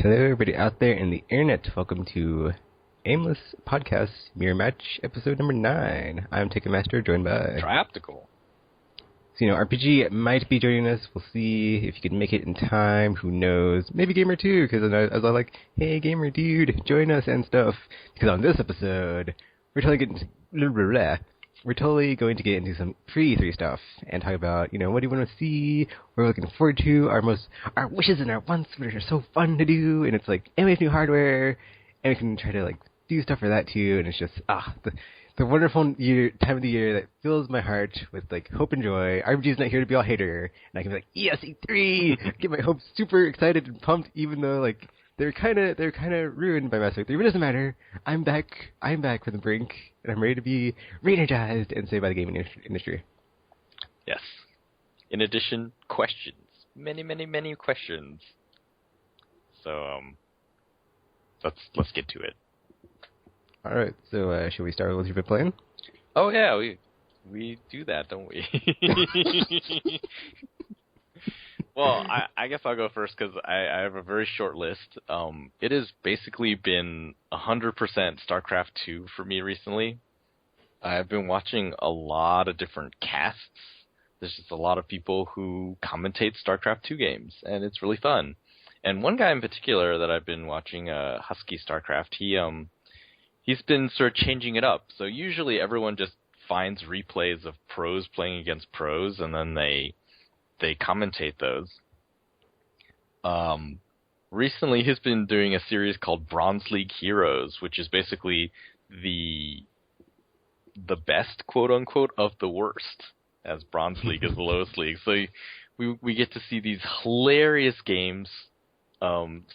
Hello, everybody out there in the internet. Welcome to Aimless Podcast Mirror Match, episode number 9. I'm Ticketmaster, joined by Trioptical. So, RPG might be joining us. We'll see if you can make it in time. Who knows? Maybe Gamer too, because I was like, hey, Gamer dude, join us and stuff. Because on this episode, we're totally going to get into some Pre-E3 stuff and talk about, what do you want to see, what we're looking forward to, our wishes and our wants, which are so fun to do, and it's like, and we have new hardware, and we can try to, do stuff for that too, and it's just, the wonderful time of the year that fills my heart with, hope and joy. RPG's not here to be all hater, and I can be like, yes, E3! Get my hopes super excited and pumped, even though, they're kind of ruined by Mass Effect 3, but it doesn't matter. I'm back from the brink, and I'm ready to be re-energized and saved by the gaming industry. Yes. In addition, questions. Many, many, many questions. So, let's get to it. All right. So, should we start with what you've been playing? Oh yeah, we do that, don't we? Well, I guess I'll go first because I have a very short list. It has basically been 100% Starcraft 2 for me recently. I've been watching a lot of different casts. There's just a lot of people who commentate Starcraft 2 games, and it's really fun. And one guy in particular that I've been watching, Husky Starcraft, he's been sort of changing it up. So usually everyone just finds replays of pros playing against pros, and then they commentate those. Recently, he's been doing a series called Bronze League Heroes, which is basically the best, quote unquote, of the worst, as Bronze League is the lowest league. So we get to see these hilarious games,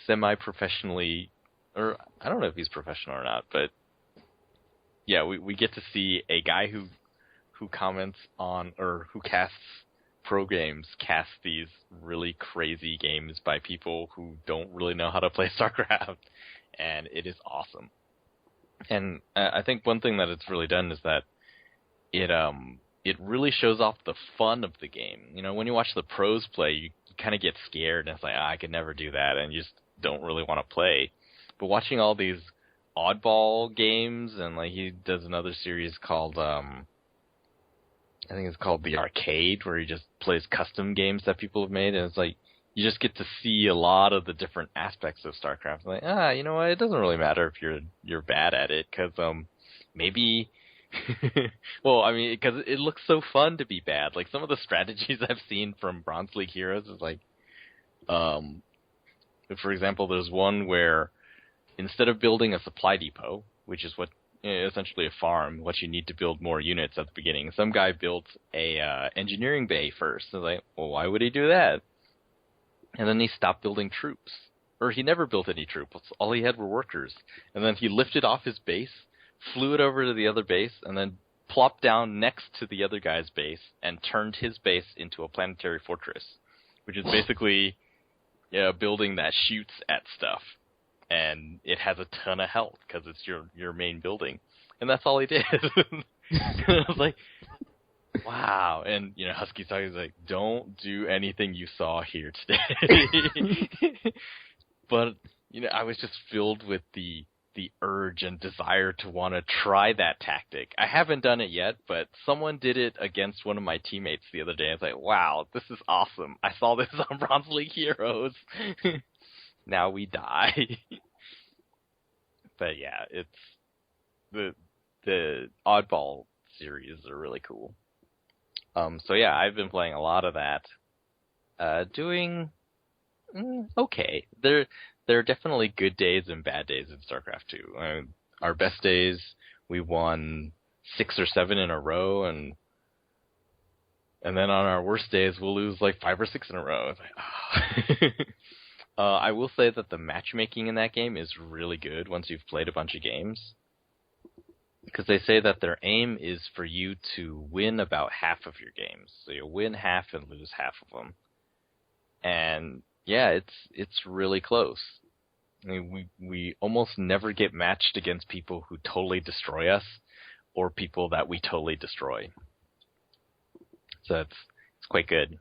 semi-professionally, or I don't know if he's professional or not, but yeah, we get to see a guy who comments on, or who casts pro games, cast these really crazy games by people who don't really know how to play StarCraft, and it is awesome. And I think one thing that it's really done is that it really shows off the fun of the game. When you watch the pros play, you kind of get scared, and it's like, I could never do that, and you just don't really want to play. But watching all these oddball games, and he does another series called I think it's called The Arcade, where he just plays custom games that people have made, and it's like, you just get to see a lot of the different aspects of StarCraft. Like, you know what, it doesn't really matter if you're bad at it, because maybe, well, I mean, because it looks so fun to be bad. Some of the strategies I've seen from Bronze League Heroes is for example, there's one where instead of building a supply depot, which is what essentially a farm, what you need to build more units at the beginning. Some guy built a engineering bay first. I was like, well, why would he do that? And then he stopped building troops. Or he never built any troops. All he had were workers. And then he lifted off his base, flew it over to the other base, and then plopped down next to the other guy's base and turned his base into a planetary fortress, which is basically a building that shoots at stuff. And it has a ton of health because it's your main building. And that's all he did. I was like, wow. And, Husky's talking, he's like, don't do anything you saw here today. But, I was just filled with the urge and desire to want to try that tactic. I haven't done it yet, but someone did it against one of my teammates the other day. I was like, wow, this is awesome. I saw this on Bronze League Heroes. Now we die. But yeah, it's the oddball series are really cool. So yeah, I've been playing a lot of that. Doing okay. There are definitely good days and bad days in StarCraft 2. Our best days, we won 6 or 7 in a row, and then on our worst days, we'll lose 5 or 6 in a row. It's like, I will say that the matchmaking in that game is really good once you've played a bunch of games. Because they say that their aim is for you to win about half of your games. So you'll win half and lose half of them. And yeah, it's really close. I mean, we almost never get matched against people who totally destroy us or people that we totally destroy. So it's quite good.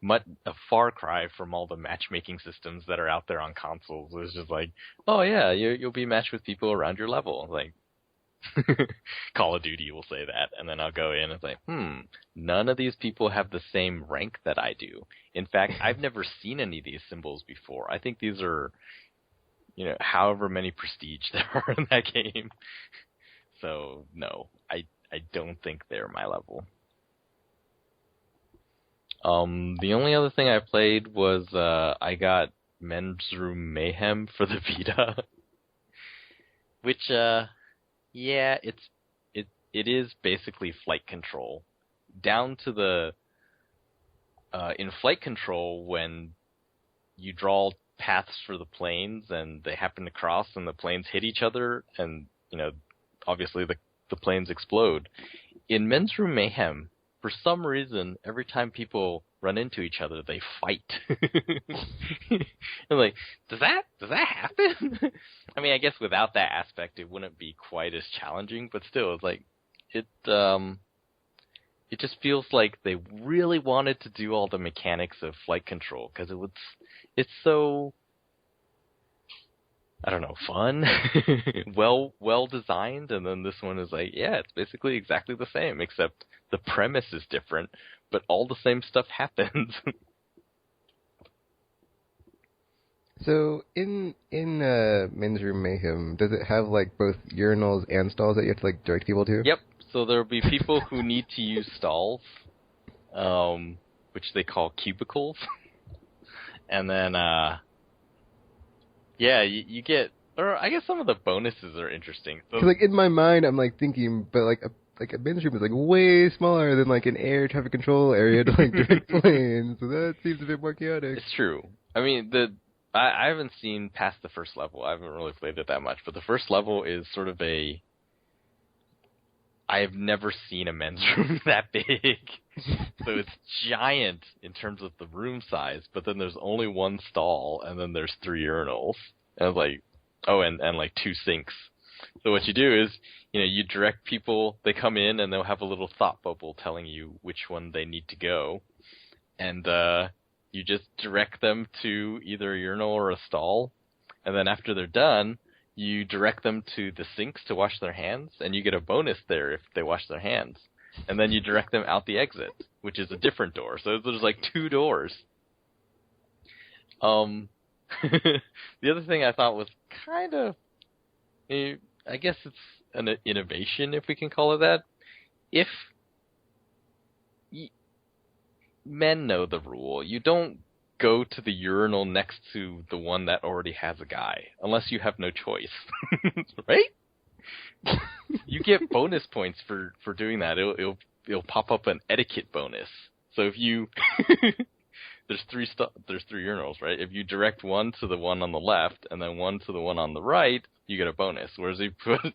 a far cry from all the matchmaking systems that are out there on consoles. It was just like, oh yeah, you'll be matched with people around your level. Like, Call of Duty will say that, and then I'll go in and say, none of these people have the same rank that I do. In fact, I've never seen any of these symbols before. I think these are, however many prestige there are in that game. So, no, I don't think they're my level. The only other thing I played was, I got Men's Room Mayhem for the Vita. Which, yeah, it is basically flight control. Down to the, in flight control, when you draw paths for the planes and they happen to cross and the planes hit each other and, obviously the planes explode. In Men's Room Mayhem, for some reason, every time people run into each other, they fight. I'm like, does that happen? I mean, I guess without that aspect, it wouldn't be quite as challenging, but still, it's like, it just feels like they really wanted to do all the mechanics of flight control, because it's so, I don't know, fun, well designed, and then this one is like, yeah, it's basically exactly the same, except the premise is different, but all the same stuff happens. So, in Men's Room Mayhem, does it have, like, both urinals and stalls that you have to, like, direct people to? Yep, so there'll be people who need to use stalls, which they call cubicles, and then, yeah, you get, or I guess some of the bonuses are interesting. So, 'cause, like, in my mind, I'm, like, thinking, but, like a men's room is, like, way smaller than, like, an air traffic control area to, like, direct planes, so that seems a bit more chaotic. It's true. I mean, I haven't seen past the first level. I haven't really played it that much, but the first level is sort of I have never seen a men's room that big. So it's giant in terms of the room size, but then there's only one stall, and then there's 3 urinals. And it's like, oh, and like 2 sinks. So what you do is, you direct people, they come in, and they'll have a little thought bubble telling you which one they need to go. And you just direct them to either a urinal or a stall. And then after they're done, you direct them to the sinks to wash their hands, and you get a bonus there if they wash their hands. And then you direct them out the exit, which is a different door. So there's like 2 doors. The other thing I thought was kind of, I guess it's an innovation, if we can call it that. If men know the rule, you don't go to the urinal next to the one that already has a guy, unless you have no choice, right? You get bonus points for doing that. It'll pop up an etiquette bonus. So if you there's 3 urinals, right? If you direct one to the one on the left and then one to the one on the right, you get a bonus. Whereas if you put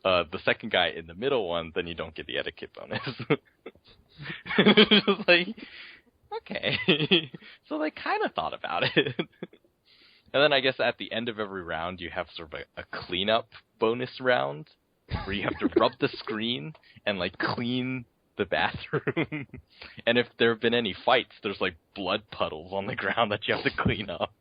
the second guy in the middle one, then you don't get the etiquette bonus. It's just like, okay. So they kind of thought about it. And then I guess at the end of every round, you have sort of a cleanup bonus round where you have to rub the screen and, like, clean the bathroom. And if there have been any fights, there's, like, blood puddles on the ground that you have to clean up.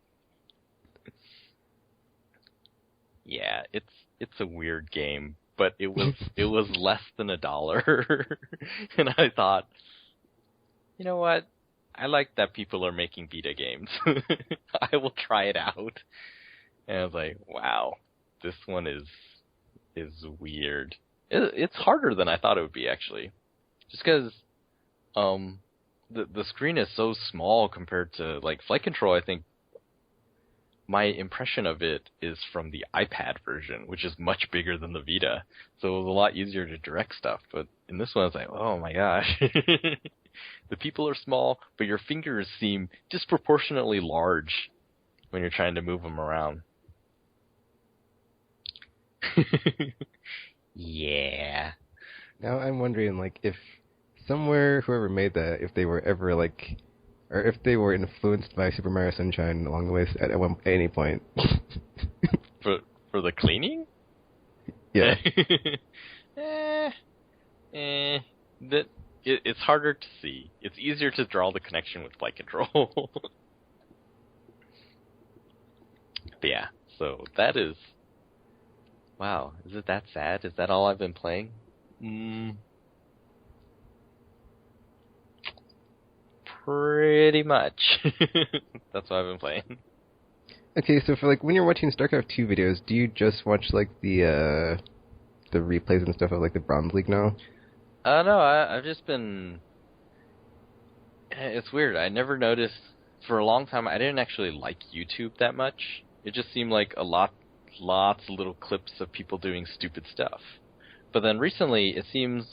Yeah, it's a weird game, but it was less than $1. And I thought, you know what? I like that people are making Vita games. I will try it out. And I was like, wow, this one is weird. It's harder than I thought it would be, actually. Just because the screen is so small compared to, like, Flight Control. I think my impression of it is from the iPad version, which is much bigger than the Vita. So it was a lot easier to direct stuff. But in this one, I was like, oh my gosh. The people are small, but your fingers seem disproportionately large when you're trying to move them around. Yeah. Now I'm wondering, like, if somewhere, whoever made that, if they were ever, like, or if they were influenced by Super Mario Sunshine along the way at any point. For the cleaning? Yeah. it's harder to see. It's easier to draw the connection with flight control. But yeah, so that is... Wow, is it that sad? Is that all I've been playing? Pretty much. That's what I've been playing. Okay, so for like when you're watching StarCraft 2 videos, do you just watch like the replays and stuff of like the Bronze League now? No, I've just been... It's weird. I never noticed... For a long time, I didn't actually like YouTube that much. It just seemed like lots of little clips of people doing stupid stuff. But then recently, it seems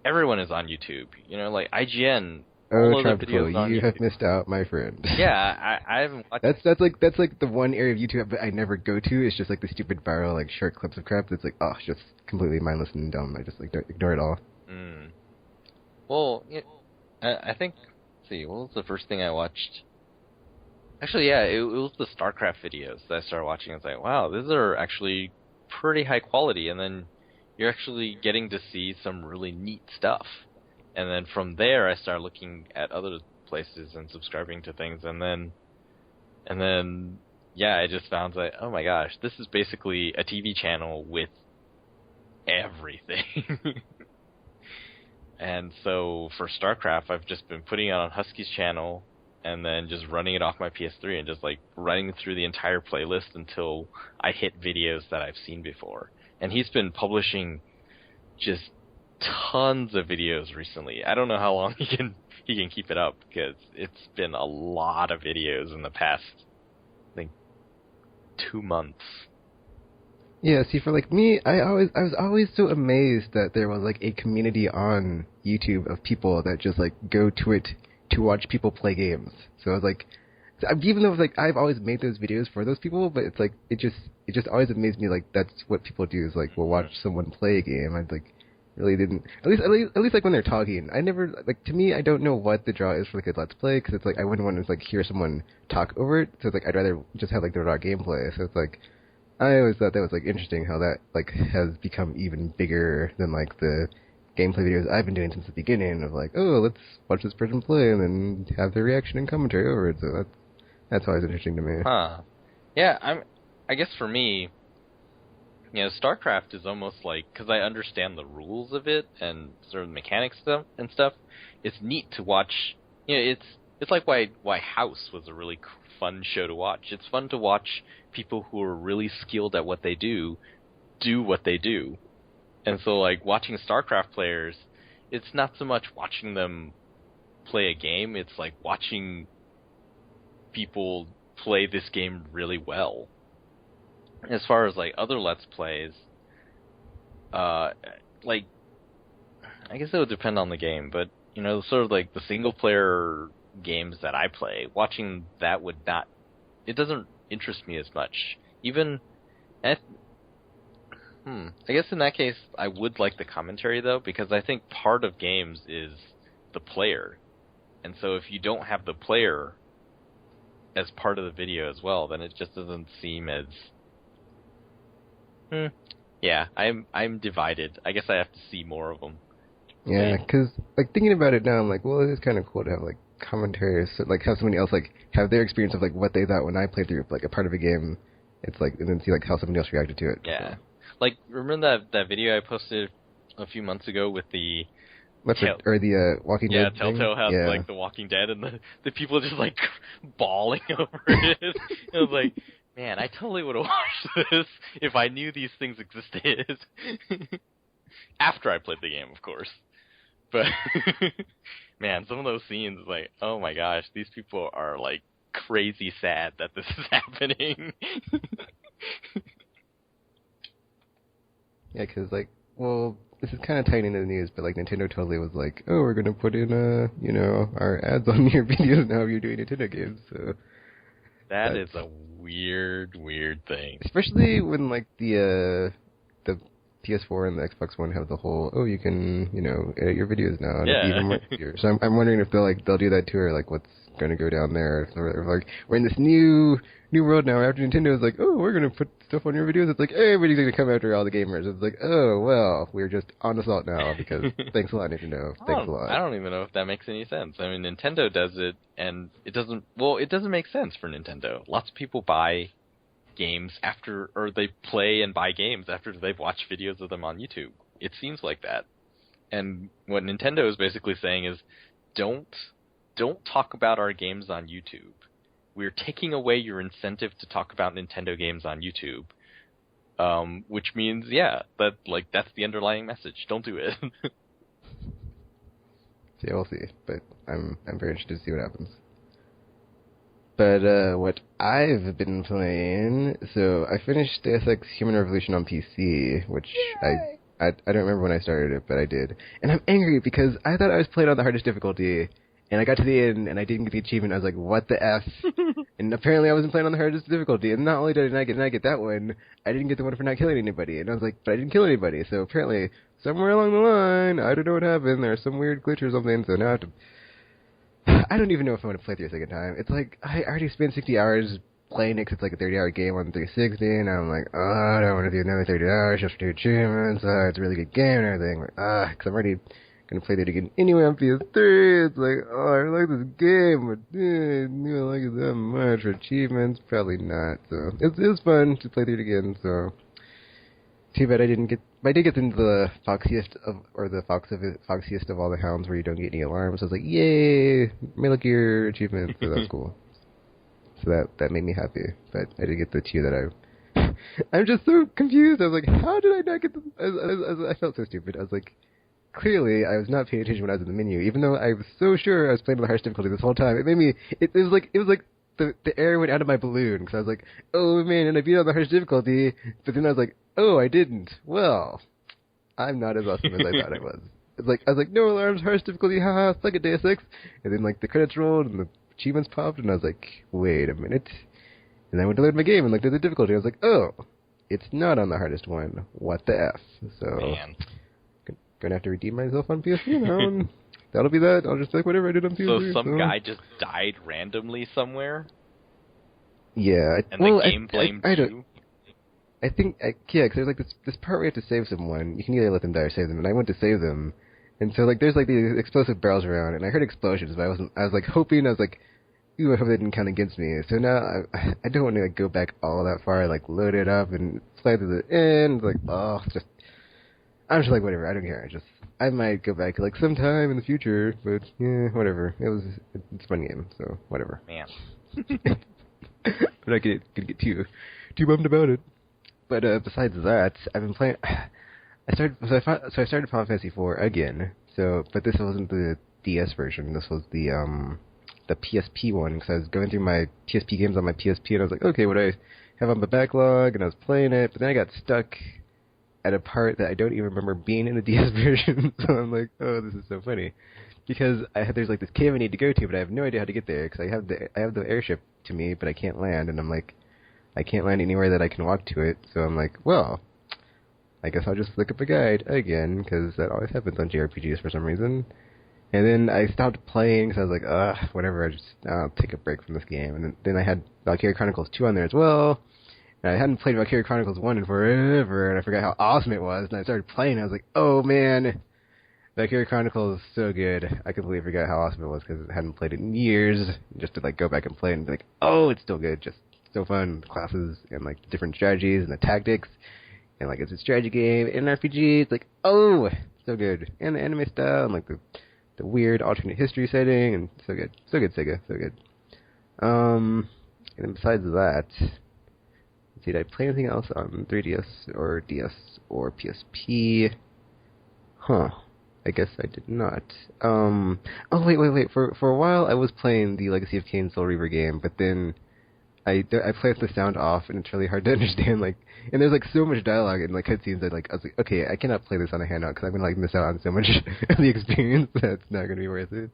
everyone is on YouTube. You know, like IGN... Oh, Tropical, you have missed out, my friend. Yeah, I haven't watched... That's like the one area of YouTube I never go to. It's just like the stupid viral like short clips of crap that's like, oh, just completely mindless and dumb. I just like don't ignore it all. Well, I think... Let's see, what was the first thing I watched? Actually, yeah, it was the Starcraft videos that I started watching. I was like, wow, these are actually pretty high quality, and then you're actually getting to see some really neat stuff. And then from there, I started looking at other places and subscribing to things, and then, yeah, I just found like, oh my gosh, this is basically a TV channel with everything. And so for StarCraft, I've just been putting it on Husky's channel, and then just running it off my PS3 and just like running through the entire playlist until I hit videos that I've seen before. And he's been publishing just tons of videos recently. I don't know how long he can keep it up, because it's been a lot of videos in the past, I think, 2 months. Yeah, see, for like me, I was always so amazed that there was like a community on YouTube of people that just like go to it to watch people play games. So I was like, even though like I've always made those videos for those people, but it's like it just always amazed me like that's what people do is like we'll watch someone play a game. I like really didn't at least like when they're talking. I never like to me I don't know what the draw is for like a let's play, because it's like I wouldn't want to like hear someone talk over it. So it's like I'd rather just have like the raw gameplay. So it's like I always thought that was like interesting how that like has become even bigger than like the gameplay videos I've been doing since the beginning of like, oh, let's watch this person play and then have their reaction and commentary over it. So that's always interesting to me. Huh. Yeah, I guess for me, you know, StarCraft is almost like, because I understand the rules of it and sort of the mechanics and stuff, it's neat to watch. You know, it's like why House was a really fun show to watch. It's fun to watch people who are really skilled at what they do what they do. And so, like, watching StarCraft players, it's not so much watching them play a game, it's like watching people play this game really well. As far as, like, other Let's Plays, like, I guess it would depend on the game, but, you know, sort of like the single-player games that I play, watching that would not... It doesn't interest me as much. Even... I guess in that case, I would like the commentary, though, because I think part of games is the player. And so if you don't have the player as part of the video as well, then it just doesn't seem as... Yeah, I'm divided. I guess I have to see more of them. Yeah, because, like, thinking about it now, I'm like, well, it is kind of cool to have, like, commentary, so, like, have somebody else, like, have their experience of, like, what they thought when I played through, like, a part of a game. It's like, and then see, like, how somebody else reacted to it. Yeah. So. Like, remember that video I posted a few months ago with the... the Walking Dead thing? Telltale has, like, the Walking Dead, and the people just, like, bawling over it. I was like, man, I totally would have watched this if I knew these things existed. After I played the game, of course. But, man, some of those scenes, like, oh my gosh, these people are, like, crazy sad that this is happening. Yeah, because, like, well, this is kind of tied into the news, but, like, Nintendo totally was like, oh, we're going to put in, you know, our ads on your videos now if you're doing Nintendo games, so... That is a weird thing. Especially when, like, the PS4 and the Xbox One have the whole, oh, you can, you know, edit your videos now. And even more easier. So I'm wondering if they'll do that too, or, like, what's going to go down there. Or, like, we're in this new new world now. After Nintendo is like, oh, we're gonna put stuff on your videos. It's like, hey, everybody's gonna come after all the gamers. It's like, oh well, we're just on assault now because thanks a lot, Nintendo. Thanks a lot. I don't even know if that makes any sense. I mean, Nintendo does it, and it doesn't. Well, it doesn't make sense for Nintendo. Lots of people buy games after, or they play and buy games after they've watched videos of them on YouTube. It seems like that. And what Nintendo is basically saying is, don't talk about our games on YouTube. We're taking away your incentive to talk about Nintendo games on YouTube, which means, yeah, that's the underlying message. Don't do it. Yeah, we'll see. But I'm very interested to see what happens. But what I've been playing, so I finished Deus Ex Human Revolution on PC, which I don't remember when I started it, but I did. And I'm angry because I thought I was playing on the hardest difficulty, and I got to the end, and I didn't get the achievement. I was like, what the F? And apparently I wasn't playing on the hardest difficulty, and not only did I not get that one, I didn't get the one for not killing anybody. And I was like, but I didn't kill anybody, so apparently somewhere along the line, I don't know what happened, there's some weird glitch or something, so now I have to... I don't even know if I want to play through a second time. It's like, I already spent 60 hours playing it because it's like a 30-hour game on 360, and I'm like, oh, I don't want to do another 30 hours just for 2 achievements. It's a really good game and everything. Because I'm already going to play that again anyway on PS3. It's like, oh, I like this game, but I don't like it that much for achievements. Probably not. So it was fun to play through it again, so... Too bad I did get into the foxiest of all the hounds where you don't get any alarms. I was like, yay, Metal Gear achievement, so that's cool. So that made me happy. But I did get the 2 that I'm just so confused. I was like, how did I not get I felt so stupid. I was like, clearly I was not paying attention when I was in the menu, even though I was so sure I was playing on the hardest difficulty this whole time. It was like the air went out of my balloon, because I was like, oh man, and I beat on the hardest difficulty, but then I was like, oh, I didn't. Well, I'm not as awesome as I thought I was. I was like, no alarms, hardest difficulty, haha, suck at Deus Ex. And then the credits rolled and the achievements popped, and I was like, wait a minute. And I went to load my game and looked at the difficulty. I was like, oh, it's not on the hardest one. What the F? So, Man. Gonna have to redeem myself on PS3 now, and that'll be that. I'll just take whatever I did on PS3. So some guy just died randomly somewhere? Yeah. And the game blamed you? I think, because there's this part where you have to save someone. You can either let them die or save them, and I went to save them. And so there's these explosive barrels around, and I heard explosions, but I was hoping, ooh, I hope they didn't count against me. So now I don't want to go back all that far, load it up and slide to the end. I'm just like, whatever, I don't care. I might go back sometime in the future, but yeah, whatever. It's a fun game, so whatever. Man. I'm not gonna get too bummed about it. But besides that, I've been playing. I started Final Fantasy IV again. But this wasn't the DS version. This was the PSP one, because I was going through my PSP games on my PSP, and I was like, okay, what do I have on my backlog? And I was playing it, but then I got stuck at a part that I don't even remember being in the DS version. So I'm like, oh, this is so funny, because there's this cave I need to go to, but I have no idea how to get there, because I have the airship to me, but I can't land, and I'm like, I can't land anywhere that I can walk to it. So I'm like, well, I guess I'll just look up a guide again, because that always happens on JRPGs for some reason. And then I stopped playing, because I was like, whatever, I'll take a break from this game. And then I had Valkyria Chronicles 2 on there as well. And I hadn't played Valkyria Chronicles 1 in forever, and I forgot how awesome it was. And I started playing, and I was like, oh man, Valkyria Chronicles is so good. I completely forgot how awesome it was, because I hadn't played it in years. Just to go back and play it and be like, oh, it's still good, just so fun. The classes and the different strategies and the tactics. And it's a strategy game and an RPG. It's oh, so good. And the anime style and the weird alternate history setting, and so good. So good, Sega. So good. And then besides that, let's see, did I play anything else on 3DS or DS or PSP? Huh. I guess I did not. Oh, wait. For a while, I was playing the Legacy of Kain Soul Reaver game, but then I play with the sound off, and it's really hard to understand, and there's, so much dialogue and, cutscenes that, I was like, okay, I cannot play this on a handout, because I'm going to, miss out on so much of the experience that's not going to be worth it.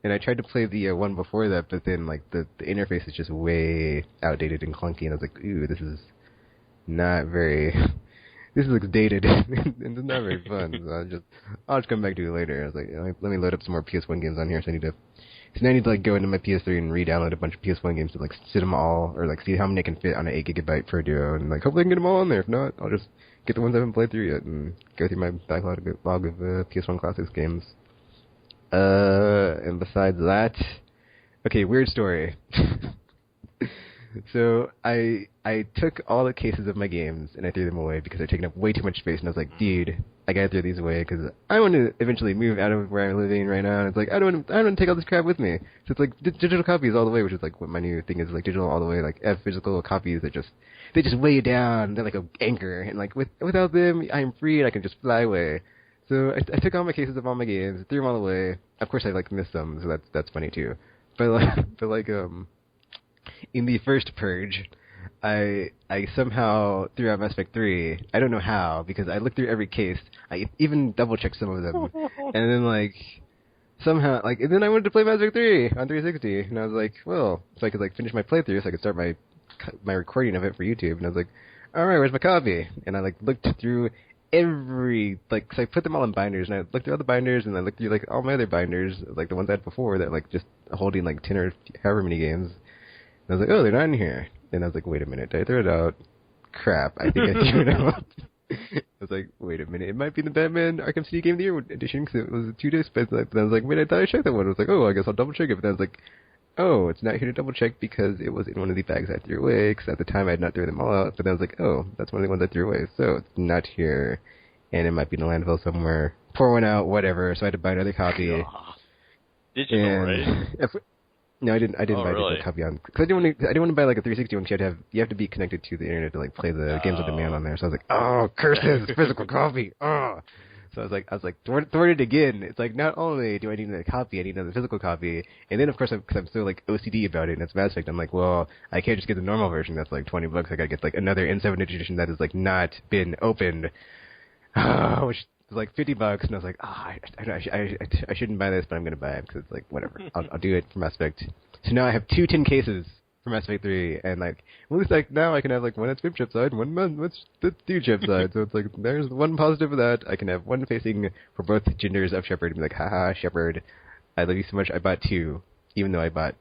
And I tried to play the one before that, but then, the interface is just way outdated and clunky, and I was like, ooh, this is not very this looks dated. It's not very fun. So I'll just come back to it later. I was like, let me load up some more PS1 games on here. So now I need to like go into my PS3 and re-download a bunch of PS1 games to like sit them all, or like see how many I can fit on an 8 gigabyte per duo, and like hopefully I can get them all on there. If not, I'll just get the ones I haven't played through yet and go through my backlog of PS1 Classics games. And besides that, okay, weird story. So I took all the cases of my games and I threw them away because they're taking up way too much space, and I was like, dude, I gotta throw these away because I want to eventually move out of where I'm living right now, and it's like I don't want to take all this crap with me. So it's like digital copies all the way, which is like what my new thing is, like digital all the way, like physical copies that they just weigh you down. They're like an anchor, and like without them, I'm free and I can just fly away. So I took all my cases of all my games, threw them all away. Of course, I like missed some, so that's funny too. But in the first purge, I somehow threw out Mass Effect 3. I don't know how, because I looked through every case. I even double-checked some of them. And then, somehow, and then I wanted to play Mass Effect 3 on 360. And I was like, well, so I could, finish my playthrough so I could start my recording of it for YouTube. And I was like, alright, where's my copy? And I, looked through every, so I put them all in binders. And I looked through all the binders, and I looked through, all my other binders, the ones I had before that, just holding, 10 or however many games. I was like, oh, they're not in here. And I was like, wait a minute, did I throw it out? Crap, I think I threw it out. I was like, wait a minute, it might be the Batman Arkham City Game of the Year edition because it was a 2 disc. But then I was like, wait, I thought I checked that one. I was like, oh, I guess I'll double check it. But then I was like, oh, it's not here to double check because it was in one of the bags I threw away. Because at the time I had not thrown them all out. But then I was like, oh, that's one of the ones I threw away. So it's not here, and it might be in the landfill somewhere. Pour one out, whatever. So I had to buy another copy. Digital, right? No, I didn't buy a really? digital copy on because I didn't want to buy a 360 one. Because you have to be connected to the internet to play the games on demand on there. So I was like, oh, curses, physical copy. Oh. So I was like, thwart it again. It's like not only do I need another copy, I need another physical copy. And then of course because I'm so OCD about it and it's Mass Effect, I'm like, well, I can't just get the normal version that's $20. I gotta get another N7 edition that has not been opened, which was $50, and I was like, I shouldn't buy this, but I'm gonna buy it because it's whatever. I'll do it for Mass Effect. So now I have 2 tin cases for Mass Effect 3, and at least now I can have one at chip side, one with the 2 chip side. So it's there's one positive of that. I can have one facing for both genders of Shepard, and be haha, Shepard, I love you so much. I bought 2, even though I bought.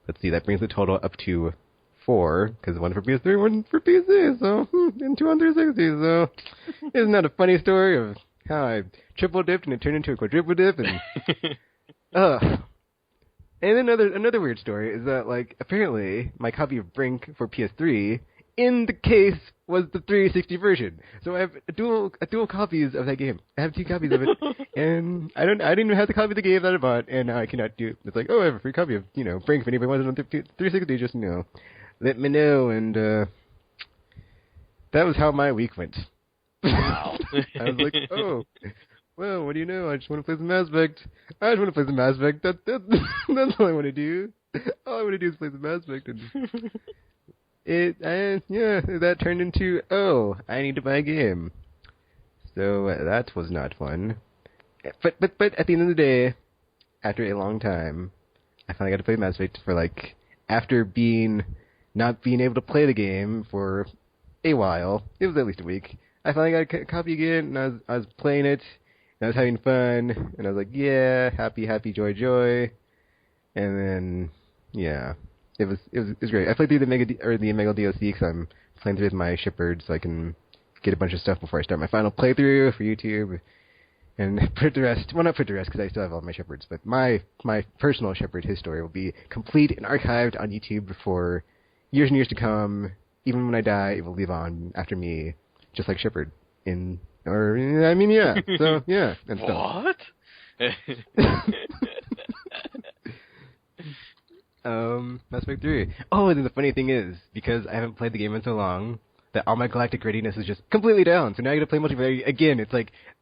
Let's see, that brings the total up to 4, because one for PS3, one for PC. So and 2 on 360. So isn't that a funny story of how I triple dipped and it turned into a quadruple dip and And another weird story is that apparently my copy of Brink for PS3 in the case was the 360 version. So I have a dual copies of that game. I have 2 copies of it, and I didn't even have the copy of the game that I bought, and now I cannot do it. It's I have a free copy of Brink if anybody wants it on 360. Just let me know. And that was how my week went. Wow. I was like, oh, well, what do you know? I just want to play some Mass Effect. That's all I want to do. All I want to do is play some Mass Effect. And that turned into, oh, I need to buy a game. So that was not fun. But at the end of the day, after a long time, I finally got to play Mass Effect for after not being able to play the game for a while. It was at least a week. I finally got a copy again, and I was playing it, and I was having fun, and I was like, yeah, happy, joy. And then, yeah, it was great. I played through the Omega DLC because I'm playing through with my Shepard, so I can get a bunch of stuff before I start my final playthrough for YouTube, and put it to rest. Well, not put it to rest because I still have all my Shepards, but my personal Shepard, his story, will be complete and archived on YouTube for years and years to come. Even when I die, it will live on after me. Just like Shepard So, yeah. And what? Mass Effect 3. Oh, and then the funny thing is, because I haven't played the game in so long, that all my galactic readiness is just completely down. So now I gotta play multiplayer again. It's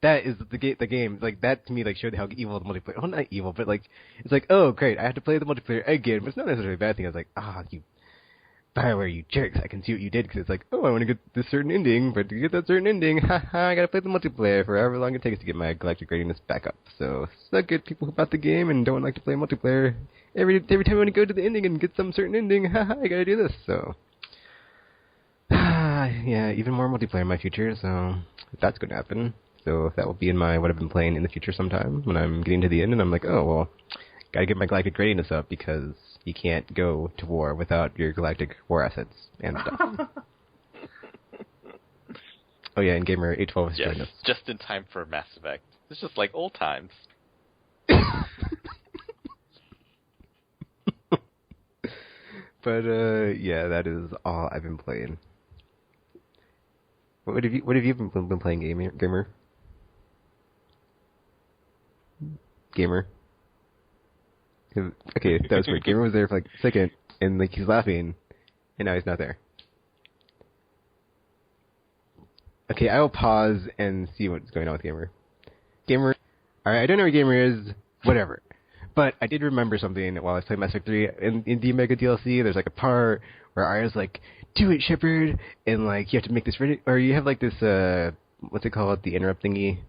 that is the game. That to me, showed how evil the multiplayer. Well, not evil, but it's oh, great, I have to play the multiplayer again. But it's not necessarily a bad thing. I was you BioWare, you jerks, I can see what you did, because it's oh, I want to get this certain ending, but to get that certain ending, I gotta play the multiplayer for however long it takes to get my galactic readiness back up. So, suck it, people who bought the game and don't like to play multiplayer. Every time I want to go to the ending and get some certain ending, I gotta do this, so. yeah, even more multiplayer in my future, so that's going to happen. So that will be in my what I've been playing in the future sometime when I'm getting to the end and I'm like, oh, well, gotta get my galactic readiness up because you can't go to war without your galactic war assets and stuff. Oh yeah, and Gamer 812 is joining us. Just in time for Mass Effect. It's just like old times. But yeah, that is all I've been playing. What have you been playing, Gamer? Gamer. Okay, that was weird. Gamer was there for like a second, and like he's laughing, and now he's not there. Okay, I will pause and see what's going on with Gamer. Gamer, alright, I don't know where Gamer is, whatever. But I did remember something while I was playing Mass Effect 3. In the Omega DLC, there's like a part where Arya's like, do it, Shepard, and like you have to make this, or you have like this, what's it called, the interrupt thingy?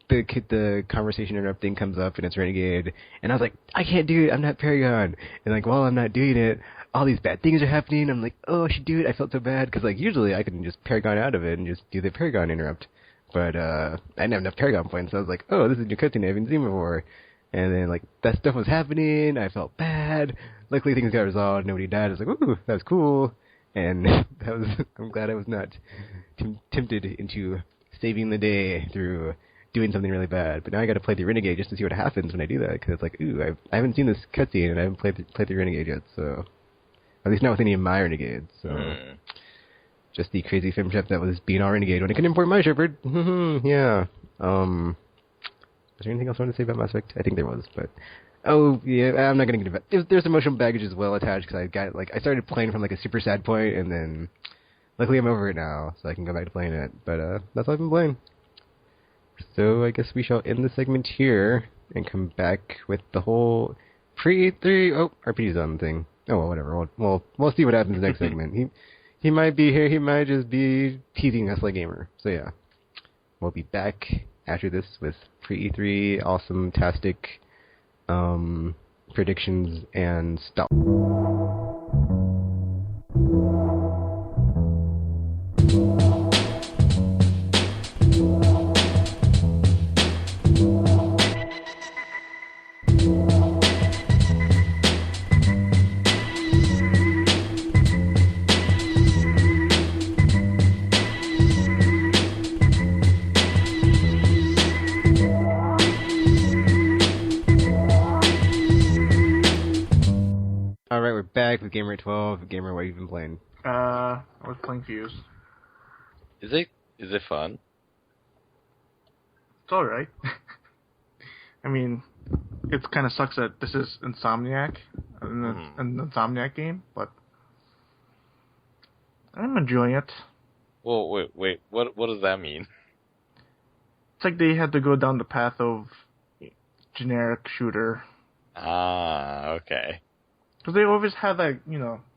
The conversation interrupting comes up and it's Renegade, and I was like, I can't do it, I'm not Paragon. And like, while I'm not doing it, all these bad things are happening. I'm like, oh, I should do it. I felt so bad, because like usually I can just Paragon out of it and just do the Paragon interrupt. But I didn't have enough Paragon points, so I was like, oh, this is a new cutscene I haven't seen before. And then like that stuff was happening, I felt bad. Luckily things got resolved, nobody died. I was like, ooh, that was cool. And that was, I'm glad I was not tempted into saving the day through doing something really bad. But now I got to play the Renegade just to see what happens when I do that, because it's like, ooh, I haven't seen this cutscene and I haven't played the Renegade yet, so at least not with any of my Renegades. So just the crazy film chef that was being all Renegade when I couldn't import my Shepard. Yeah. Was there anything else I wanted to say about Mass Effect? I think there was, but oh yeah, I'm not gonna get into it. There's emotional baggage as well attached because I started playing from like a super sad point, and then luckily I'm over it now, so I can go back to playing it. But that's all I've been playing. So I guess we shall end the segment here and come back with the whole Pre-E3 RPG Zone thing. Oh well, whatever. We'll see what happens next segment. He might be here. He might just be teasing us like Gamer. So yeah, we'll be back after this with Pre-E3 awesome-tastic predictions and stuff. Alright, we're back with Gamer at 12. Gamer, what have you been playing? I was playing Fuse. Is it fun? It's alright. I mean, it kind of sucks that this is Insomniac, an Insomniac game, but I'm enjoying it. Well, wait, what does that mean? It's like they had to go down the path of generic shooter. Ah, okay. Because they always had that,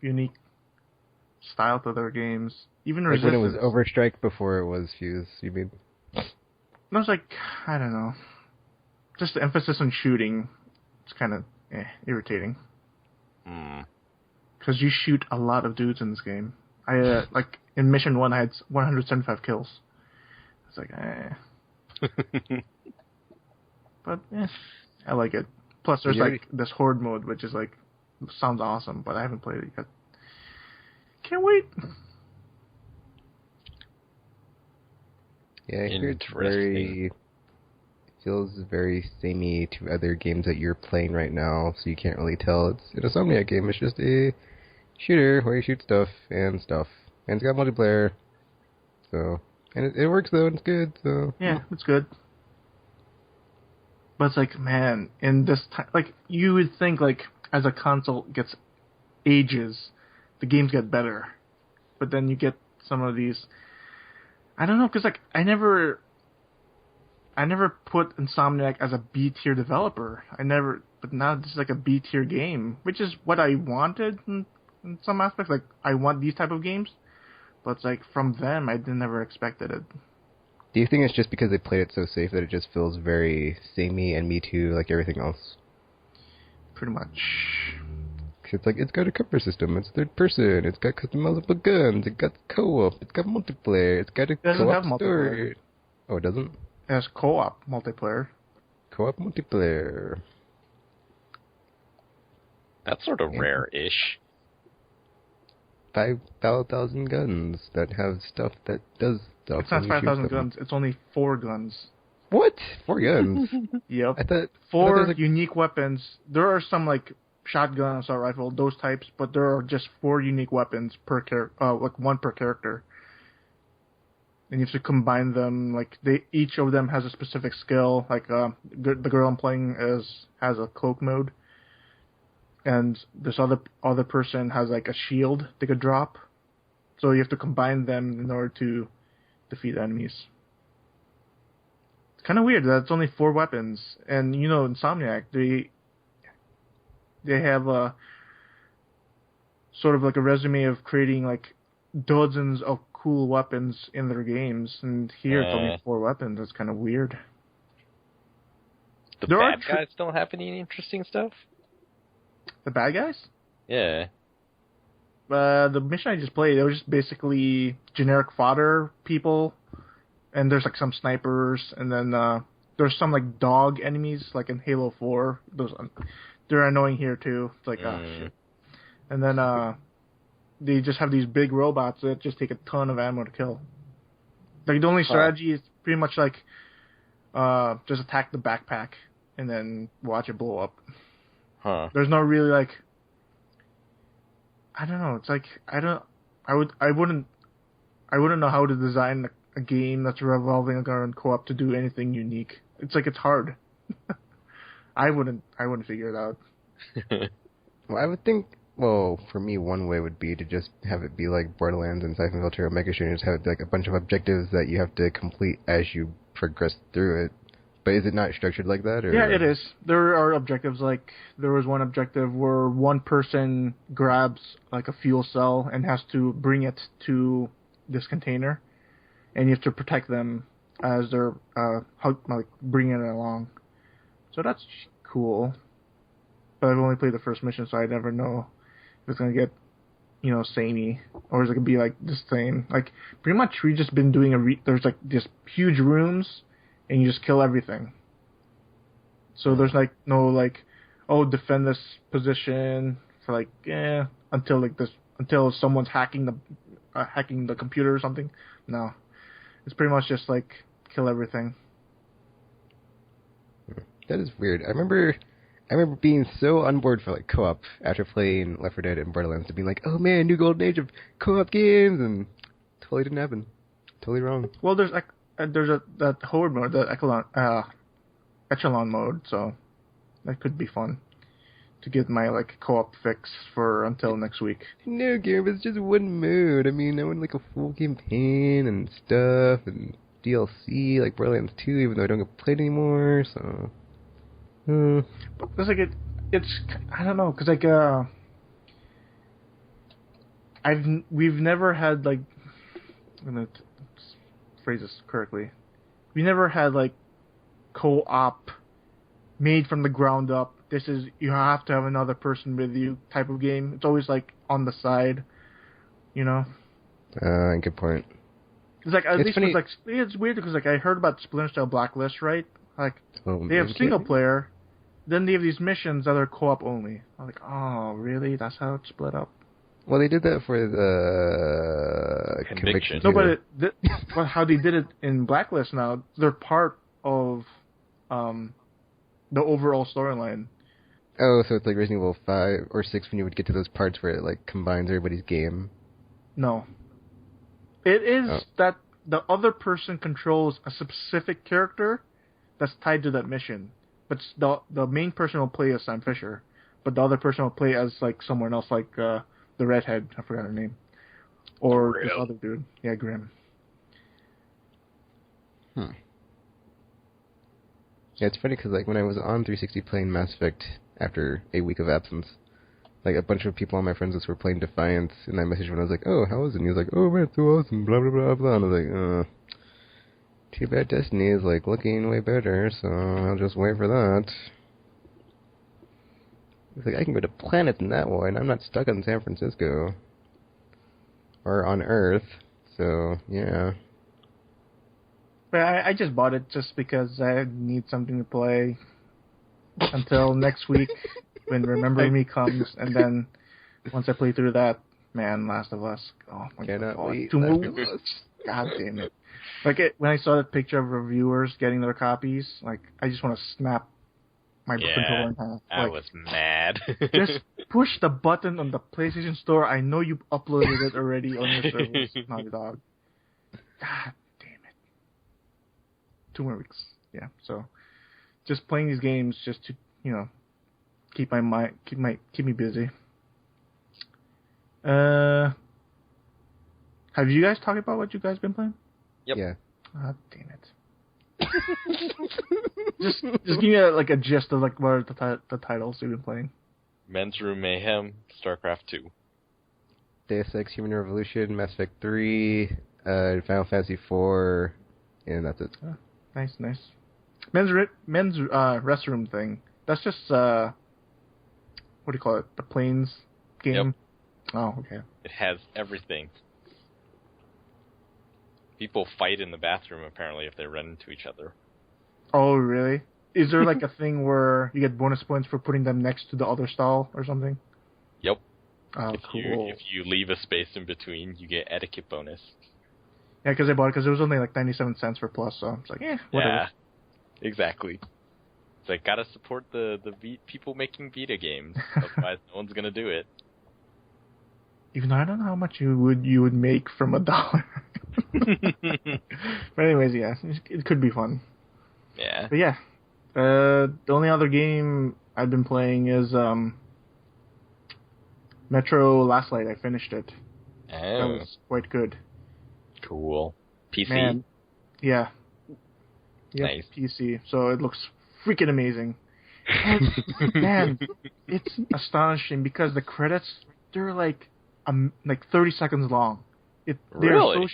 unique style to their games. Even like Resistance. when it was Overstrike before it was Fuse, you mean? No, it's like, I don't know. Just the emphasis on shooting, it's kind of irritating. Because you shoot a lot of dudes in this game. I like, in Mission 1, I had 175 kills. It's like, But, I like it. Plus, there's like this Horde mode, which is like, sounds awesome, but I haven't played it yet. Can't wait. Yeah, I hear it feels very samey to other games that you're playing right now, so you can't really tell it's an Insomniac game. It's just a shooter where you shoot stuff, and it's got multiplayer. So, and it works though, and it's good. So yeah, it's good. But it's like, man, in this time, like you would think, like as a console gets ages, the games get better. But then you get some of these, I don't know, because like I never put Insomniac as a B tier developer. But now this is like a B tier game, which is what I wanted in some aspects. Like I want these type of games, but it's like from them I never expected it. Do you think it's just because they played it so safe that it just feels very samey and Me Too like everything else? Pretty much. It's like, it's got a cover system, it's third person, it's got customizable guns, it's got co-op, it's got multiplayer, it's got a co-op story. Oh, it doesn't? It has co-op multiplayer. Co-op multiplayer. That's sort of rare-ish. 5,000 guns that have stuff that does stuff. It's not 5,000 guns, it's only 4 guns. What? 4 guns? Yep. I thought 4 unique weapons. There are some, like, shotgun, assault rifle, those types, but there are just 4 unique weapons per like 1 per character. And you have to combine them, like, each of them has a specific skill, like, the girl I'm playing has a cloak mode. And this other person has, like, a shield they could drop. So you have to combine them in order to defeat enemies. It's kind of weird that it's only 4 weapons. And, you know, Insomniac, they have a sort of like a resume of creating, like, dozens of cool weapons in their games. And here it's only 4 weapons. That's kind of weird. The bad guys don't have any interesting stuff? The bad guys? Yeah. The mission I just played, it was just basically generic fodder people, and there's like some snipers, and then there's some like dog enemies, like in Halo 4. They're annoying here too. It's like, shit. And then they just have these big robots that just take a ton of ammo to kill. Like the only strategy is pretty much like just attack the backpack and then watch it blow up. Huh. There's no really like, I don't know. It's like I wouldn't know how to design a game that's revolving around co-op to do anything unique. It's like it's hard. I wouldn't figure it out. Well, I would think. Well, for me, one way would be to just have it be like Borderlands and Siphon Filter or Mega Strain, just have it be like a bunch of objectives that you have to complete as you progress through it. But is it not structured like that? Or? Yeah, it is. There are objectives, like, there was one objective where one person grabs, like, a fuel cell and has to bring it to this container, and you have to protect them as they're, like, bringing it along. So that's cool. But I've only played the first mission, so I never know if it's going to get, you know, samey, or is it going to be, like, the same. Like, pretty much we've just been doing there's, like, just huge rooms, and you just kill everything. So there's like no like, oh, defend this position for like until someone's hacking the computer or something. No, it's pretty much just like kill everything. That is weird. I remember being so on board for like co-op after playing Left 4 Dead and Borderlands, to being like, oh man, new golden age of co-op games, and totally didn't happen. Totally wrong. Well, there's that horde mode, the echelon mode, so that could be fun to get my like co-op fix for until next week. No, Gary, it's just one mode. I mean, I want like a full campaign and stuff and DLC like Borderlands 2, even though I don't get played anymore. So, but it's like it's I don't know, because like we've never had like, I'm gonna phrase this correctly. We never had like co-op made from the ground up. This is, you have to have another person with you type of game. It's always like on the side, you know. Good point. It's like at least with, like, it's weird because like I heard about Splinter Cell Blacklist, right? Like they have single player, then they have these missions that are co-op only. I'm like, oh really? That's how it's split up. Well, they did that for the Conviction. No, but how they did it in Blacklist now, they're part of the overall storyline. Oh, so it's like Resident Evil 5 or 6 when you would get to those parts where it like combines everybody's game. No. It is that the other person controls a specific character that's tied to that mission. But the main person will play as Sam Fisher, but the other person will play as like someone else, like the redhead, I forgot her name. Or this other dude. Yeah, Grim. Yeah, it's funny because like when I was on 360 playing Mass Effect after a week of absence, like a bunch of people on my friends list were playing Defiance, and I messaged him and I was like, oh, how is it? And he was like, oh man, it's so awesome, blah blah blah blah. And I was like, too bad Destiny is like looking way better, so I'll just wait for that. It's like, I can go to planets in that one. I'm not stuck in San Francisco. Or on Earth. So, yeah. But I just bought it just because I need something to play until next week when Remember Me comes, and then once I play through that, man, Last of Us. Oh my Cannot god. wait. 2 more. God damn it. When I saw that picture of reviewers getting their copies, like, I just want to snap my controller in half. I was mad. Just push the button on the PlayStation Store. I know you uploaded it already on your service, Naughty Dog. God damn it. 2 more weeks. Yeah, so just playing these games just to, keep my mind, keep me busy. Have you guys talked about what you guys been playing? Yep. Yeah. God damn it. just give me a gist of what are the titles you've been playing. Men's Room Mayhem, Starcraft 2. Deus Ex Human Revolution, Mass Effect 3, Final Fantasy 4, and that's it. Oh, nice. Men's restroom thing. That's just what do you call it? The Planes game. Yep. Oh, okay. It has everything. People fight in the bathroom, apparently, if they run into each other. Oh, really? Is there a thing where you get bonus points for putting them next to the other stall or something? Yep. Oh, cool. If you leave a space in between, you get etiquette bonus. Yeah, because I bought it because it was only 97 cents for Plus, so it's like, whatever. Yeah, exactly. It's like, gotta support the people making Vita games. Otherwise, no one's gonna do it. Even though I don't know how much you would make from $1. But anyways, yeah, it could be fun. Yeah. But yeah, the only other game I've been playing is Metro Last Light. I finished it. Oh. That was quite good. Cool. PC? Man, yeah. Yep, Nice. PC. So it looks freaking amazing. And, man, it's astonishing because the credits, they're like 30 seconds long. They're Really? so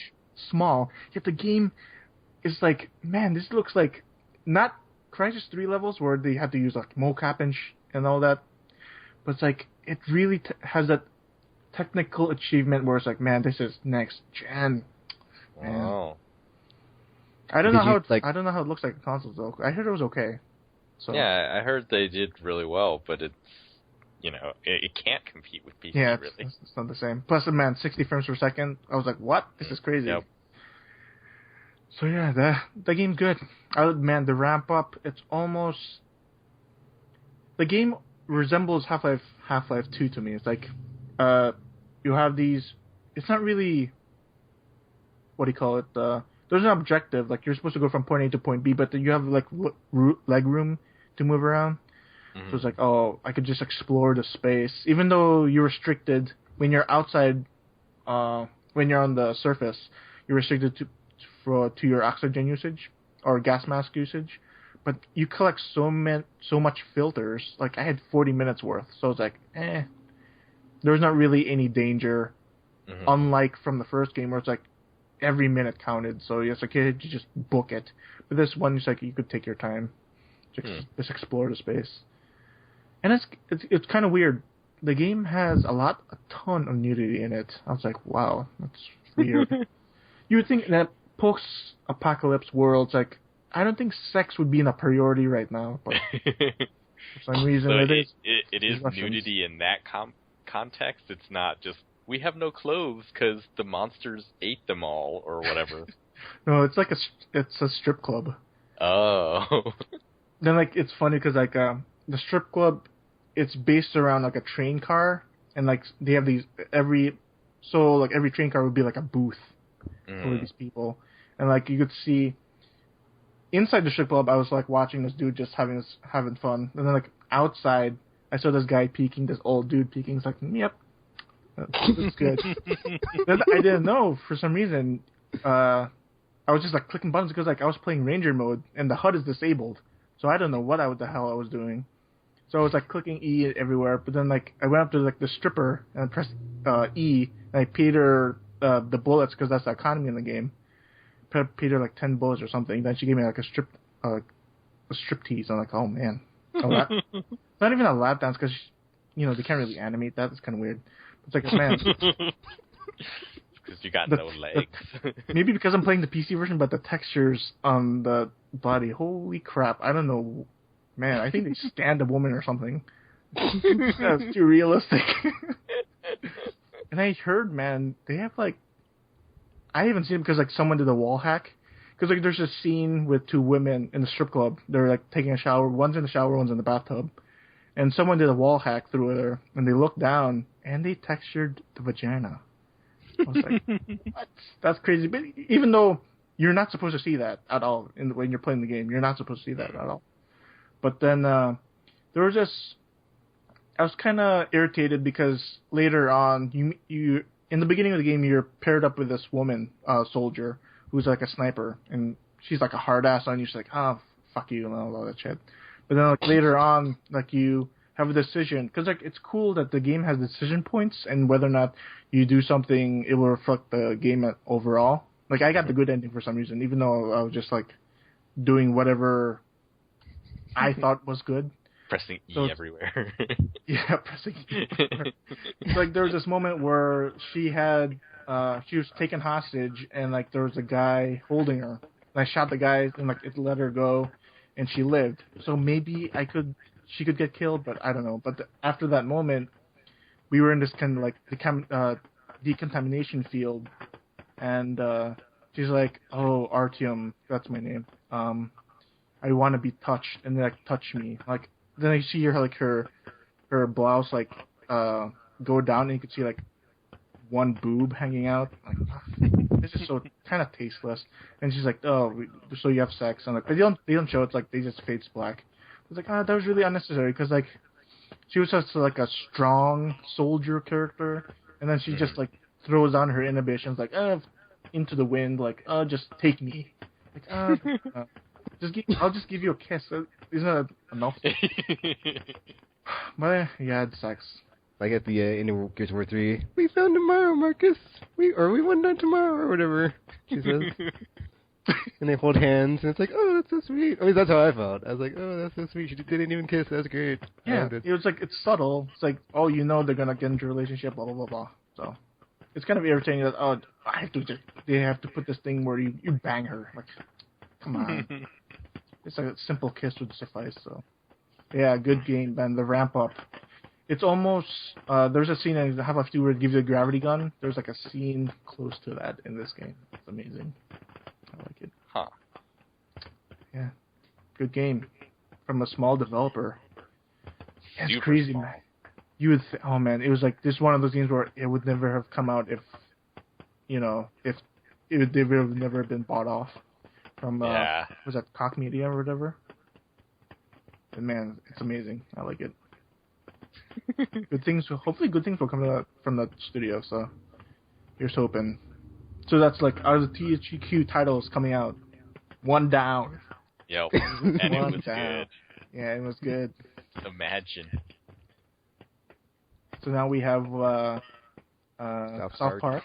small. Yet the game is like, man, this looks like not Crysis 3 levels where they have to use mocap and all that. But it's like, it really has that technical achievement where it's like, man, this is next gen. Wow. I don't know how it looks like in consoles though. I heard it was okay. So Yeah, I heard they did really well, but it's, it can't compete with PC, yeah, really. it's not the same. Plus, man, 60 frames per second. I was like, what? This is crazy. Yep. So yeah, the game's good. Man, the ramp up, it's almost... The game resembles Half-Life 2 to me. It's like, you have these... It's not really... What do you call it? There's an objective, you're supposed to go from point A to point B, but then you have leg room to move around. Mm-hmm. So it's like, oh, I could just explore the space, even though you're restricted when you're outside. When you're on the surface, you're restricted to your oxygen usage or gas mask usage. But you collect so much filters. Like I had 40 minutes worth, so it's like, there's not really any danger. Mm-hmm. Unlike from the first game where it's like every minute counted, so it's okay, you just book it. But this one, it's like you could take your time, just explore the space. And it's kind of weird. The game has a ton of nudity in it. I was like, wow, that's weird. You would think that post-apocalypse world, like, I don't think sex would be a priority right now, but for some reason so it is nudity in that context. It's not just, we have no clothes because the monsters ate them all, or whatever. No, it's like it's a strip club. Oh. Then, it's funny because, the strip club, it's based around, a train car, and, they have these, every train car would be, a booth for these people. And, you could see, inside the strip club, I was, watching this dude just having fun. And then, outside, I saw this guy peeking, this old dude peeking. It's like, yep, that's good. Then I didn't know, for some reason, I was just, clicking buttons because, I was playing Ranger mode, and the HUD is disabled. So I don't know what the hell I was doing. So I was clicking E everywhere, but then I went up to the stripper and I pressed E and I paid her the bullets because that's the economy in the game. Paid her 10 bullets or something. Then she gave me a strip tease. I'm like, oh man, not even a lap dance because they can't really animate that. It's kind of weird. It's like, man. Because you got no legs. Maybe because I'm playing the PC version, but the textures on the body, holy crap! I don't know, man. I think they scanned a woman or something. That's too realistic. And I heard, man, they have like, I haven't seen it because like someone did a wall hack. Because like there's a scene with two women in the strip club. They're like taking a shower. One's in the shower, one's in the bathtub. And someone did a wall hack through there, and they looked down and they textured the vagina. I was like, what? That's crazy. But even though you're not supposed to see that at all when you're playing the game, you're not supposed to see that at all. But then there was this. I was kind of irritated because later on, you in the beginning of the game, you're paired up with this woman soldier who's like a sniper, and she's like a hard ass on you. She's like, fuck you, and all that shit. But then like later on, like you have a decision, because like it's cool that the game has decision points, and whether or not you do something, it will reflect the game overall. Like I got the good ending for some reason, even though I was just like doing whatever I thought was good. Pressing E everywhere. Yeah, pressing E everywhere. It's like there was this moment where she was taken hostage, and like there was a guy holding her. And I shot the guy, and like it let her go, and she lived. So maybe she could get killed, but I don't know. But after that moment, we were in this kind of like decontamination field, and she's like, "Oh, Artyom, that's my name. I want to be touched," and they like touch me. Like then I see her blouse like go down, and you can see like one boob hanging out. Like this is so kind of tasteless. And she's like, "Oh, so you have sex?" And like they don't show it. It's like they just fade to black. It's like, that was really unnecessary because like she was just like a strong soldier character, and then she just like throws on her inhibitions, like into the wind, like just take me, like I'll just give you a kiss. Isn't that enough? But yeah, it sucks. Like at the end of Gears of War 3, we found tomorrow, Marcus. We went down tomorrow or whatever she says. And they hold hands, and it's like, oh, that's so sweet. I mean, that's how I felt. I was like, oh, that's so sweet. She didn't even kiss. That's great. Yeah, it was like, it's subtle. It's like, oh, they're gonna get into a relationship, blah, blah, blah, blah. So, it's kind of irritating that, they have to put this thing where you bang her. Like, come on. It's like a simple kiss would suffice, so. Yeah, good game, man. The ramp up. It's almost, there's a scene in Half-Life 2 where it gives you a gravity gun. There's like a scene close to that in this game. It's amazing. I like it. Huh. Yeah. Good game. From a small developer. It's Super crazy, small. man. You would oh man, it was like this one of those games where it would never have come out if they would have never been bought off from was that Koch Media or whatever? And man, it's amazing. I like it. Hopefully good things will come out from that studio, so here's hoping. So that's like out of the THQ titles coming out, one down. Yep. And it was down. good. Yeah, it was good. Imagine. So now we have South Park,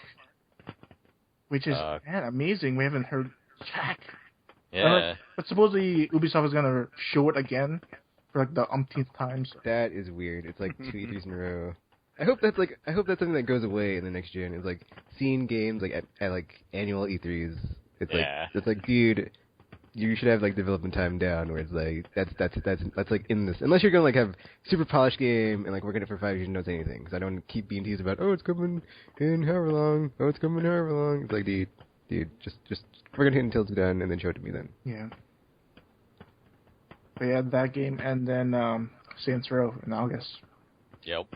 which is amazing. We haven't heard Jack. Yeah. But supposedly Ubisoft is gonna show it again for like the umpteenth time. So. That is weird. It's like 2 E3s in a row. I hope that's something that goes away in the next gen. It's like seeing games like at like annual E3s. It's like dude, you should have like development time down where it's like that's like in this, unless you're gonna like have super polished game and like work on it for 5 years and don't say anything, because I don't keep being teased about it's coming in however long, it's coming however long. It's like dude, just work on it until it's done and then show it to me then. Yeah. But yeah, that game, and then Saints Row in August. Yep.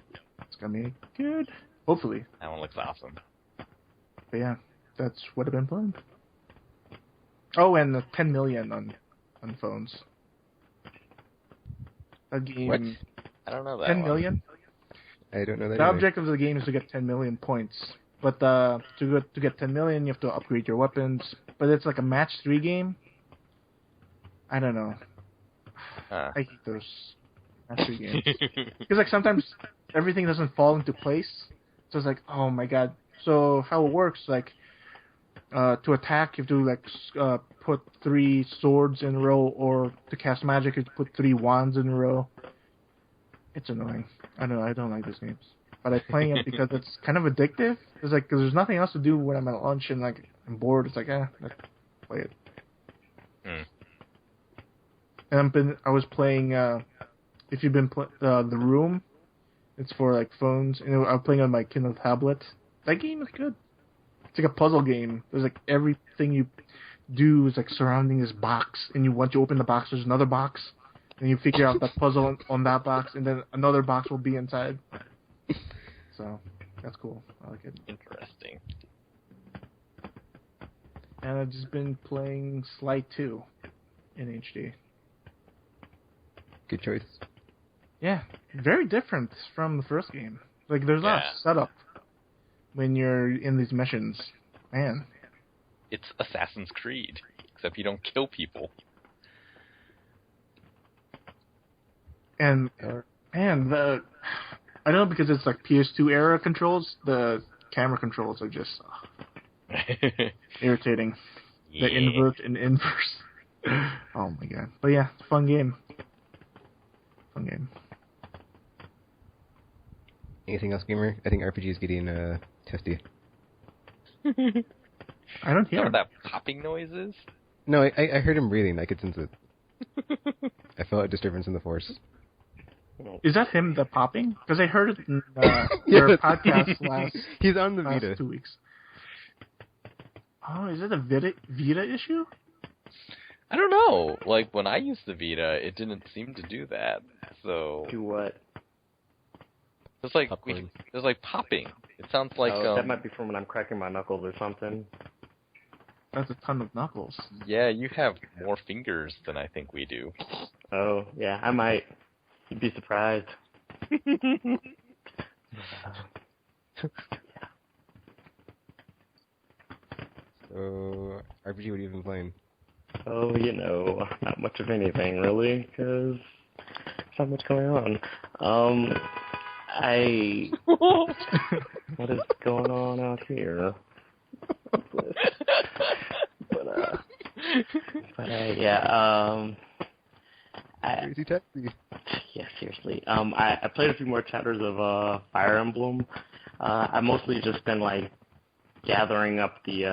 It's gonna be good. Hopefully. That one looks awesome. But yeah, that's what I've been playing. Oh, and the 10 million on phones. A game. What? I don't know that 10 one. million? I don't know that. The either. objective of the game is to get 10 million points. But to get 10 million, you have to upgrade your weapons. But it's like a match 3 game. I don't know. I hate those match 3 games. Because like sometimes everything doesn't fall into place. So it's like, oh my god. So how it works, like, to attack, you have to like put 3 swords in a row, or to cast magic, you have to put 3 wands in a row. It's annoying. I don't like those games. But I'm playing it because it's kind of addictive. It's like, because there's nothing else to do when I'm at lunch and like I'm bored. It's like, let's play it. And I was playing, if you've been The Room, it's for like phones, and I was playing on my Kindle tablet. That game is good. It's like a puzzle game. There's like everything you do is like surrounding this box, and once you open the box, there's another box, and you figure out that puzzle on that box, and then another box will be inside. So that's cool. I like it. Interesting. And I've just been playing Sly 2 in HD. Good choice. Yeah, very different from the first game. Like, there's a lot of setup when you're in these missions. Man. It's Assassin's Creed, except you don't kill people. And I don't know, because it's like PS2 era controls, the camera controls are just irritating. Yeah. The invert and inverse. Oh my god. But yeah, it's a fun game. Anything else, gamer? I think RPG is getting testy. I don't hear You know it. what that popping noise is? No, I heard him breathing. I could sense it. I felt a disturbance in the force. Is that him, the popping? Because I heard it in their podcast He's on the last Vita. 2 weeks. Oh, is it a Vita issue? I don't know. Like, when I used the Vita, it didn't seem to do that. So Do what? it's like Popcorn. there's like popping. It sounds like that might be from when I'm cracking my knuckles or something. That's a ton of knuckles. yeah, you have more fingers than I think we do. Oh, yeah, I might. You'd be surprised. So, RPG, what have you been playing? Oh, not much of anything, really, because there's not much going on. What is going on out here? Crazy taxi. Yeah, seriously. I played a few more chapters of Fire Emblem. I mostly just been like gathering up the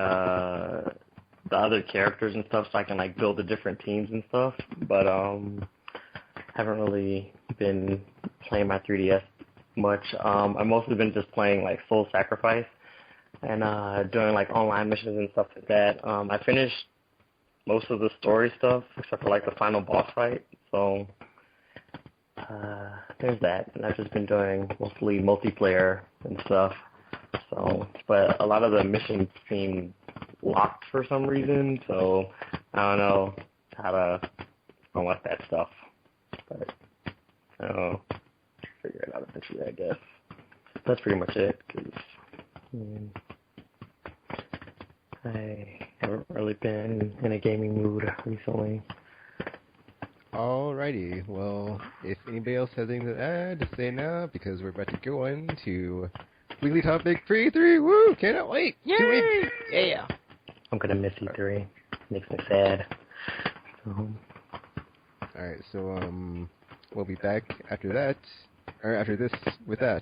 other characters and stuff so I can like build the different teams and stuff. But haven't really been playing my 3DS much. I've mostly been just playing like Soul Sacrifice and doing like online missions and stuff like that. I finished most of the story stuff except for like the final boss fight. So there's that. And I've just been doing mostly multiplayer and stuff. So, but a lot of the missions seem locked for some reason. So I don't know how to unlock that stuff. But I don't know. Figure it out eventually, I guess. That's pretty much it. Cause, I haven't really been in a gaming mood recently. Alrighty, well, if anybody else has anything to add, just say now, because we're about to go into weekly topic Pre-E3. Woo! Cannot wait! Yay! 2 weeks! Yeah! I'm gonna miss E3. Makes me sad. Alright, so, we'll be back after that, or after this, with that.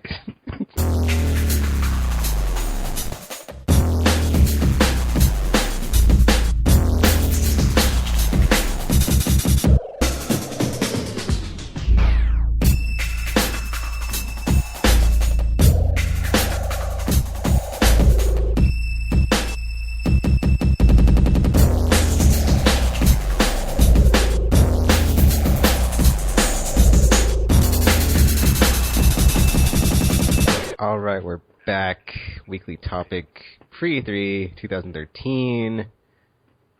Alright, we're back. Weekly topic, Pre-E3 2013.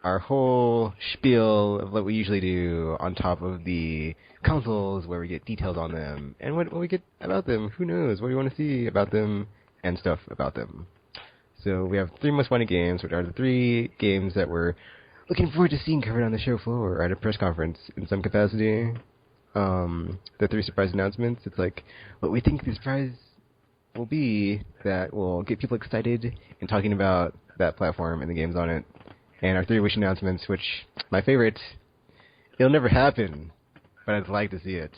Our whole spiel of what we usually do on top of the consoles, where we get details on them, and what we get about them. Who knows? What do you want to see about them, and stuff about them. So we have 3 most wanted games, which are the 3 games that we're looking forward to seeing covered on the show floor, or at a press conference in some capacity. The 3 surprise announcements, it's like what we think the surprise will be that will get people excited and talking about that platform and the games on it. And our 3 wish announcements, which, my favorite, it'll never happen, but I'd like to see it.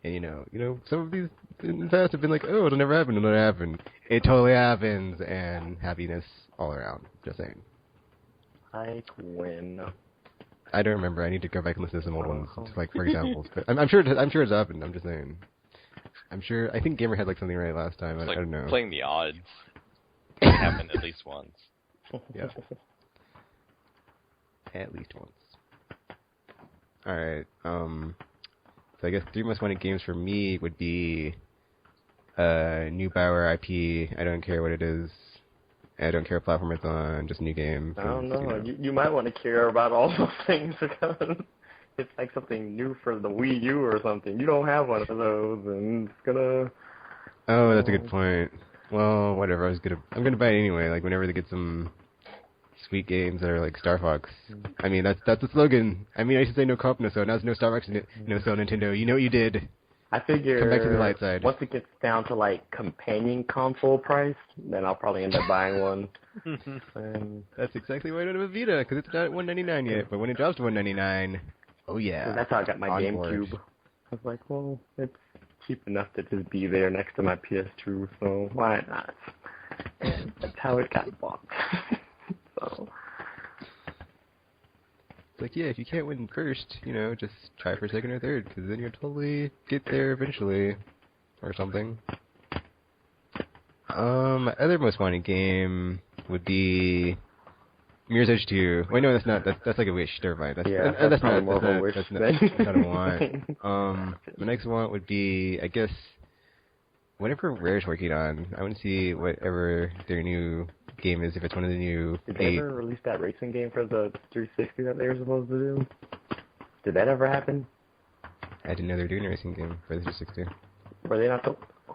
And some of these in the past have been like, oh, it'll never happen, it'll never happen. It totally happens, and happiness all around. Just saying. Like when? I don't remember. I need to go back and listen to some old ones, like for examples. But I'm sure it's happened. I'm just saying. I'm sure. I think Gamer had like something right last time. I don't know. Playing the odds. It happened at least once. Yeah. At least once. All right. So I guess 3 most wanted games for me would be new Bioware IP. I don't care what it is. I don't care what platform it's on. Just a new game. I don't know. You might want to care about all those things because it's like something new for the Wii U or something. You don't have one of those, and it's gonna. Oh, that's a good point. Well, whatever. I'm gonna buy it anyway. Like whenever they get some sweet games that are like Star Fox. I mean, that's the slogan. I mean, I used to say no co-op, no so. Now it's no Star Fox, no so Nintendo. You know what you did. I figure come back to the light side. Once it gets down to like companion console price, then I'll probably end up buying one. And that's exactly why I don't have a Vita, because it's not $199 yet. But when it drops to $199, oh yeah. That's how I got my GameCube. I was like, well, it's cheap enough to just be there next to my PS2, so why not? And that's how it got bought. So. It's like, yeah, if you can't win first, just try for second or third, because then you'll totally get there eventually, or something. My other most wanted game would be Mirror's Edge 2. Wait, no, that's not. That's like a wish. Never mind. That's not a wish. That's not a want. The next one would be, I guess, whatever Rare's working on. I want to see whatever their new game is, if it's one of the new. Did they ever release that racing game for the 360 that they were supposed to do? Did that ever happen? I didn't know they were doing a racing game for the 360. Were they not?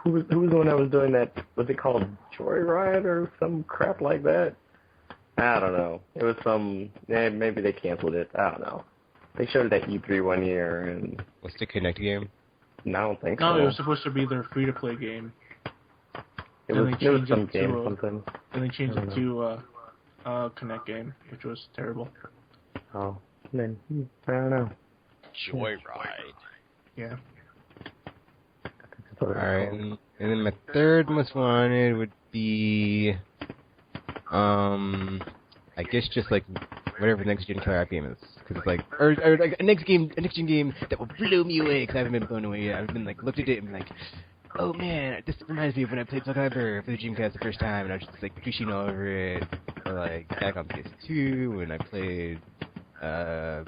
Who was the one that was doing that? Was it called Joyride or some crap like that? I don't know. It was some. Maybe they canceled it. I don't know. They showed it at E3 one year and. What's the Kinect game? No, I don't think so. No, it was supposed to be their free-to-play game. It was some game or something. And they changed it to a Kinect game, which was terrible. Oh, then I don't know. Joyride. Yeah. Alright, and then my third most wanted would be, I guess just like whatever next gen killer app game is, because it's like, or like a next gen game that will blow me away, because I haven't been blown away yet. I've been like looked at it and been like, oh man, this reminds me of when I played Soul Calibur for the Dreamcast the first time, and I was just like fishing all over it, or like back on PS2 when I played, I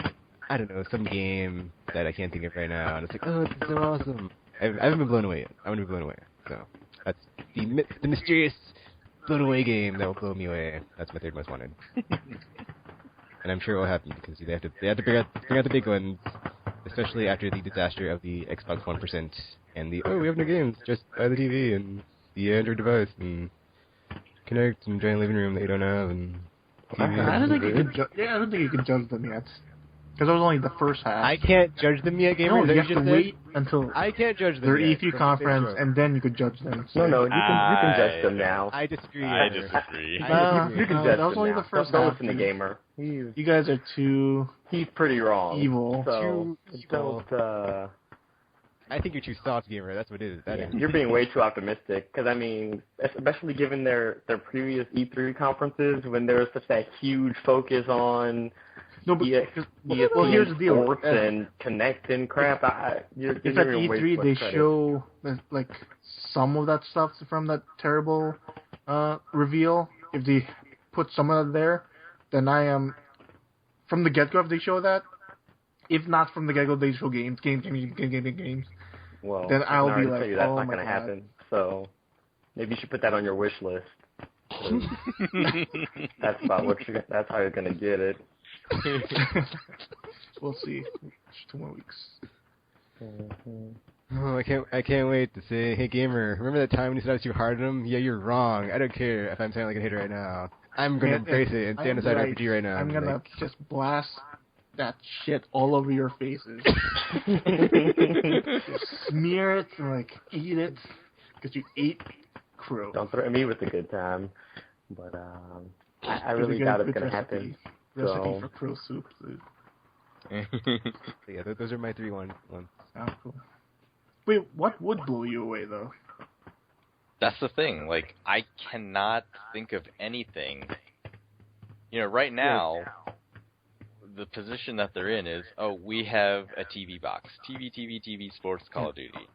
don't know, some game that I can't think of right now, and it's like, oh, this is so awesome. I haven't been blown away yet. I want to be blown away. So that's the mysterious blown away game that will blow me away. That's my third most wanted. And I'm sure it will happen because they have to bring out the big ones, especially after the disaster of the Xbox 1% and the we have no games, just buy the TV and the Android device and Kinect and giant living room that you don't have and. I don't think you can judge them yet. Because it was only the first half. I can't judge them yet, Gamer. No, you have to wait until I can't judge them their yet. E3 conference, and then you could judge them. So. No, you can judge them now. I disagree. I disagree. You can judge them that was only now. the first Don't half. listen to Gamer. You guys are too... He's pretty wrong. Evil. So Too don't... I think you're too soft, Gamer. That's what it is. That is. You're being way too optimistic. Because, I mean, especially given their previous E3 conferences, when there was such that huge focus on... No, but well, here's the deal. Sports and Connect and crap. You're if at E3 they show like some of that stuff from that terrible reveal, if they put some of it there, then I am from the get-go. If they show that, if not from the get-go, they show games. Well, then I'll be like, that's oh not my going to God. happen. So maybe you should put that on your wish list. That's that's how you're going to get it. We'll see. 2 more weeks. Oh, I can't wait to say, hey Gamer, remember that time when you said I was too hard on him? Yeah, you're wrong. I don't care if I'm sounding like a hater right now. I'm gonna embrace it and stand aside RPG right now. I'm gonna just blast that shit all over your faces. Just smear it and like eat it because you ate crow. Don't threaten me with a good time. But I really doubt it's gonna happen. Recipe for crow soup. Yeah, those are my 3 ones. Oh, cool. Wait, what would blow you away though? That's the thing. Like, I cannot think of anything. You know, right now, the position that they're in is, oh, we have a TV box. TV, sports, Call of Duty.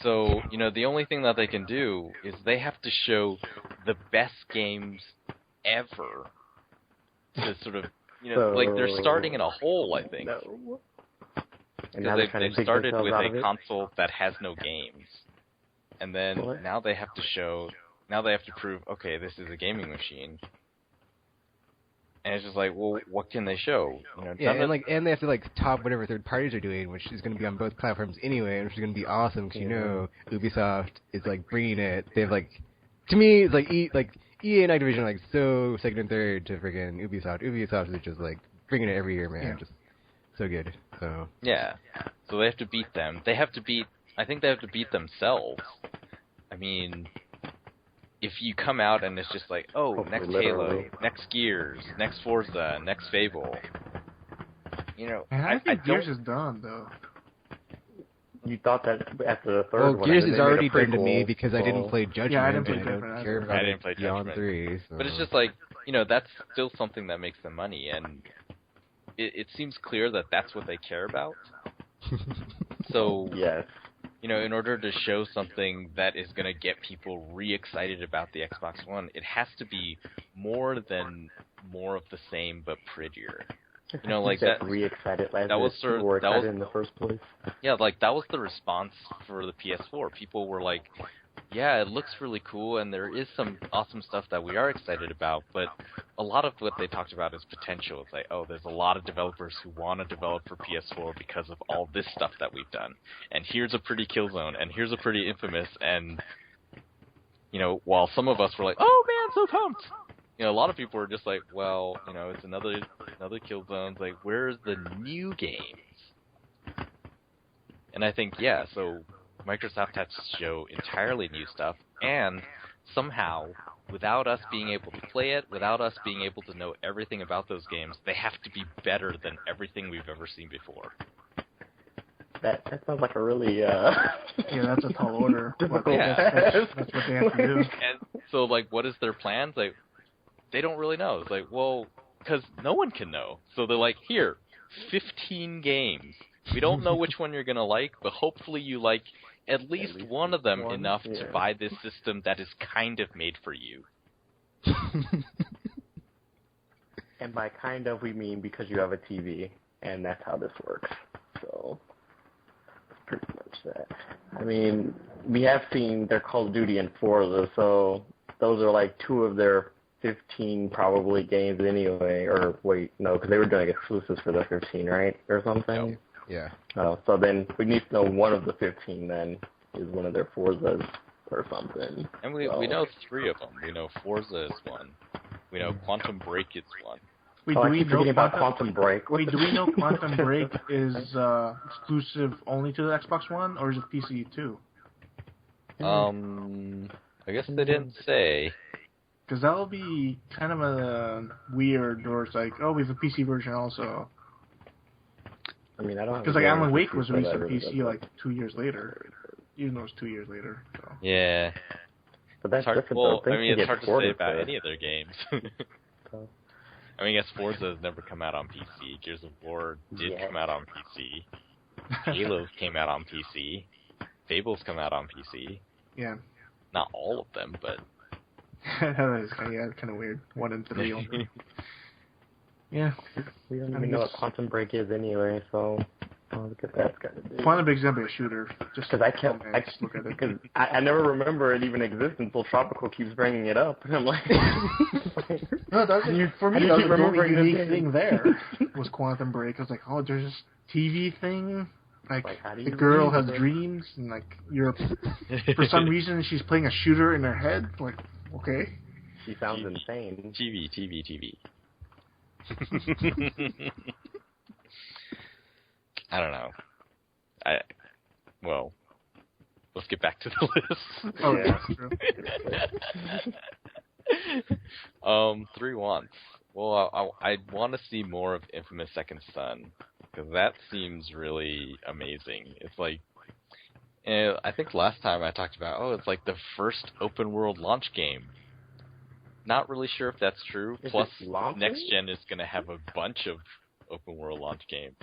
So, you know, the only thing that they can do is they have to show the best games ever to sort of, you know, like they're starting in a hole, I think. No. Because they've started with a console that has no games. And then now they have to prove, okay, this is a gaming machine. And it's just like, well, what can they show? You know, and they have to like top whatever third parties are doing, which is going to be on both platforms anyway, which is going to be awesome because you know Ubisoft is like bringing it. They have like, to me, it's like EA and Activision are like so second and third to friggin' Ubisoft. Ubisoft is just like bringing it every year, man. Just so good. So yeah, so they have to beat them. I think they have to beat themselves. I mean, if you come out and it's just like, oh, next Halo, next Gears, next Forza, next Fable, you know, I think Gears is done though. You thought that after the third one? Well, Gears is already done to me because I didn't play Judgment. Yeah, I didn't play and Judgment. I don't care about it beyond 3. So. But it's just like, you know, that's still something that makes them money, and it seems clear that that's what they care about. So, yes. You know, in order to show something that is going to get people re-excited about the Xbox One, it has to be more than more of the same but prettier. You know, like that. Re-excited. That was in the first place. Yeah, like that was the response for the PS4. People were like, "Yeah, it looks really cool, and there is some awesome stuff that we are excited about." But a lot of what they talked about is potential. It's like, oh, there's a lot of developers who want to develop for PS4 because of all this stuff that we've done. And here's a pretty Killzone, and here's a pretty Infamous, and you know, while some of us were like, "Oh man, so pumped!" You know, a lot of people were just like, well, you know, it's another Killzone. It's like, where's the new games? And I think, yeah, so Microsoft has to show entirely new stuff, and somehow, without us being able to play it, without us being able to know everything about those games, they have to be better than everything we've ever seen before. That sounds like a really yeah, that's a tall order. difficult That's what they have to do. And so, like, what is their plans? Like, they don't really know. It's like, well, because no one can know. So they're like, here, 15 games. We don't know which one you're going to like, but hopefully you like at least one of them enough to buy this system that is kind of made for you. And by kind of, we mean because you have a TV, and that's how this works. So, that's pretty much that. I mean, we have seen their Call of Duty and Forza, so those are like 2 of their 15 probably games anyway, or wait, no, because they were doing exclusives for the 15, right, or something? Yeah. So then we need to know one of the 15 then is one of their Forzas or something. And we know 3 of them. We know Forza is one. We know Quantum Break is one. Wait, I keep forgetting about Quantum Break. Wait, do we know Quantum Break is exclusive only to the Xbox One, or is it PC too? I guess they didn't say. Because that will be kind of a weird, or it's like, oh, we have a PC version also. I mean, I don't. Because like Alan Wake was released on PC like 2 years later, even though it's 2 years later. So. Yeah. But that's hard, different. well, though. I mean, it's hard to say about for any of their games. I mean, I guess Forza has never come out on PC. Gears of War did come out on PC. Halo came out on PC. Fable's come out on PC. Yeah. Not all of them, but... That is kind of weird. 1 and 3 only. Yeah. We don't even know what Quantum Break is anyway, so... look at that. Quantum Break is going to be a shooter. Just because I never remember it even existed until Tropical keeps bringing it up, and I'm like, no, for me, that was the only unique thing there was Quantum Break. I was like, oh, there's this TV thing, like the girl has dreams, and like for some reason she's playing a shooter in her head. Like, okay, she sounds insane. TV. I don't know. Well, let's get back to the list. Oh, yeah, that's true. 3 wants. Well, I want to see more of Infamous Second Son, because that seems really amazing. It's like, And I think last time I talked about, it's like the first open world launch game. Not really sure if that's true. Plus, next gen is going to have a bunch of open world launch games.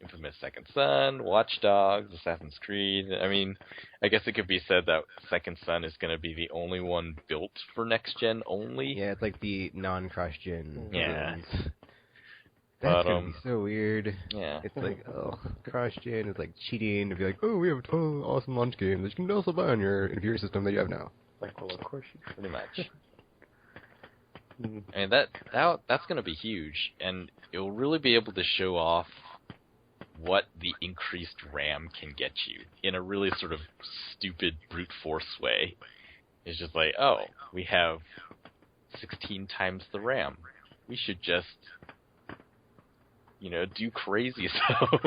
Infamous Second Son, Watch Dogs, Assassin's Creed. I mean, I guess it could be said that Second Son is going to be the only one built for next gen only. Yeah, it's like the non-cross gen. Yeah. That's gonna be so weird. Yeah. It's like, cross gen is like cheating to be like, we have 12 awesome launch games that you can also buy on your inferior system that you have now. Like, well, of course you can. Pretty much. And that's going to be huge, and it'll really be able to show off what the increased RAM can get you in a really sort of stupid brute force way. It's just like, we have 16 times the RAM. We should just, do crazy stuff.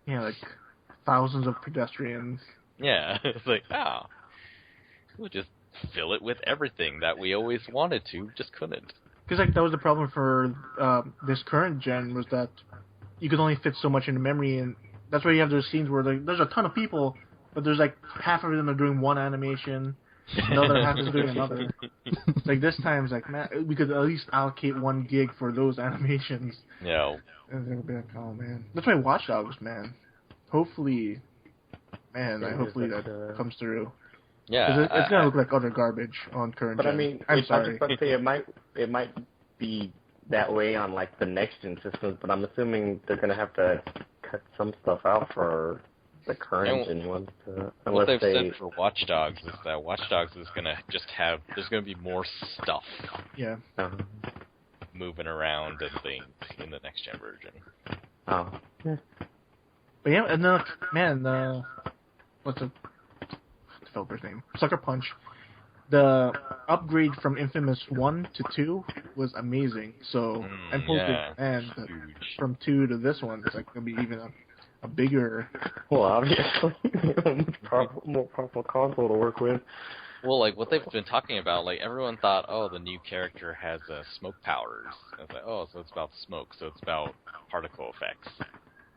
Yeah, like thousands of pedestrians. Yeah, it's like, we'll just fill it with everything that we always wanted to, just couldn't. Because that was the problem for this current gen, was that you could only fit so much into memory, and that's why you have those scenes where there's a ton of people, but there's like half of them are doing one animation, the other half is doing another. Like this time, it's like, man, we could at least allocate 1 gig for those animations. Yeah. And they'll be like, oh man, that's why Watch Dogs, man. Hopefully, hopefully that comes through. Yeah, it's gonna look like utter garbage on current. But gen. I mean, I'm I sorry. was about to say it might be that way on like the next gen systems, but I'm assuming they're gonna have to cut some stuff out for the current gen ones. What they've said for Watch Dogs is that Watch Dogs is gonna there's gonna be more stuff. Yeah. Moving around and things in the next gen version. Oh. Yeah. But yeah, and man, what's the developer's name? Sucker Punch. The upgrade from Infamous 1 to 2 was amazing. So, from 2 to this one, it's like going to be even a bigger... Well, obviously, more powerful console to work with. Well, like, what they've been talking about, like, everyone thought, the new character has smoke powers. And it's like, so it's about smoke, so it's about particle effects.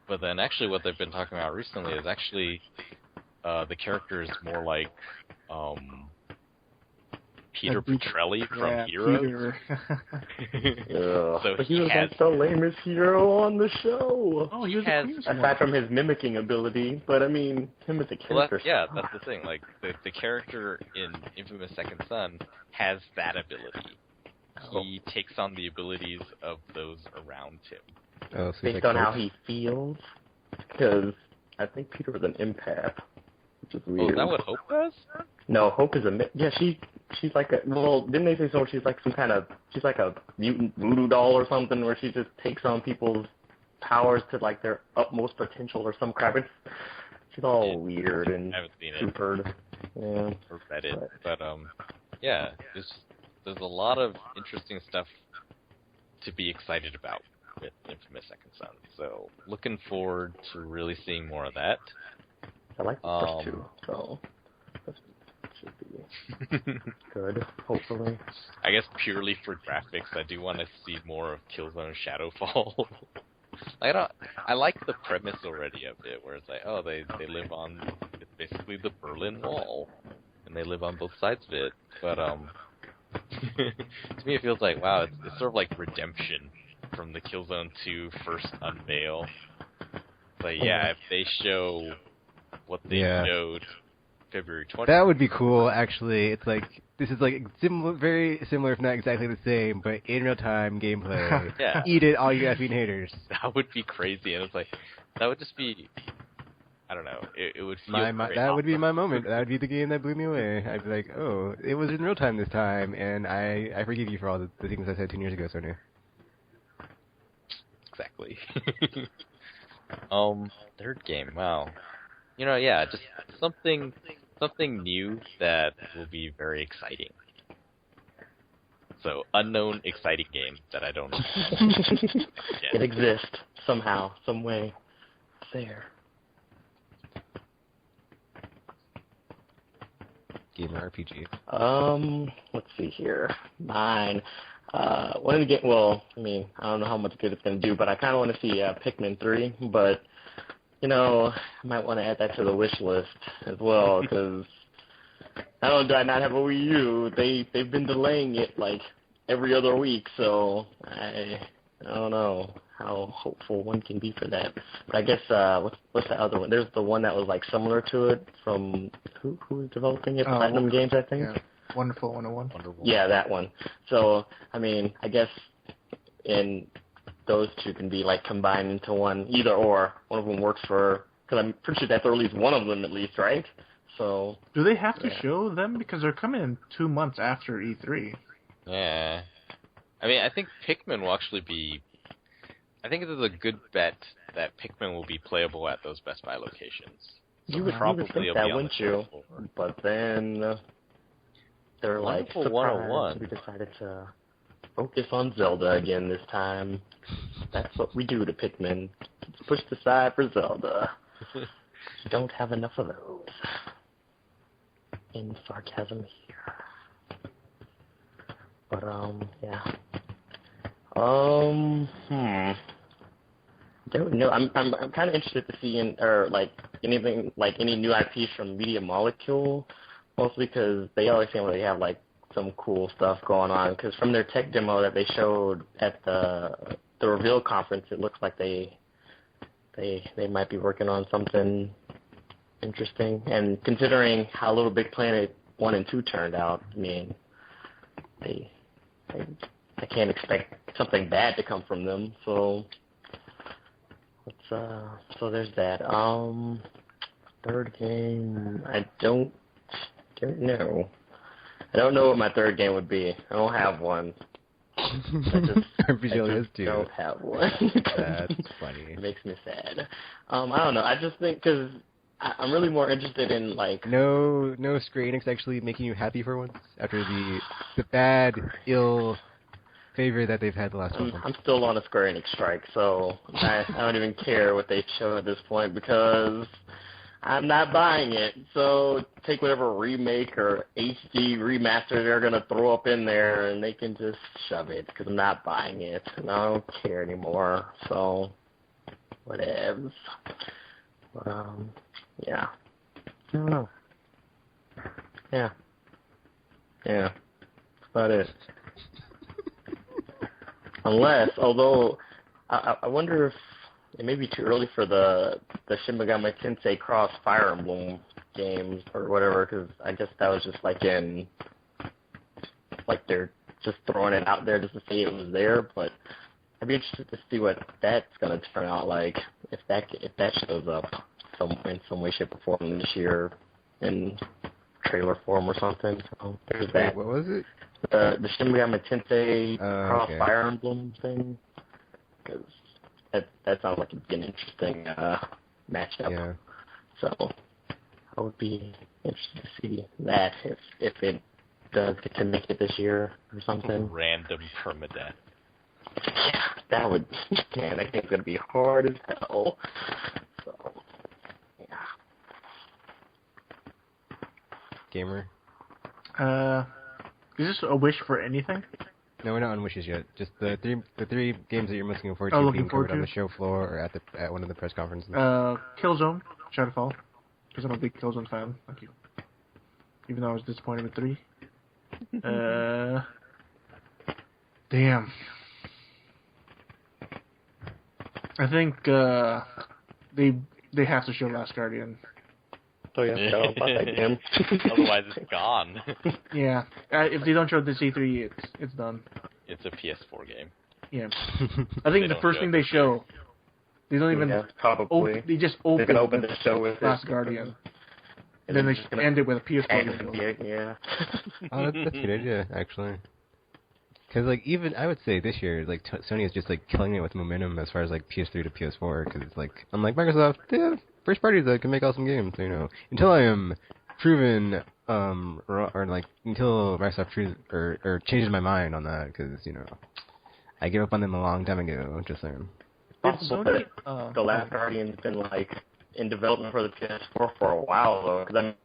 But then actually what they've been talking about recently is actually the character is more like Peter Petrelli from Heroes. So he was like the lamest hero on the show. Oh, he was aside from his mimicking ability, but I mean, him as a character. That's the thing. Like the character in Infamous Second Son has that ability. He takes on the abilities of those around him. So based on how he feels, because I think Peter was an empath, which is weird. Oh, is that what Hope does? No, Hope is she's like didn't they say so? She's like a mutant voodoo doll or something, where she just takes on people's powers to like their utmost potential or some crap. She's all weird and I haven't seen super. Or read it, but there's a lot of interesting stuff to be excited about with Infamous Second Son. So looking forward to really seeing more of that. I like the first two, so that should be good, hopefully. I guess purely for graphics, I do want to see more of Killzone Shadowfall. I like the premise already of it, where it's like, they live on, it's basically the Berlin Wall, and they live on both sides of it. But to me it feels like, wow, it's sort of like redemption from the Killzone 2 first unveil. But if they show what they showed February 20th. That would be cool, actually. It's like, this is like very similar, if not exactly the same, but in real time gameplay. Yeah. Eat it, all you effing haters. That would be crazy, and it's like, that would just be, I don't know, it would feel that would be my moment. That would be the game that blew me away. I'd be like, it was in real time this time, and I forgive you for all the things I said 10 years ago, Sonia. Exactly. Third game, wow. Just something new that will be very exciting. So, unknown exciting game that I don't know. It exists somehow, some way. There. Game or RPG? Let's see here. Mine. One of the game. Well, I mean, I don't know how much good it's gonna do, but I kind of want to see Pikmin 3. But I might want to add that to the wish list as well, because not only do I not have a Wii U, they've been delaying it like every other week, so I don't know how hopeful one can be for that. But I guess what's the other one? There's the one that was like similar to it from who was developing it? Platinum Games, I think. Yeah. Wonderful 101. Wonderful. Yeah, that one. So I mean, I guess in those two can be like combined into one, either or. One of them works for, because I'm pretty sure that's at least one of them at least, right? So do they have to show them, because they're coming in 2 months after E3? Yeah. I mean, I think Pikmin will actually be... I think it is a good bet that Pikmin will be playable at those Best Buy locations. So you would think that, wouldn't you? But then they're like, Wonderful 101. We decided to focus on Zelda again this time. That's what we do to Pikmin. It's pushed aside for Zelda. Don't have enough of those. In sarcasm here. But, yeah. Don't know. I'm kind of interested to see anything, like any new IPs from Media Molecule, mostly because they always seem like they have like some cool stuff going on. Because from their tech demo that they showed at the Reveal conference, it looks like they might be working on something interesting. And considering how Little Big Planet 1 and 2 turned out, I mean, I can't expect something bad to come from them. So so there's that. Third game, I don't know. I don't know what my third game would be. I don't have one. I just don't have one. That's funny. It makes me sad. I don't know. I just think because I'm really more interested in like no Square Enix actually making you happy for once after the bad, ill favor that they've had the last 12 months. I'm still on a Square Enix strike, so I don't even care what they show at this point because I'm not buying it. So take whatever remake or HD remaster they're going to throw up in there and they can just shove it because I'm not buying it and I don't care anymore. So whatevs. But, yeah. I don't know. Yeah. That's about it. Although, I wonder if it may be too early for the Shin Megami Tensei Cross Fire Emblem games or whatever, because I guess that was just like they're just throwing it out there just to say it was there, but I'd be interested to see what that's going to turn out like, if that shows up in some way, shape, or form this year in trailer form or something. So there's that. What was it? The Shin Megami Tensei Cross Fire Emblem thing, because that sounds like it'd be an interesting matchup. Yeah. So I would be interested to see that if it does get to make it this year or something. Random permadeath. Yeah, that would. Man, I think it's gonna be hard as hell. So yeah. Gamer. Is this a wish for anything? No, we're not on wishes yet. Just the three games that you're most looking forward to looking being forward covered on to? the show floor or at one of the press conferences. Killzone, Shadowfall, because I'm a big Killzone fan. Thank you. Even though I was disappointed with 3. Damn. I think they have to show Last Guardian. So yeah, so about that game. Otherwise, it's gone. Yeah, if they don't show this E3, it's done. It's a PS4 game. Yeah, I think the first thing they show, they don't even. Yeah, probably. They just They're gonna open the show with Last Guardian, and then they end it with a PS4 game. Yeah. Oh, that's a good idea, actually. Because, like, even, I would say this year, like, Sony is just, like, killing it with momentum as far as, like, PS3 to PS4, because it's, like, unlike Microsoft, they have first parties that can make awesome games, you know. Until I am proven, or, like, until Microsoft changes my mind on that, because, you know, I gave up on them a long time ago, just saying. Possible that The Last Guardian's been, like, in development for the PS4 for a while, though, because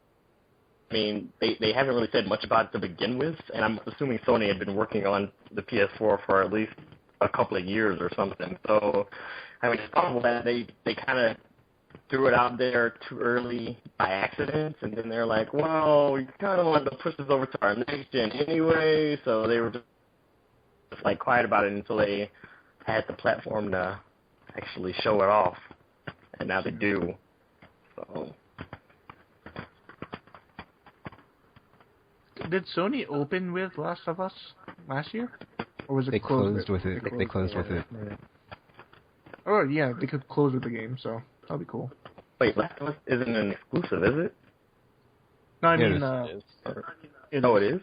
I mean, they haven't really said much about it to begin with, and I'm assuming Sony had been working on the PS4 for at least a couple of years or something. So, I mean, it's possible that they kind of threw it out there too early by accident, and then they're like, well, we kind of wanted to push this over to our next gen anyway, so they were just like quiet about it until they had the platform to actually show it off, and now they do. So. Did Sony open with Last of Us last year, or was it They closed with it. They closed with it. Oh yeah, they could close with the game, so that'll be cool. Wait, Last of Us isn't an exclusive, is it? No, I Yeah, mean, It is. it Oh, is. it is?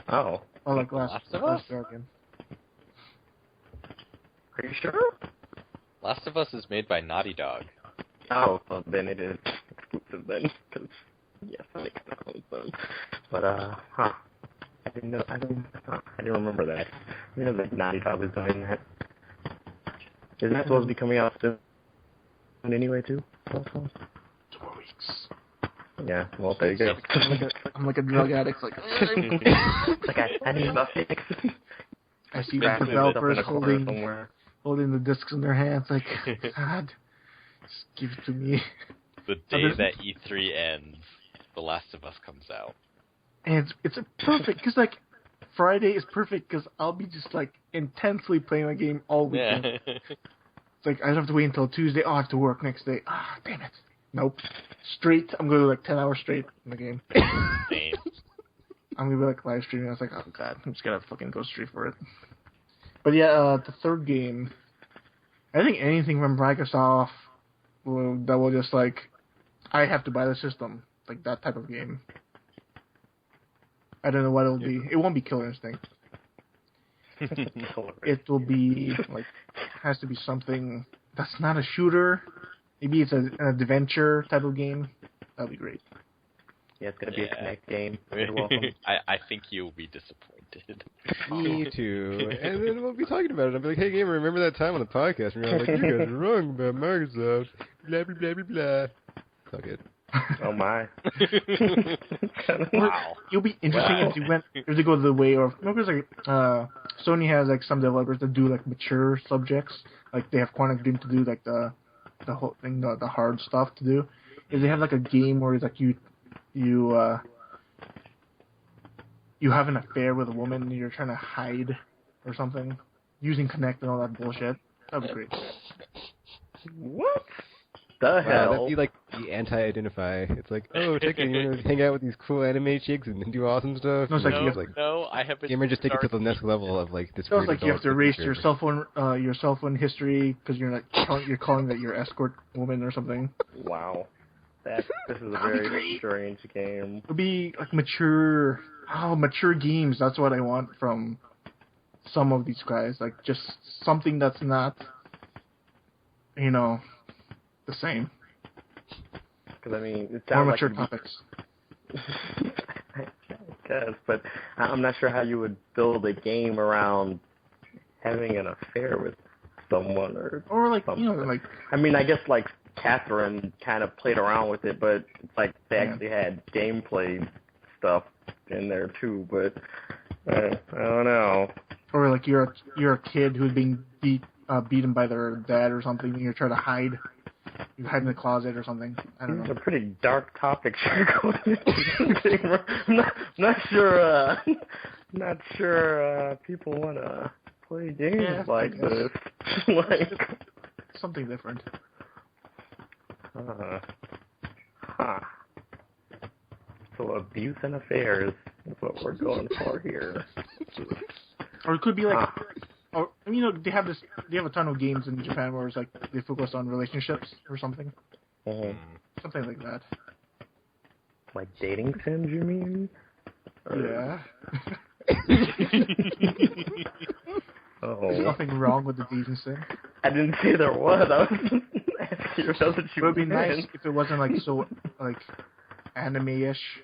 Oh. Oh, like Last of Us? Guardian. Are you sure? Last of Us is made by Naughty Dog. Oh, well, then it is exclusive then, because, yes, I think it owns them. But, I didn't know, I didn't remember that. I didn't know that Naughty Dog was doing that. Isn't that supposed to be coming out soon anyway, too? 2 more weeks. Yeah, well, there you go. I'm like a drug addict, like, It's like, I need a fix. I see Back the in the developers corner somewhere. holding the discs in their hands, like, God, just give it to me. The day that E3 ends, The Last of Us comes out. And it's perfect, because, like, Friday is perfect, because I'll be just, like, intensely playing the game all weekend. Yeah. It's like, I don't have to wait until Tuesday, I have to work next day. Ah, damn it. Nope. Straight, I'm going to, like, 10 hours straight in the game. Same. I'm going to be, like, live streaming. I was like, oh, God, I'm just going to fucking go straight for it. But, yeah, the third game, I think anything from Microsoft that will just, like, I have to buy the system. Like, that type of game. I don't know what it'll be. It won't be Killer Instinct. It will be, like, has to be something that's not a shooter. Maybe it's an adventure type of game. That'll be great. Yeah, it's going to be a Connect game. You're welcome. I think you'll be disappointed. Me too. And then we'll be talking about it. I'll be like, hey, gamer, remember that time on the podcast where you're like, you guys are wrong about Microsoft. Blah, blah, blah, blah, blah. It's all good. Oh, my. Wow. It'll be interesting if they go the way of, because like Sony has like some developers that do like mature subjects, like they have Quantic Dream to do like the whole thing, the hard stuff to do. If they have like a game where it's like you have an affair with a woman and you're trying to hide or something using Connect and all that bullshit, that'd be great. What? The hell? That'd be like the anti-identify. It's like, oh, Tekken, you want to hang out with these cool anime chicks and do awesome stuff? No, it's like, No, I have been gamer, just take it to the next level of like this. So it's like you have to erase your cell phone history because you're like you're calling that your escort woman or something. Wow. This is a very strange game. It'll be like mature games. That's what I want from some of these guys. Like just something that's not, the same. Because, I mean, it More sounds mature like topics. I guess, but I'm not sure how you would build a game around having an affair with someone or like, something. like... I mean, I guess, like, Catherine kind of played around with it, but, like, they actually had gameplay stuff in there, too, but I don't know. Or, like, you're a kid who's being beaten by their dad or something, and you're trying to hide. You hide in the closet or something. I don't know. These are pretty dark topics you're going into. I'm not sure people want to play games like this. Like something different. So abuse and affairs is what we're going for here. Or it could be like, they have a ton of games in Japan where it's like they focus on relationships or something. Something like that. Like dating sims, you mean? Yeah. There's nothing wrong with the dating sim. I didn't say there was. I was just asking you what you It would be nice if it wasn't like so like anime-ish.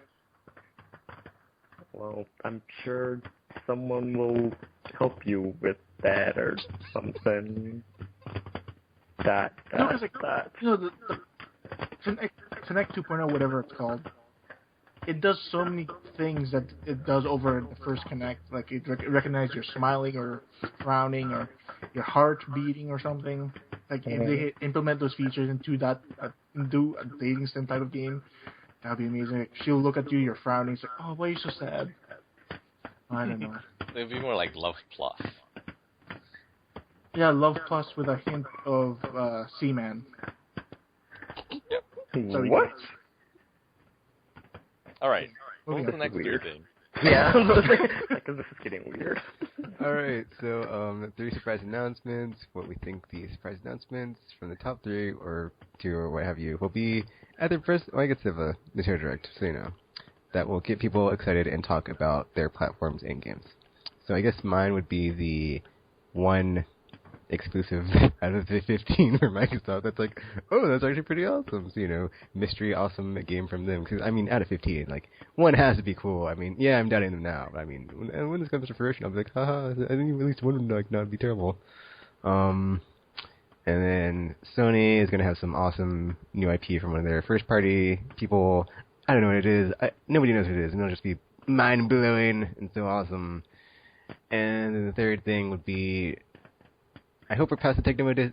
Well, I'm sure someone will help you with that or something. The Connect 2.0, whatever it's called, it does so many things that it does over the first Connect. Like it recognizes you're smiling or frowning or your heart beating or something. Like if they implement those features into that, do a dating sim type of game, that'd be amazing. Like, she'll look at you, you're frowning, it's like, oh, why are you so sad? I don't know. It'd be more like Love Plus. Yeah, Love Plus with a hint of Seaman. Yep. What? All right. Moving What's the on. next weird thing? Yeah, because this is getting weird. Alright, so 3 surprise announcements, what we think the surprise announcements from the top 3 or 2 or what have you will be at the first, well, I guess the Nintendo Direct, so you know, that will get people excited and talk about their platforms and games. So I guess mine would be the one exclusive out of the 15 for Microsoft. That's like, oh, that's actually pretty awesome. So, you know, mystery awesome game from them. Because, I mean, out of 15, like, one has to be cool. I mean, yeah, I'm doubting them now. But, I mean, when this comes to fruition, I'll be like, haha, I think at least one would like, not be terrible. And then Sony is going to have some awesome new IP from one of their first-party people. I don't know what it is. Nobody knows what it is. And it'll just be mind-blowing and so awesome. And then the third thing would be, I hope we're past the tech demo stage,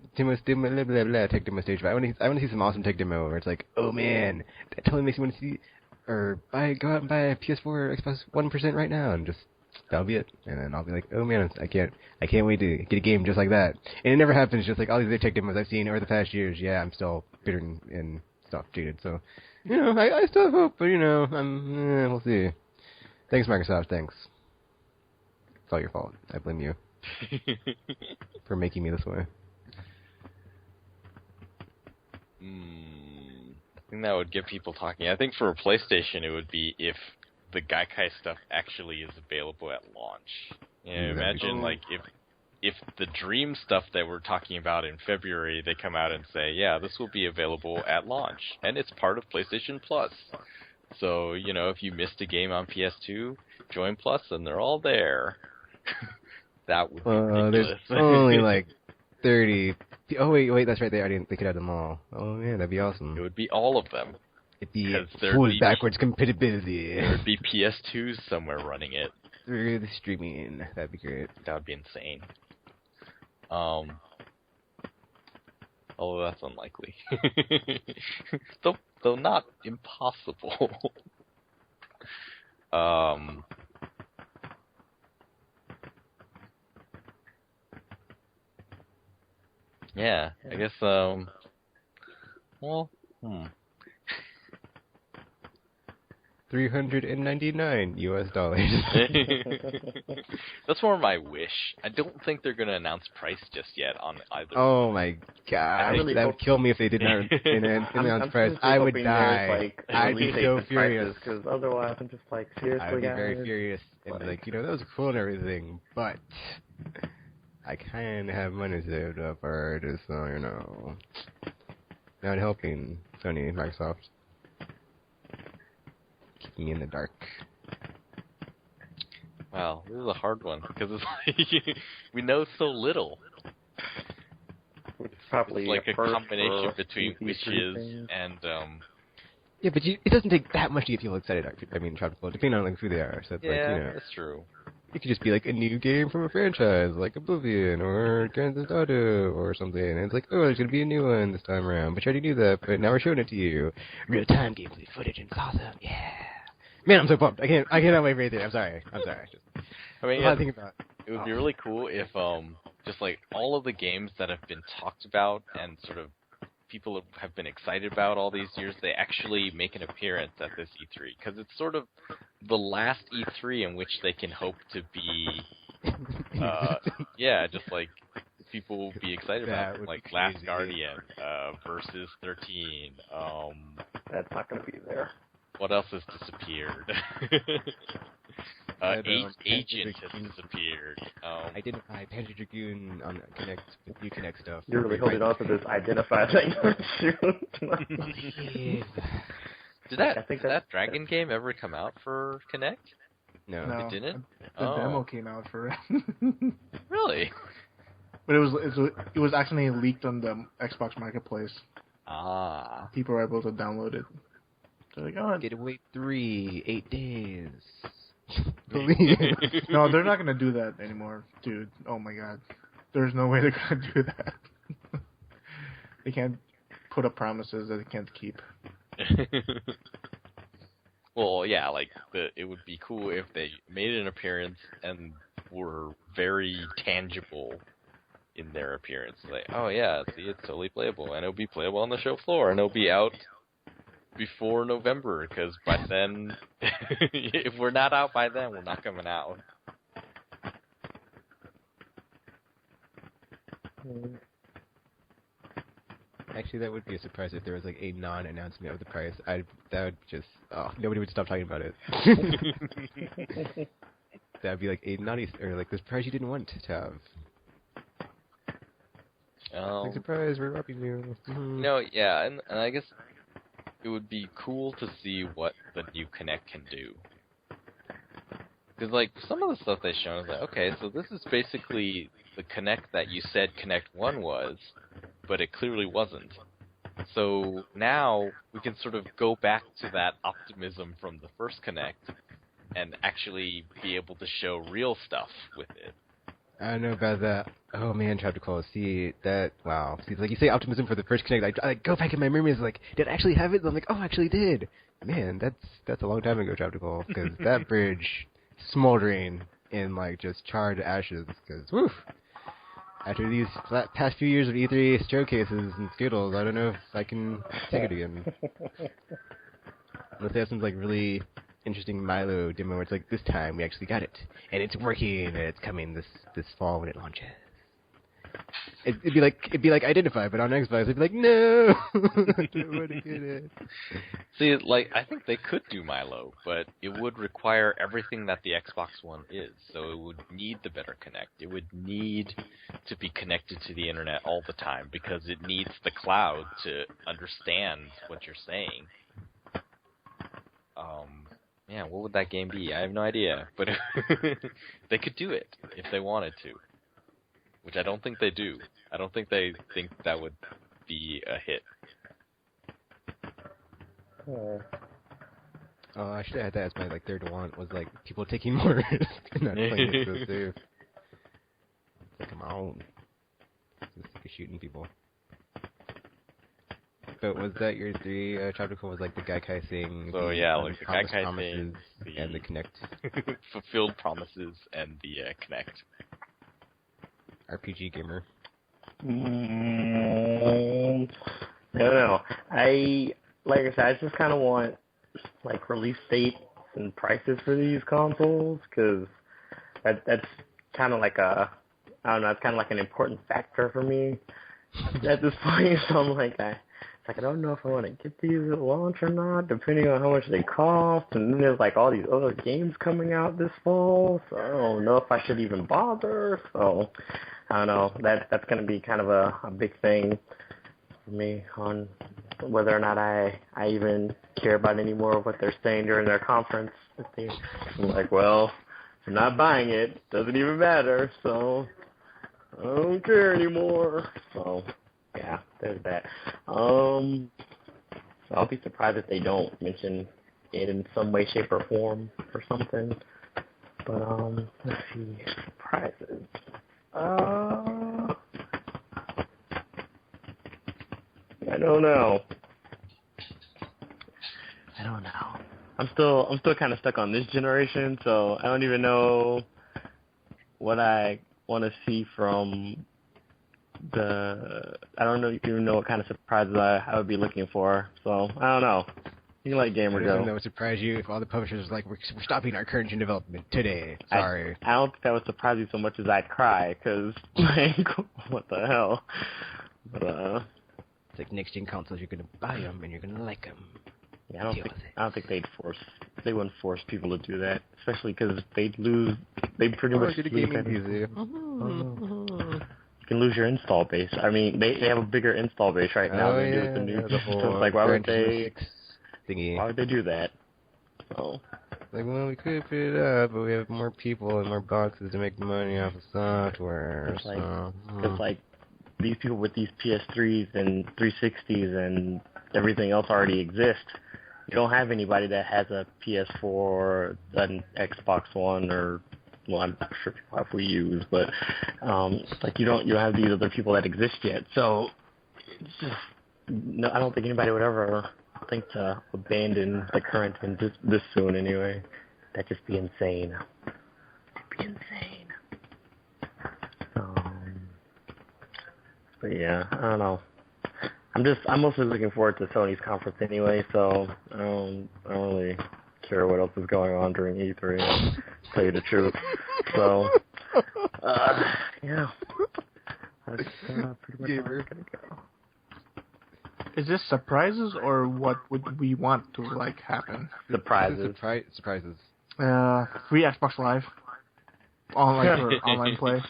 but I want to see some awesome tech demo where it's like, oh man, that totally makes me want to see, or go out and buy a PS4 or Xbox 1% right now, and just, that'll be it. And then I'll be like, oh man, I can't wait to get a game just like that. And it never happens, just like all these other tech demos I've seen over the past years. Yeah, I'm still bitter and stuff, jaded, so, you know, I still have hope, but you know, we'll see. Thanks, Microsoft, thanks. It's all your fault. I blame you. For making me this way. I think that would get people talking. I think for a PlayStation, it would be if the Gaikai stuff actually is available at launch. You know, imagine like if the Dream stuff that we're talking about in February, they come out and say, yeah, this will be available at launch, and it's part of PlayStation Plus. So, you know, if you missed a game on PS2, join Plus, and they're all there. That would be ridiculous. There's only like 30. Oh wait, that's right. They could have them all. Oh man, that'd be awesome. It would be all of them. It'd be full backwards compatibility. There would be PS2s somewhere running it through the streaming. That'd be great. That would be insane. Although that's unlikely. though not impossible. Yeah, I guess, $399 US. That's more my wish. I don't think they're going to announce price just yet on either. Oh my god, really that would kill me if they did not announce price. I would die. I'd be so furious. Because otherwise, I'm just like, seriously, I would be very furious and be like, you know, that was cool and everything, but I kind of have money saved up already, so, you know, not helping Sony and Microsoft. Keeping me in the dark. Wow, this is a hard one, because it's like, we know so little. It's probably like a combination between wishes and, Yeah, but it doesn't take that much to get people excited, I mean, depending on like, who they are, so it's like, you know. That's true. It could just be like a new game from a franchise, like Oblivion or Grand Theft Auto or something. And it's like, oh, there's going to be a new one this time around. But you already knew that, but now we're showing it to you. Real-time gameplay footage and it's awesome. Yeah. Man, I'm so pumped. I cannot wait for anything. I'm sorry. I mean, yeah, think about it would be really cool if, just like all of the games that have been talked about and sort of people have been excited about all these years, they actually make an appearance at this E3. Because it's sort of the last E3 in which they can hope to be, just like people will be excited about, like Last Guardian, Versus 13. That's not going to be there. What else has disappeared? Agent has disappeared. Identify Panzer Dragoon on Connect with new Connect stuff. You're really holding on to this identify thing. Did that Dragon game ever come out for Connect? No. It didn't? The demo came out for it. Really? But it was actually leaked on the Xbox Marketplace. Ah. People were able to download it. So like, oh, Getaway 3, 8 days. No, they're not gonna do that anymore, dude. Oh my god, there's no way they're gonna do that. They can't put up promises that they can't keep. Well, yeah, like it would be cool if they made an appearance and were very tangible in their appearance. Like, oh yeah, see, it's totally playable, and it'll be playable on the show floor, and it'll be out before November, because by then, if we're not out by then, we're not coming out. Actually, that would be a surprise if there was like a non-announcement of the price. That would just nobody would stop talking about it. That'd be like a naughty or like this price you didn't want to have. Like, surprise, we're robbing you. No, yeah, and I guess it would be cool to see what the new Kinect can do. Because, like, some of the stuff they've shown is like, okay, so this is basically the Kinect that you said Kinect 1 was, but it clearly wasn't. So now we can sort of go back to that optimism from the first Kinect and actually be able to show real stuff with it. I don't know about that. Oh man, Chapter Call. See that? Wow. See, like you say, optimism for the first Kinect. I go back in my memories, like, did I actually have it? And I'm like, oh, I actually did. Man, that's a long time ago, Chapter Call, because that bridge smoldering in like just charred ashes. Because woof. After these past few years of E3 showcases and Skittles, I don't know if I can take it again. Unless they have some like really interesting Milo demo where it's like, this time we actually got it, and it's working, and it's coming this fall when it launches. It'd be like Identify, but on Xbox it'd be like, no, I don't want to get it. See, like, I think they could do Milo, but it would require everything that the Xbox One is. So it would need the better Kinect. It would need to be connected to the internet all the time because it needs the cloud to understand what you're saying. Yeah, what would that game be? I have no idea, but they could do it if they wanted to, which I don't think they do. I don't think they think that would be a hit. Oh, I should have had that as my like third want, was like people taking more risk and not playing it so safe. It's like, come on, just like shooting people. But was that your three? Chapter was like the Gaikai thing. So yeah, like the Gaikai thing, and the Kinect. Fulfilled promises and the Kinect. RPG gamer. I don't know. Like I said, I just kind of want like release dates and prices for these consoles, because that's kind of like I don't know, it's kind of like an important factor for me at this point. So I'm like, I don't know if I want to get these at launch or not, depending on how much they cost. And then there's like all these other games coming out this fall, so I don't know if I should even bother. So I don't know. That's going to be kind of a big thing for me on whether or not I even care about any more of what they're saying during their conference. I'm like, well, if you're not buying it, doesn't even matter. So I don't care anymore. So. Yeah, there's that. So I'll be surprised if they don't mention it in some way, shape, or form or something. But let's see, surprises. I don't know. I'm still kind of stuck on this generation, so I don't even know what I want to see from. I don't even know what kind of surprises I would be looking for, so I don't know. You can let Gamer go. That would surprise you if all the publishers were like, we're stopping our current gen development today. Sorry. I don't think that would surprise you so much as I'd cry, because, like, what the hell? But, it's like next gen consoles, you're going to buy them and you're going to like them. Yeah, I don't think they wouldn't force people to do that, especially because they'd pretty much lose you can lose your install base. I mean, they have a bigger install base right now than they do with the new systems. Like, why would they do that? So. Like, well, we could put it up, but we have more people and more boxes to make money off of software. It's like these people with these PS3s and 360s and everything else already exist. You don't have anybody that has a PS4 or an Xbox One or, well, I'm not sure people have Wii U's, but like you don't have these other people that exist yet. So No, I don't think anybody would ever think to abandon the current and this soon anyway. That'd just be insane. It'd be insane. But yeah, I don't know. I'm mostly looking forward to Sony's conference anyway, so I don't really care what else is going on during E3, to tell you the truth. So, yeah. That's pretty much how it's gonna go. Is this surprises or what would we want to like happen? Surprises. Surprises. Free Xbox Live. Online for online play.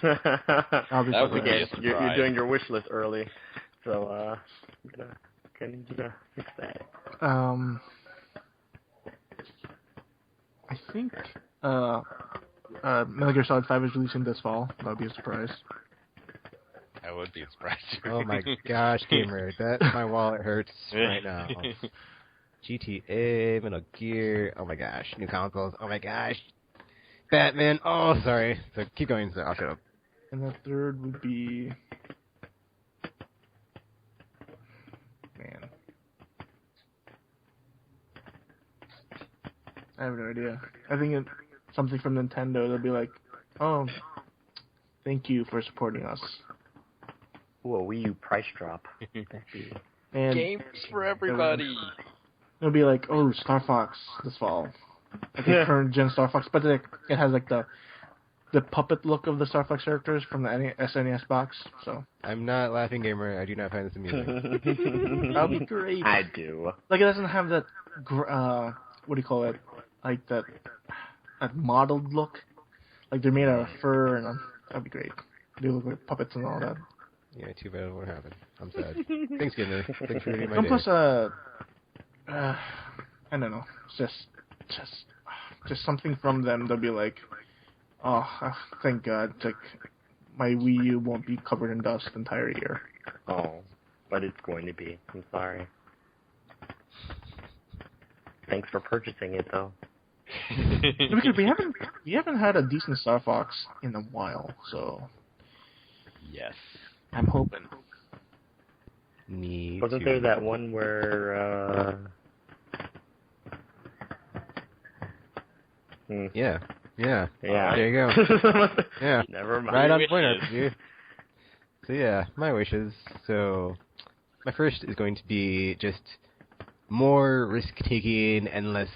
I'll be That would surprised. be a surprise. You're doing your wish list early, so I'm gonna fix that. I think Metal Gear Solid 5 is releasing this fall. That would be a surprise. That would be a surprise. Oh my gosh, gamer, that my wallet hurts right now. GTA, Metal Gear, oh my gosh, new consoles, oh my gosh. Batman, oh sorry. So keep going, so I'll shut up. And the third would be... Man. I have no idea. I think it's something from Nintendo. They'll be like, oh, thank you for supporting us. Ooh, a Wii U price drop. And Games for everybody. it'll be like, oh, Star Fox this fall. Like the current gen Star Fox, but it has like the puppet look of the Star Fox characters from the SNES box. So I'm not laughing, gamer. I do not find this amusing. that'll be great. I do. Like it doesn't have that what do you call it? Like that modeled look. Like they're made out of fur, and that'd be great. They look like puppets and all that. Yeah, too bad it won't happen. I'm sad. Thanks, gamer. Thanks for reading my And day. plus, I don't know. It's just something from them. They'll be like, oh, thank God. It's like my Wii U won't be covered in dust the entire year. Oh, but it's going to be. I'm sorry. Thanks for purchasing it, though. Because we haven't had a decent Star Fox in a while, so Yes. I'm hoping. Me Wasn't too. there that one where, Yeah. Yeah. There you go. Yeah. Never mind. Right on Wishes. point, dude. So yeah, my wishes. So my first is going to be just more risk-taking and less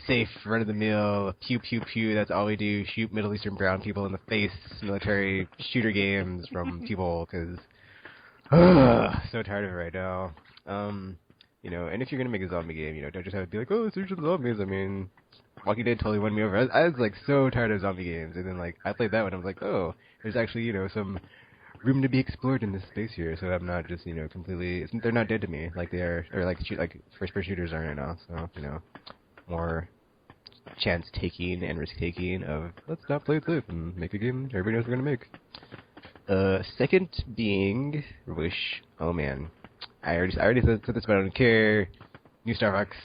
safe, run-of-the-mill, pew-pew-pew, that's all we do, shoot Middle Eastern brown people in the face, military shooter games from people, because so tired of it right now. You know, and if you're going to make a zombie game, you know, don't just have to be like, oh, search for zombies. I mean, Walking Dead totally won me over. I was like, so tired of zombie games, and then, like, I played that one, I was like, oh, there's actually, you know, some room to be explored in this space here, so I'm not just, you know, completely, they're not dead to me, like they are, or like first-person shooters are right now, so, you know, more chance-taking and risk-taking of, let's not play it safe and make a game everybody knows we're gonna make. Second being, wish, oh man, I already said this, but I don't care, new Star Fox,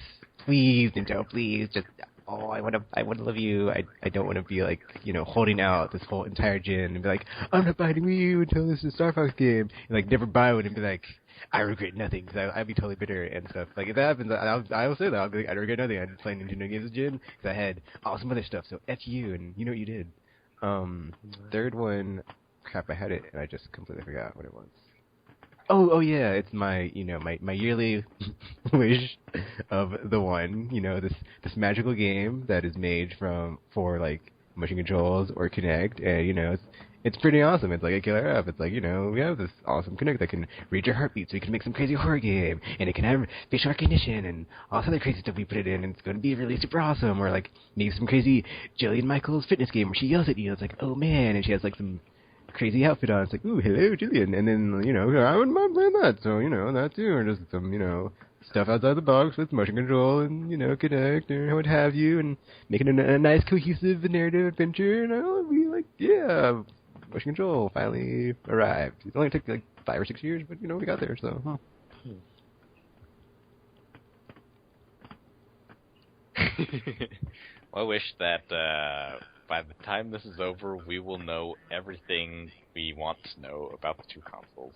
please, Nintendo, please, just, oh, I want to love you. I don't want to be like, you know, holding out this whole entire gen and be like, I'm not buying Wii U until this is a Star Fox game. And like, never buy one and be like, I regret nothing, because I'd be totally bitter and stuff. Like, if that happens, I will say that. I'll be like, I regret nothing. I didn't play Nintendo games this gen because I had awesome other stuff. So F you, and you know what you did. Third one, crap, I had it and I just completely forgot what it was. Oh yeah, it's my, you know, my yearly wish of the one, you know, this magical game that is made for like motion controls or Kinect, and you know, it's pretty awesome. It's like a killer app. It's like, you know, we have this awesome Kinect that can read your heartbeat, so you can make some crazy horror game, and it can have facial recognition and all this other crazy stuff we put it in, and it's going to be really super awesome. Or like maybe some crazy Jillian Michaels fitness game where she yells at you. It's like, oh man, and she has like some crazy outfit on. It's like, ooh, hello, Jillian. And then, you know, I wouldn't mind playing that. So, you know, that too. Or just some, you know, stuff outside the box with motion control and, you know, Kinect or what have you. And making a nice, cohesive narrative adventure. And I'll be like, yeah, motion control finally arrived. It only took like 5 or 6 years, but, you know, we got there. So, I wish that by the time this is over, we will know everything we want to know about the two consoles.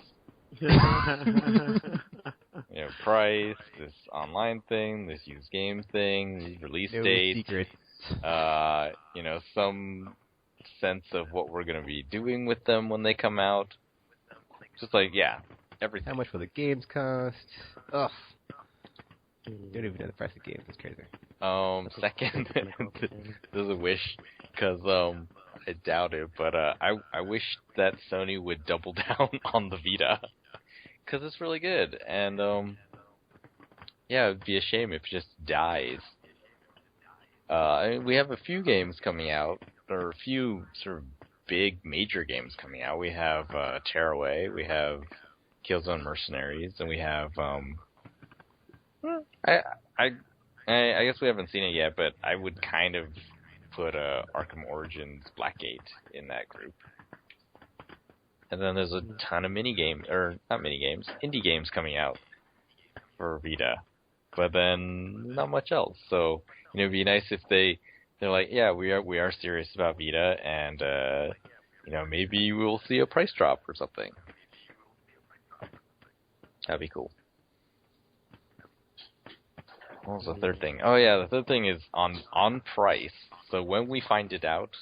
Price, this online thing, this used game thing, these release No dates, secrets. some sense of what we're going to be doing with them when they come out. Just like, yeah, everything. How much will the games cost? Ugh. Don't even know the price of games. It's crazy. Second, there's a wish, because I doubt it, but I wish that Sony would double down on the Vita, because it's really good, and yeah, it'd be a shame if it just dies. We have a few games coming out, or a few sort of big major games coming out. We have Tearaway, we have Killzone Mercenaries, and we have I guess we haven't seen it yet, but I would kind of put Arkham Origins Blackgate in that group. And then there's a ton of indie games coming out for Vita. But then not much else. So, it'd be nice if they're like, yeah, we are serious about Vita, and maybe we'll see a price drop or something. That'd be cool. What was the third thing? Oh yeah, the third thing is on price. So when we find it out,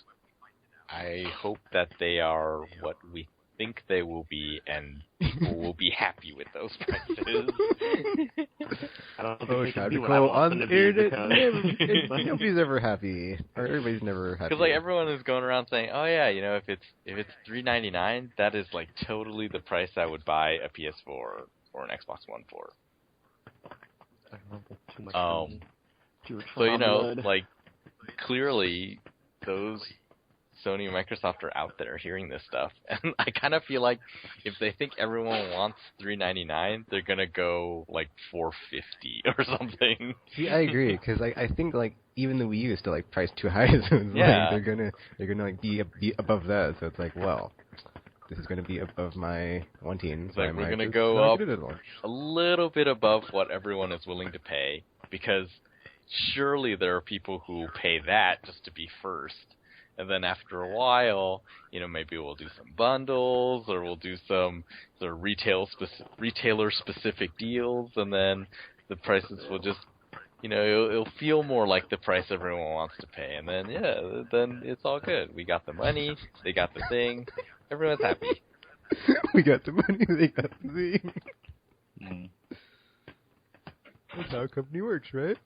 I hope that they are what we think they will be, and people will be happy with those prices. I don't think Oh, they can shout be to what I call want on them to be because nobody's ever happy, or everybody's never happy. Because like everyone is going around saying, oh yeah, if it's $399, that is like totally the price I would buy a PS4 or an Xbox One for. Too much So like clearly those Sony and Microsoft are out there hearing this stuff, and I kind of feel like if they think everyone wants $399, they're gonna go like $450 or something. See, I agree, because I think like even the Wii U is still like priced too high, so it's Yeah. like they're gonna like be above that. So it's like, well, this is gonna be above my wanting. It's So like I we're might gonna just go not up get it at all. a little bit above what everyone is willing to pay, because surely there are people who will pay that just to be first. And then after a while, maybe we'll do some bundles, or we'll do some sort of retailer-specific deals, and then the prices will just, it'll feel more like the price everyone wants to pay. And then, then it's all good. We got the money, they got the thing, everyone's happy. We got the money, they got the thing. That's how a company works, right?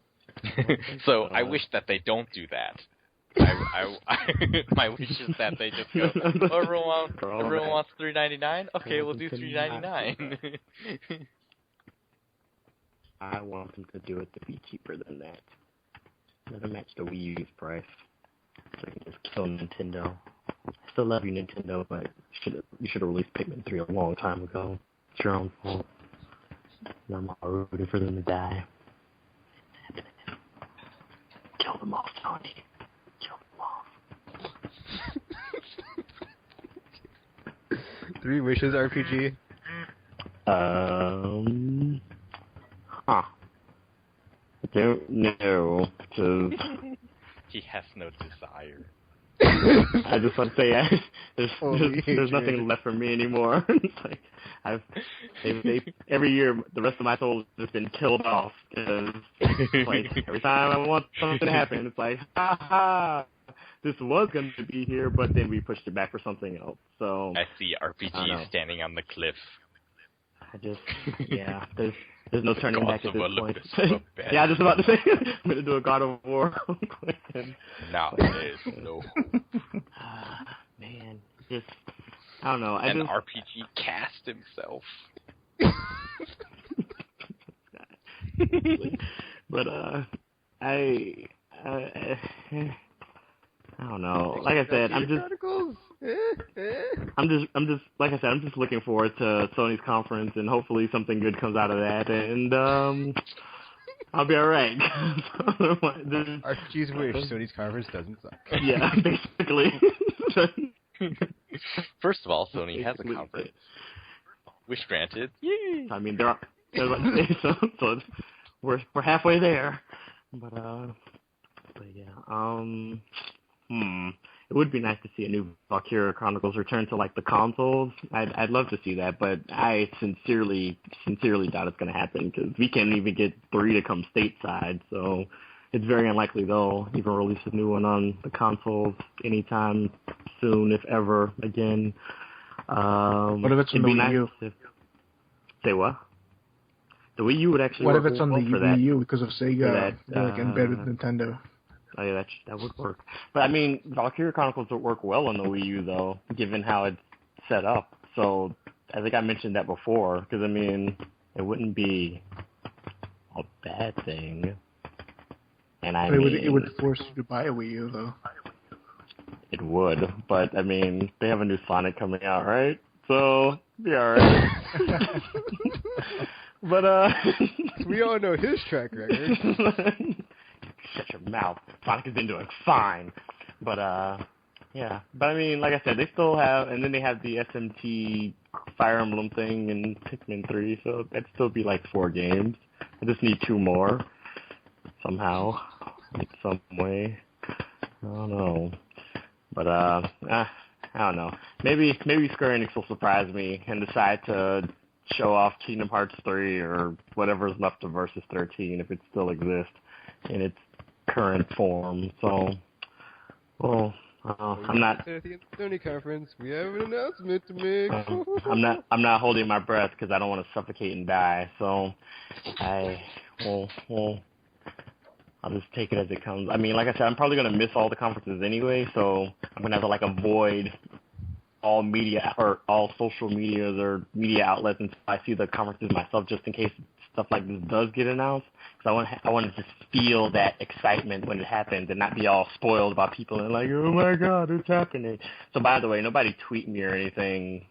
So I wish that they don't do that. My wish is that they just go, oh, everyone wants $399? Okay, we'll do $399. I want them to do it to be cheaper than that. Let them match the Wii U's price, so I can just kill Nintendo. I still love you, Nintendo, but you should have released Pikmin 3 a long time ago. It's your own fault. I'm all rooting for them to die. Kill them off, Tony. Kill them off. 3 Wishes RPG. I don't know, because He has no desire. I just want to say there's nothing hatred. left for me anymore. It's like they every year the rest of my soul has just been killed off, because like every time I want something to happen, it's like, ha ha, this was going to be here, but then we pushed it back for something else. So I see RPG standing on the cliff. There's no turning back at this point. Bad. Yeah, I was just about to say I'm going to do a God of War. Now there's no hope. Man, just I don't know. An RPG cast himself. But I don't know. Like I said, I'm just like I said, I'm just looking forward to Sony's conference, and hopefully something good comes out of that, and I'll be alright. RPG's wish Sony's conference doesn't suck. Yeah, basically. First of all, Sony has a conference. Wish granted. Yay! I mean, there's so we're halfway there, but yeah. it would be nice to see a new Valkyria Chronicles return to like the consoles. I'd love to see that, but I sincerely doubt it's going to happen because we can't even get 3 to come stateside. So it's very unlikely they'll even release a new one on the consoles anytime soon, if ever again. What if it's on the Wii U? Say what? The Wii U would actually. What work if it's on the well Wii U because of Sega? that, Like embedded Nintendo. Oh yeah, that would work. But I mean, Valkyria Chronicles would work well on the Wii U though, given how it's set up. So I think I mentioned that before, because I mean, it wouldn't be a bad thing. And it would force you to buy a Wii U though. It would, but I mean, they have a new Sonic coming out, right? So be alright. But we all know his track record. Shut your mouth. Sonic has been doing fine. But, yeah. But, I mean, like I said, they still have, and then they have the SMT Fire Emblem thing and Pikmin 3, so that'd still be like 4 games. I just need 2 more. Somehow. In some way. I don't know. But, I don't know. Maybe Square Enix will surprise me and decide to show off Kingdom Hearts 3 or whatever's left of Versus 13 if it still exists in its current form. So, well, I'm not. At the Sony conference, we have an announcement to make. I'm not holding my breath because I don't want to suffocate and die. So, I'll just take it as it comes. I mean, like I said, I'm probably gonna miss all the conferences anyway, so I'm gonna have to like avoid all media or all social medias or media outlets until I see the conferences myself, just in case stuff like this does get announced. Because I want to just feel that excitement when it happens and not be all spoiled about people and like, oh my god, it's happening. So by the way, nobody tweet me or anything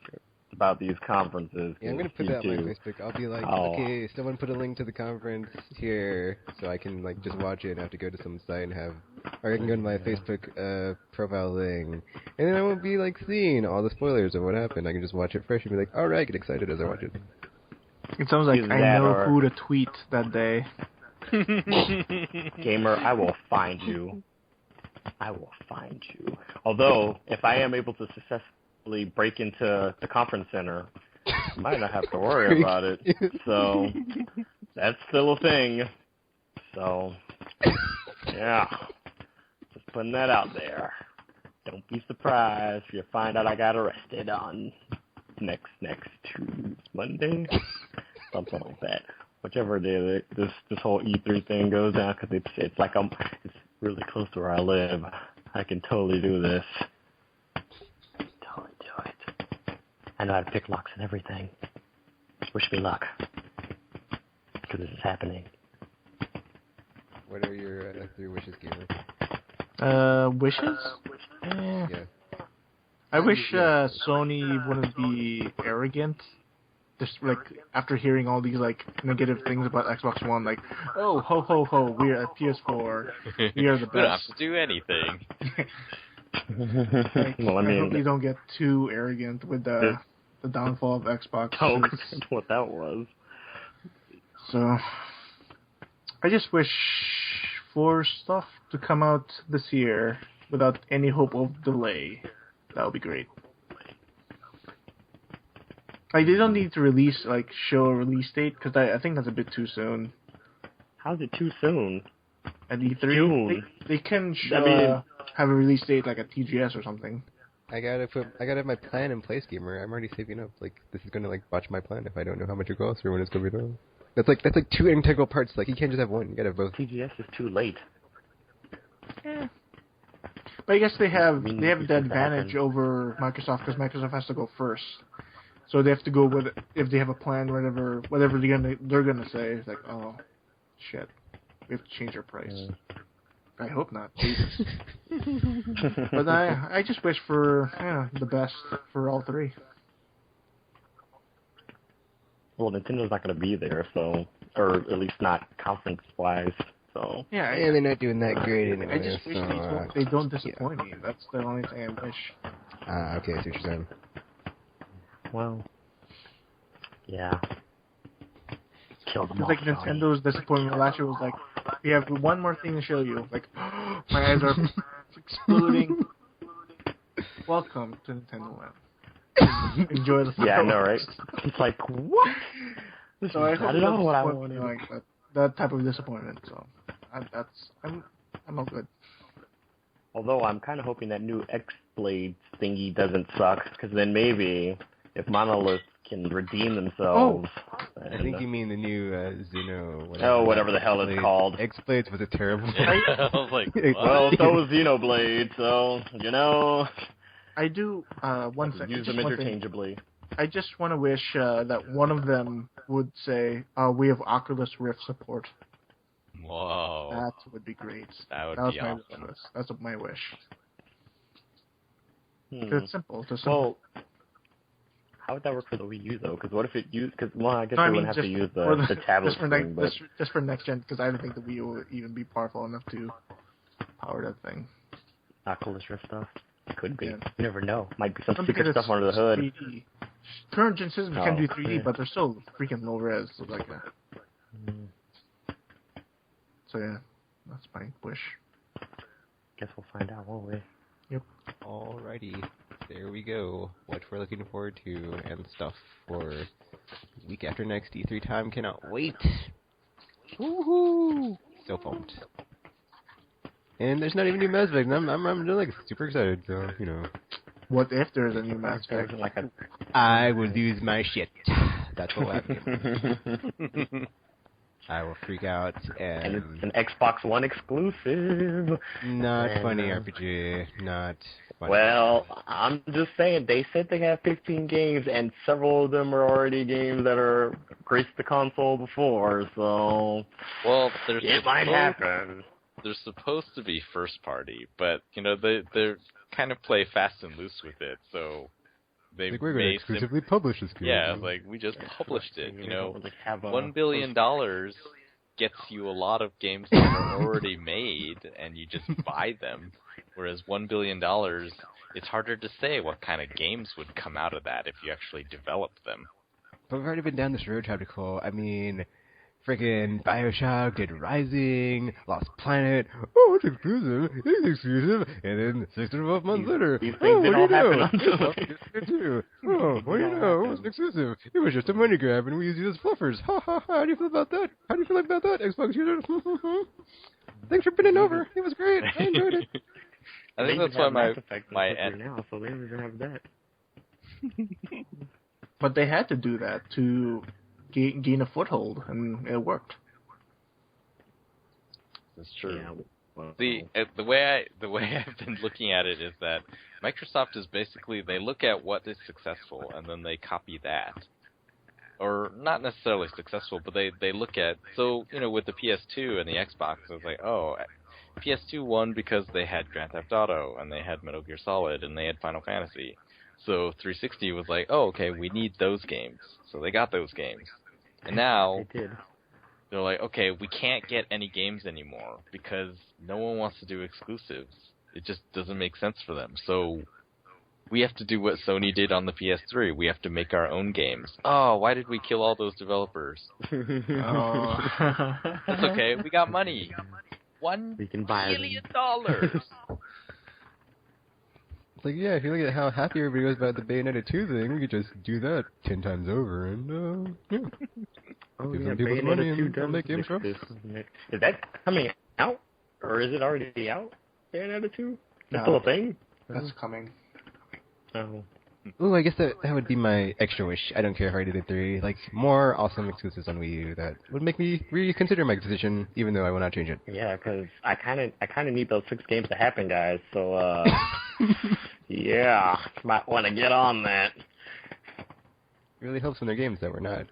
about these conferences. Yeah, I'm gonna put that on my Facebook. I'll be like, okay, someone put a link to the conference here, so I can like just watch it and have to go to some site and have, or I can go to my Facebook profile thing, and then I won't be like seeing all the spoilers of what happened. I can just watch it fresh and be like, all right, get excited as I watch it. It sounds like I know who to tweet that day. Gamer, I will find you. I will find you. Although, if I am able to successfully break into the conference center, I might not have to worry about it. So, that's still a thing. So, yeah. Just putting that out there. Don't be surprised if you find out I got arrested on next Monday. Something like that. Whichever day this whole E3 thing goes down, because it's like it's really close to where I live. I can totally do this. Totally do it. I know how to pick locks and everything. Wish me luck, because this is happening. What are your 3 wishes, Gamer? Wishes? Yeah. I wish Sony wouldn't be arrogant. Just like after hearing all these like negative things about Xbox One, like, oh ho ho ho, we're at PS4, we are the best. We don't have to do anything. Like, well, I mean, hope you don't get too arrogant with the downfall of Xbox. Oh, what that was. So, I just wish for stuff to come out this year without any hope of delay. That would be great. Like, they don't need to show a release date, because I think that's a bit too soon. How's it too soon? At E3? June. They can have a release date like at TGS or something. I gotta have my plan in place, Gamer. I'm already saving up. Like, this is gonna botch my plan if I don't know how much it costs or when it's gonna be done. That's like 2 integral parts. Like, you can't just have one. You gotta have both. TGS is too late. Yeah. But I guess they have the advantage over Microsoft, because Microsoft has to go first. So they have to go with, if they have a plan, whatever they're gonna say. It's like, oh, shit, we have to change our price. I hope not, Jesus. But I just wish for the best for all 3. Well, Nintendo's not going to be there, so, or at least not conference-wise. So yeah, they're not doing that great anyway. I just wish they don't disappoint me. That's the only thing I wish. Okay, I see what you're saying. Well, yeah. Kill them all. It's like Nintendo's disappointment last year was like, we have one more thing to show you. Like, my eyes are exploding. Welcome to Nintendo Land. Enjoy the fireworks. Yeah, I know, right? It's like, what? This So I is hope not it at all doesn't what I disappoint me wanted. like that type of disappointment. So I'm all good. Although I'm kind of hoping that new X-Blade thingy doesn't suck, because then maybe if Monolith can redeem themselves. I think you mean the new Xeno. Whatever the hell it's called. X-Blades was a terrible. Yeah, I was like, what? Well, so was Xenoblade, so I do one thing. use just them one thing. interchangeably. I just want to wish that one of them would say, we have Oculus Rift support. Whoa. That would be great. That would was be my awesome. wish list. That's my wish. Hmm. It's simple. It's simple. Well, how would that work for the Wii U, though? Because what if it used... Because, well, I guess No, they I mean, wouldn't have to use for the tablet just for, screen, but... just for next gen, because I don't think the Wii U will even be powerful enough to power that thing. Oculus Rift stuff? Could be. Yeah. You never know. Might be some Well, secret because stuff under the hood. 3D. Current gen systems can do 3D, yeah. but they're still freaking low res. So, so yeah, that's my wish. Guess we'll find out, won't we? Yep. Alrighty, there we go. What we're looking forward to and stuff for week after next E3 time. Cannot wait. Woohoo! So pumped. And there's not even new Mass Effect. I'm like super excited. So What if there's a new Mass Effect? I will lose my shit. That's what will happen. I will freak out And it's an Xbox One exclusive. Not funny RPG. Not funny. Well, I'm just saying, they said they have 15 games, and several of them are already games that are graced the console before, so... Well, it might happen. They're supposed to be first party, but, they kind of play fast and loose with it, so... They we're going to exclusively publish this game. Yeah, we just published it, $1 billion gets you a lot of games that are already made, and you just buy them, whereas $1 billion, it's harder to say what kind of games would come out of that if you actually developed them. But we've already been down this road, Tropical. I mean, freaking BioShock, Dead Rising, Lost Planet. Oh, it's exclusive. It's exclusive. And then 6 to 12 months later. These things didn't all happen until... Oh, what do you know? It wasn't exclusive. It was just a money grab, and we used it as fluffers. Ha ha ha. How do you feel about that? How do you feel about that, Xbox users? Thanks for pinning over. It was great. I enjoyed it. I think that's why my now, so they don't even have that. But they had to do that to gain a foothold, and it worked. That's true. Yeah, well, The way I've been looking at it is that Microsoft is basically, they look at what is successful and then they copy that. Or not necessarily successful, but they look at, so, with the PS2 and the Xbox, it was like, oh, PS2 won because they had Grand Theft Auto and they had Metal Gear Solid and they had Final Fantasy. So 360 was like, oh, okay, we need those games. So they got those games. And now they did. They're like, okay, we can't get any games anymore because no one wants to do exclusives. It just doesn't make sense for them. So we have to do what Sony did on the PS3. We have to make our own games. Oh, why did we kill all those developers? Oh. That's okay. We got money. $1 We can buy billion. It's like, yeah, if you look at how happy everybody was about the Bayonetta 2 thing, we could just do that 10 times over, and, yeah. Oh, Give yeah, some people the money and they'll make games for us. Is that coming out? Or is it already out? Bayonetta 2? No. It's still a thing? That's coming. Oh. Ooh, I guess that would be my extra wish. I don't care if I did the 3. Like, more awesome exclusives on Wii U that would make me reconsider my decision, even though I will not change it. Yeah, because I kind of need those 6 games to happen, guys. So, yeah, might want to get on that. It really helps when they're games that were not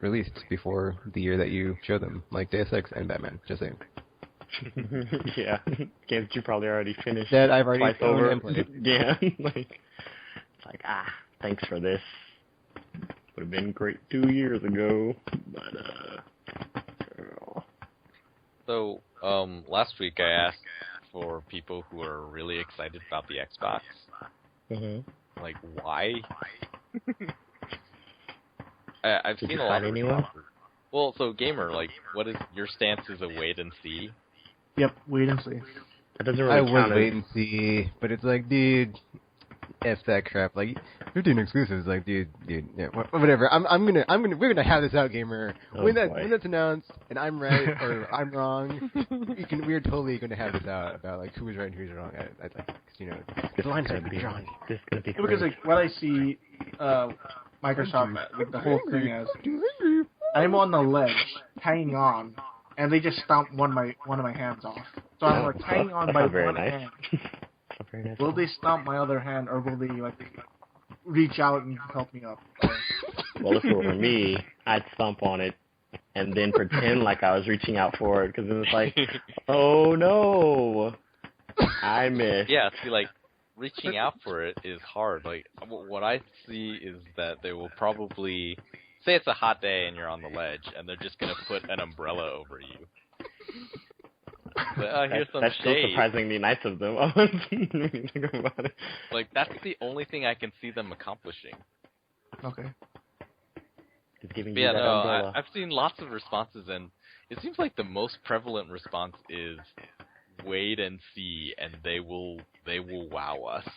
released before the year that you show them, like Deus Ex and Batman, just saying. Yeah, games that you probably already finished. That I've already twice owned over. and played. Yeah, it's like, thanks for this. Would have been great 2 years ago, but, So, last week I asked for people who are really excited about the Xbox. Mm-hmm. Like, why? I've Did seen you a lot find of anyone? Well, so Gamer, like, what is your stance? Is a wait and see? Yep, wait and see. That doesn't really I count would as... wait and see, but it's like, dude, F that crap. Like, they're doing exclusives. Like, dude, yeah, whatever. We're gonna have this out, gamer. When that's announced, and I'm right or I'm wrong, we're totally gonna have this out about like who's right and who's wrong. I the line's gonna be drawn. This is gonna be Because like what I see, Microsoft like the whole thing as, I'm on the ledge, hanging on, and they just stomp one of my hands off. So I'm like hanging on by one hand. Will they stomp my other hand, or will they like reach out and help me up? Well, if it were me, I'd stomp on it and then pretend like I was reaching out for it, because then it's like, oh no, I missed. Yeah, see, like, reaching out for it is hard. Like, what I see is that they will probably, say it's a hot day and you're on the ledge, and they're just going to put an umbrella over you. But, here's some that's shade. still surprisingly nice of them. When you think about it. Like, that's the only thing I can see them accomplishing. Okay. Just giving But you yeah, that no, umbrella. I've seen lots of responses, and it seems like the most prevalent response is wait and see, and they will wow us.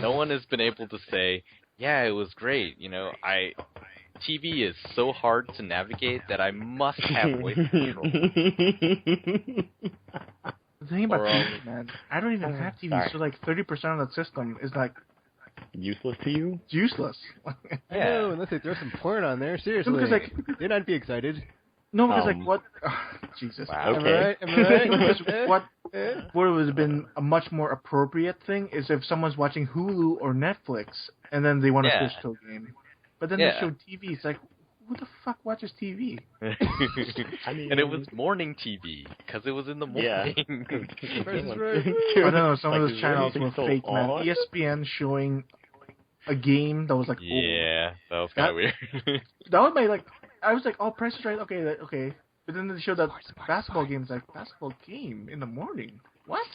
No one has been able to say, yeah, it was great. TV is so hard to navigate that I must have voice control. The thing about TV, man, I don't even have TV, Sorry. so like 30% of the system is like Useless to you? useless. No, unless they throw some porn on there. Seriously, Because, like, they'd not be excited. No, because like what? Jesus. Wow. Am I Okay. right? Am I right? Because what would have been a much more appropriate thing is if someone's watching Hulu or Netflix and then they want to switch to a game, but then they show TV. It's like, who the fuck watches TV? I mean, And it was morning TV, because it was in the morning. I don't know. Some of those channels were fake, man. ESPN showing a game that was like, Yeah, that was kind of weird. that was my like. I was like, oh, Price is Right. Okay, okay. But then they showed that basketball game. It's like, basketball game in the morning. What?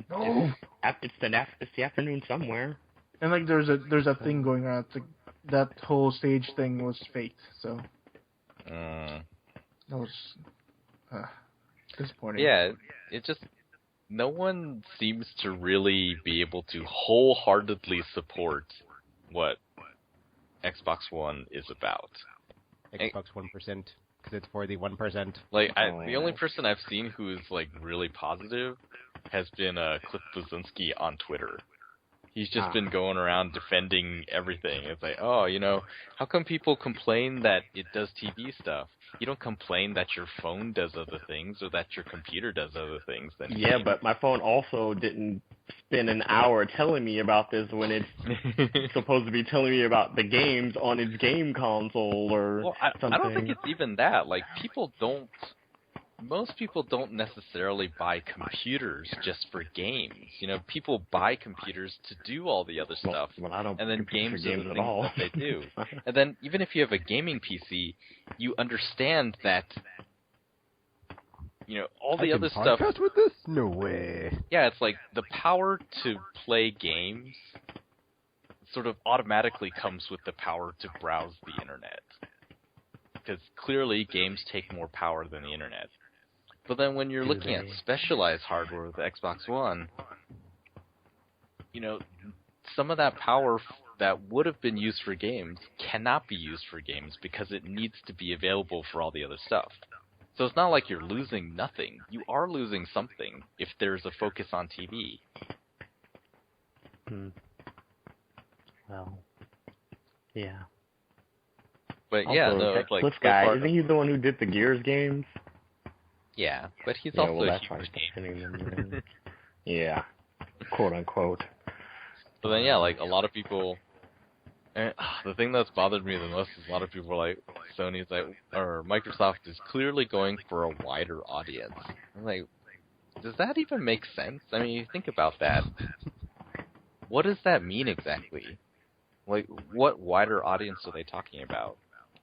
No. It's the afternoon somewhere. And like, there's a thing going on. It's like, that whole stage thing was faked. So that was disappointing. Yeah, it just, no one seems to really be able to wholeheartedly support what Xbox One is about. Xbox 1%, because it's for the 1%. Like, the only person I've seen who is like really positive has been Cliff Bleszinski on Twitter. He's just been going around defending everything. It's like, oh, how come people complain that it does TV stuff? You don't complain that your phone does other things or that your computer does other things. Yeah, but my phone also didn't spend an hour telling me about this when it's supposed to be telling me about the games on its game console or something. I don't think it's even that. Like, most people don't necessarily buy computers just for games. People buy computers to do all the other stuff. Well, I don't and then games are the at things all. that they do. And then even if you have a gaming PC, you understand that all the other stuff. Podcast with this? No way. Yeah, it's like the power to play games sort of automatically comes with the power to browse the internet. Because clearly games take more power than the internet. But then when you're looking at specialized hardware with the Xbox One, some of that power that would have been used for games cannot be used for games because it needs to be available for all the other stuff. So it's not like you're losing nothing. You are losing something if there's a focus on TV. Well, yeah. But Also, yeah, no, that it's like... Cliff guy, isn't he the one who did the Gears games? Yeah, but he's also well, a that's why huge he's name. defending them. Yeah, quote unquote. But then, yeah, like, a lot of people... the thing that's bothered me the most is a lot of people are like, Sony's like, or Microsoft is clearly going for a wider audience. I'm like, does that even make sense? I mean, you think about that. What does that mean exactly? Like, what wider audience are they talking about?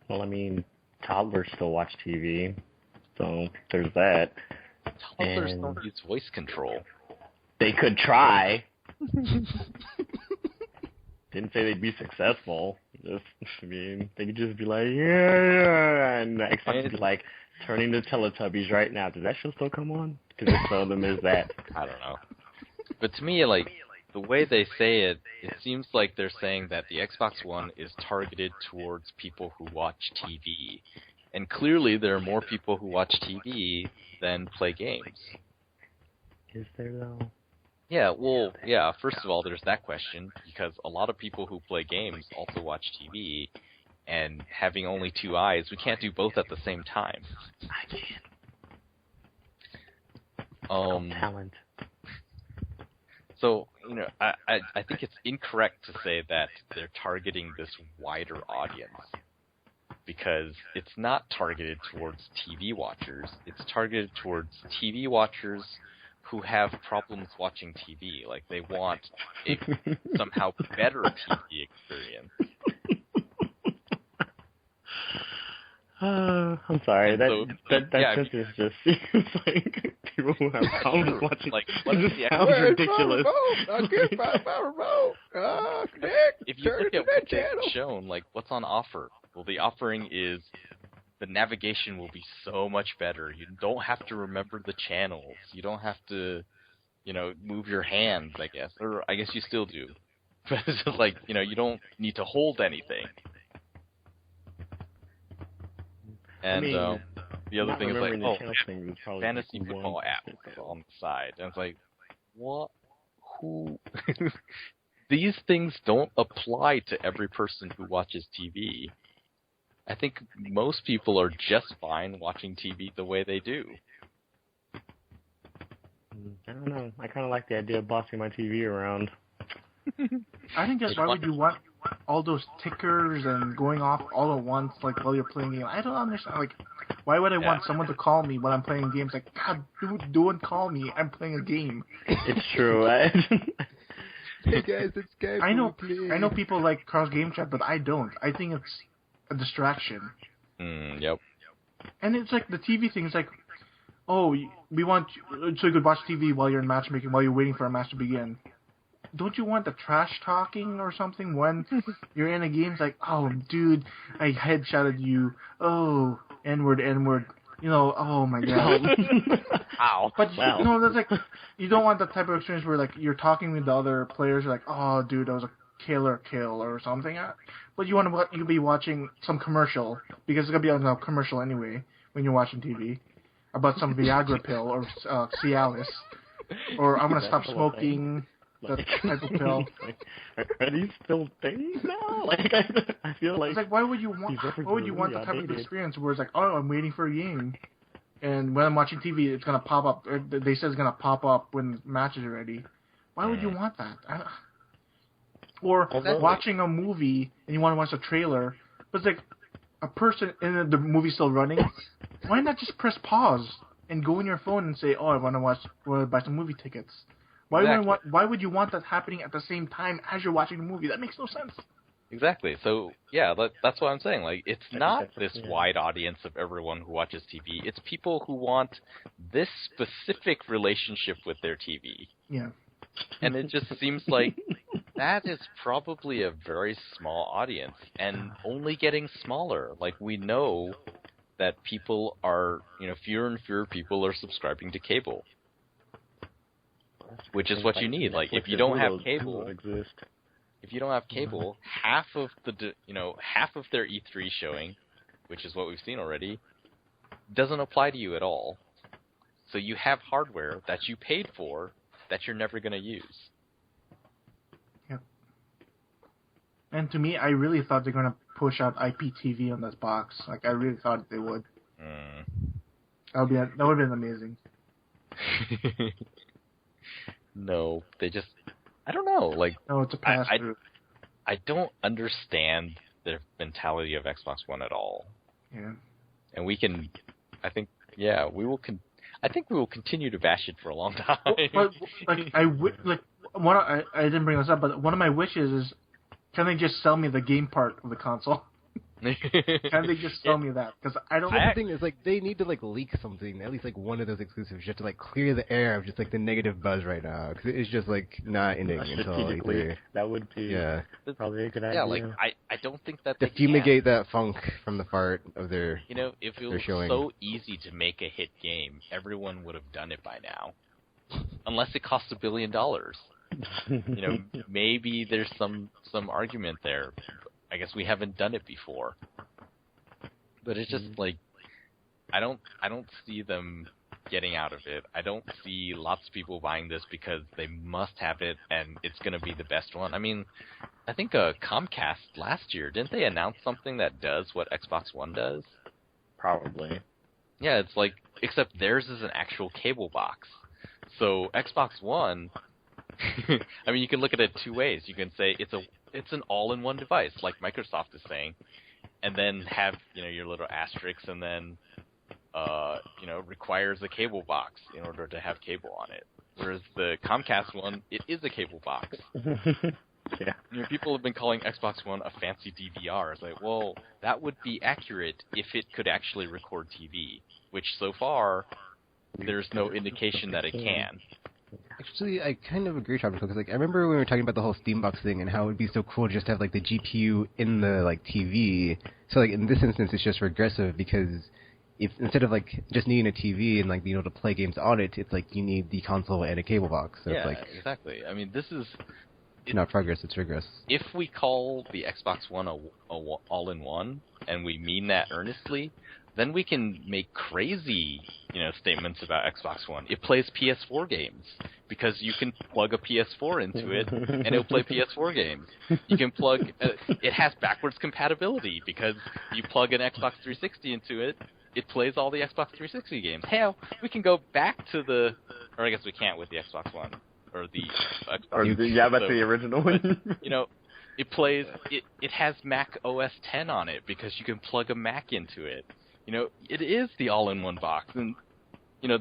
Well, I mean, toddlers still watch TV, so there's that. Toddlers don't use voice control. They could try. Didn't say they'd be successful. They could just be like, yeah, and Xbox would be like, turning to Teletubbies right now. Does that show still come on? Because it seldom is that. I don't know. But to me, like, the way they say it, it seems like they're saying that the Xbox One is targeted towards people who watch TV. And clearly there are more people who watch TV than play games. Is there, though? Yeah, well, yeah, first of all, there's that question, because a lot of people who play games also watch TV, and having only two eyes, we can't do both at the same time. I can. Talent. So, you know, I think it's incorrect to say that they're targeting this wider audience, because it's not targeted towards TV watchers. It's targeted towards TV watchers who have problems watching TV. Like, they want a somehow better TV experience. I'm sorry. So, that sentence just seems like people who have problems watching. Like, what is the sounds ridiculous. If you look at what they've shown, like, what's on offer? Well, the offering is the navigation will be so much better. You don't have to remember the channels. You don't have to, you know, move your hands, I guess. Or I guess you still do. But it's just like, you know, you don't need to hold anything. And the other thing is like, fantasy football app on the side. And it's like, what? Who? These things don't apply to every person who watches TV. I think most people are just fine watching TV the way they do. I don't know. I kind of like the idea of bossing my TV around. I think that's why would you want all those tickers and going off all at once, like while you're playing a game? I don't understand. Like, why would I want someone to call me when I'm playing games? Like, God, dude, don't call me. I'm playing a game. It's true. Hey guys, it's Skype. I know people like cross game chat, but I don't. I think it's a distraction. Yep. And it's like the TV thing is like, oh, we want you, so you could watch TV while you're in matchmaking, while you're waiting for a match to begin. Don't you want the trash talking or something when you're in a game? It's like, oh, dude, I headshotted you. Oh, N-word. You know, oh my god. Ow. But you know, that's like, you don't want that type of experience where like you're talking with the other players, you're like, oh, dude, that was a killer kill or something. But you want to be watching some commercial because it's gonna be on a commercial anyway when you're watching TV about some Viagra pill or Cialis, or I'm gonna stop smoking. That type of pill. Are these still things now? Like, I feel like it's like why would you want that type of experience where it's like, oh, I'm waiting for a game, and when I'm watching TV, it's gonna pop up. They said it's gonna pop up when the match is ready. Why would you want that? Or watching a movie and you want to watch a trailer, but it's like a person and the movie's still running. Why not just press pause and go in your phone and say, oh, I want to buy some movie tickets? Why would you want that happening at the same time as you're watching the movie? That makes no sense. Exactly. So, yeah, that's what I'm saying. Like, it's not this wide audience of everyone who watches TV. It's people who want this specific relationship with their TV. Yeah. And it just seems like that is probably a very small audience and only getting smaller. Like, we know that people are, you know, fewer and fewer people are subscribing to cable. Which is what you need. Like, if you don't have cable, half of their E3 showing, which is what we've seen already, doesn't apply to you at all. So you have hardware that you paid for that you're never going to use. Yeah. And to me, I really thought they're going to push out IPTV on this box. Like, I really thought they would. That would have been amazing. No, they just, I don't know, like, no, it's a pass-through. I don't understand the mentality of Xbox One at all. Yeah. And we can, I think we will continue to bash it for a long time. But I didn't bring this up, but one of my wishes is, can they just sell me the game part of the console? Can they just tell me that? Because I don't. The thing is, like, they need to like leak something, at least like one of those exclusives, just to like clear the air of just like the negative buzz right now, because it's just like not ending until E3. That would be probably a good idea. Yeah, like I don't think that they fumigate that funk from the fart of their. You know, if it was so easy to make a hit game, everyone would have done it by now, unless it costs $1 billion. Maybe there's some argument there. I guess we haven't done it before. But it's just like I don't see them getting out of it. I don't see lots of people buying this because they must have it and it's going to be the best one. I mean, I think Comcast last year, didn't they announce something that does what Xbox One does? Probably. Yeah, it's like, except theirs is an actual cable box. So Xbox One, I mean, you can look at it two ways. You can say it's an all-in-one device, like Microsoft is saying, and then have your little asterisks, and then requires a cable box in order to have cable on it. Whereas the Comcast one, it is a cable box. Yeah. People have been calling Xbox One a fancy DVR. It's like, well, that would be accurate if it could actually record TV, which so far there's no indication that it can. Actually, I kind of agree, Tropical, because I remember when we were talking about the whole Steambox thing and how it would be so cool to just have the GPU in the TV. So in this instance, it's just regressive because if instead of just needing a TV and being able to play games on it, it's you need the console and a cable box. So yeah, it's exactly. I mean, this is not progress; it's regress. If we call the Xbox One a all-in-one, and we mean that earnestly, then we can make crazy, statements about Xbox One. It plays PS4 games because you can plug a PS4 into it and it'll play PS4 games. You can plug. It has backwards compatibility because you plug an Xbox 360 into it. It plays all the Xbox 360 games. Hell, we can go back to or I guess we can't with the Xbox One or the Xbox. The original one. It plays. It has Mac OS 10 on it because you can plug a Mac into it. It is the all-in-one box, and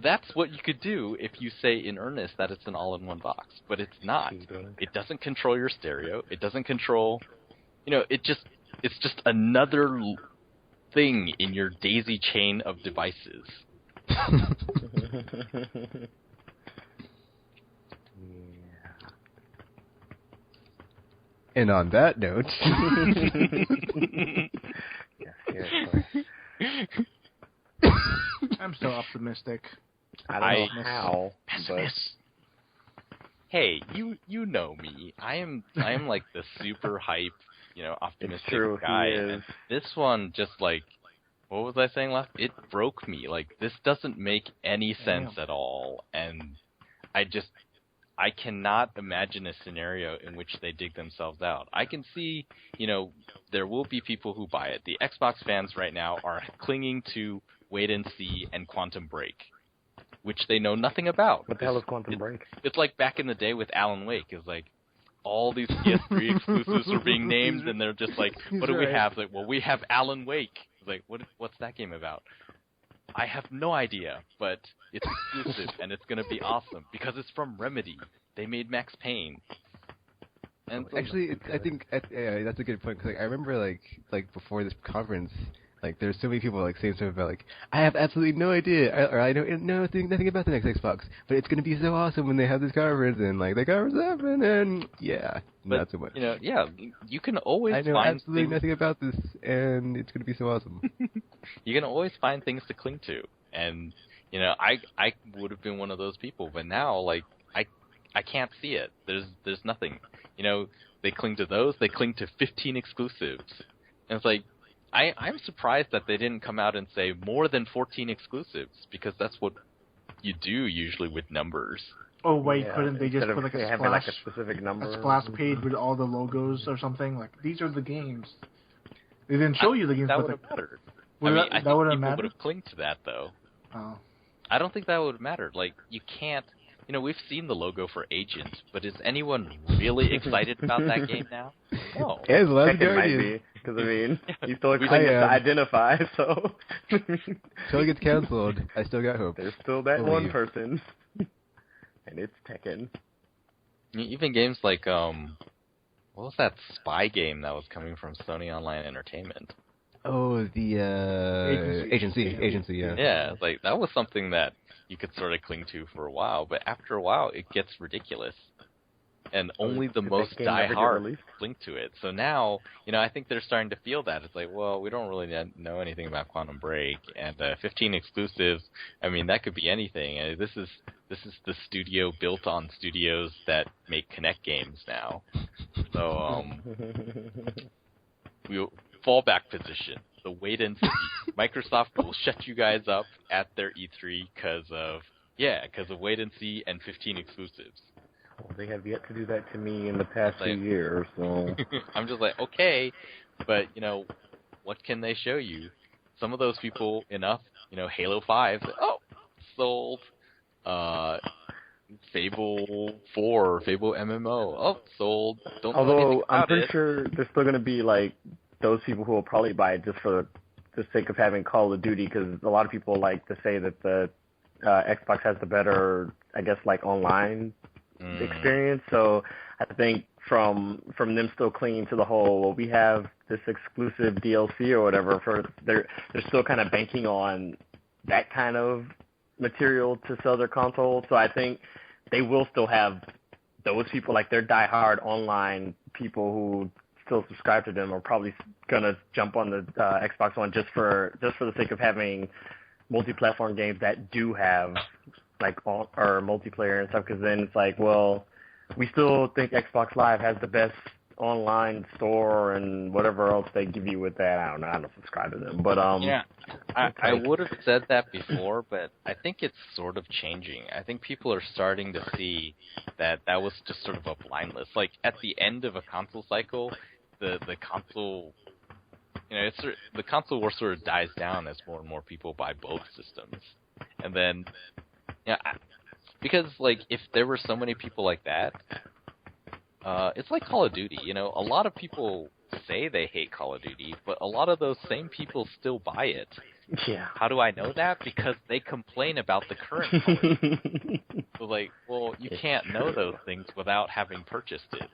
that's what you could do if you say in earnest that it's an all-in-one box. But it's not. It doesn't control your stereo. It doesn't control. It's just another thing in your daisy chain of devices. And on that note, I'm still optimistic. I don't know how. Pessimist. Hey, you know me. I am like the super hype, optimistic guy. And this one just what was I saying last? It broke me. This doesn't make any sense at all, and I cannot imagine a scenario in which they dig themselves out. I can see, there will be people who buy it. The Xbox fans right now are clinging to Wait and See and Quantum Break, which they know nothing about. What the hell is Quantum Break? It's like back in the day with Alan Wake. It's all these PS3 exclusives are being named, and they're just what do we have? We have Alan Wake. It's what's that game about? I have no idea, but it's exclusive, and it's going to be awesome, because it's from Remedy. They made Max Payne. And actually, I think that's a good point, because I remember, before this conference, there's so many people, saying stuff about, I have absolutely no idea, or I don't know nothing about the next Xbox, but it's going to be so awesome when they have this conference, and, the conference happened, and, not so much. You can always I know find absolutely nothing about this, and it's going to be so awesome. You can always find things to cling to, and, I would have been one of those people, but now, I can't see it. There's nothing. They cling to those, they cling to 15 exclusives, and it's I'm surprised that they didn't come out and say more than 14 exclusives, because that's what you do usually with numbers. Oh wait, couldn't they just put a splash, a specific number, a splash page with all the logos or something? These are the games. They didn't show you the games. That but would have mattered. I think people would have clinged to that though. Oh. I don't think that would have mattered. You can't. We've seen the logo for Agent, but is anyone really excited about that game now? No. Yeah, Tekken might be, because you still claim to identify, so. Until it gets canceled, I still got hope. There's still that one person, and it's Tekken. Even games like what was that spy game that was coming from Sony Online Entertainment? Oh, the agency, yeah. Yeah, that was something that you could sort of cling to for a while, but after a while it gets ridiculous, and only the most die-hard cling to it. So now, I think they're starting to feel that. It's we don't really know anything about Quantum Break, and 15 exclusives. I mean, that could be anything. This this is the studio built on studios that make Kinect games now. So, we'll fallback position. The wait and see. Microsoft will shut you guys up at their E3 because of wait and see and 15 exclusives. Well, they have yet to do that to me in the past few years, so... I'm just like, okay, but, what can they show you? Some of those people, enough, Halo 5, sold. Fable 4, Fable MMO, sold. Although, I'm pretty sure there's still going to be, those people who will probably buy it just for the sake of having Call of Duty, because a lot of people like to say that the Xbox has the better, I guess, online experience. So I think from them still clinging to the whole, well, we have this exclusive DLC or whatever, they're still kind of banking on that kind of material to sell their console. So I think they will still have those people, their diehard online people who still subscribe to them are probably gonna jump on the Xbox One just for the sake of having multi-platform games that do have or multiplayer and stuff. Because then it's well, we still think Xbox Live has the best online store and whatever else they give you with that. I don't know. I don't subscribe to them, but I would have said that before, but I think it's sort of changing. I think people are starting to see that was just sort of a blind list. At the end of a console cycle, the console, the console war sort of dies down as more and more people buy both systems, and then because if there were so many people like that. It's like Call of Duty, a lot of people say they hate Call of Duty, but a lot of those same people still buy it. Yeah. How do I know that? Because they complain about the current colors. So you can't know those things without having purchased it.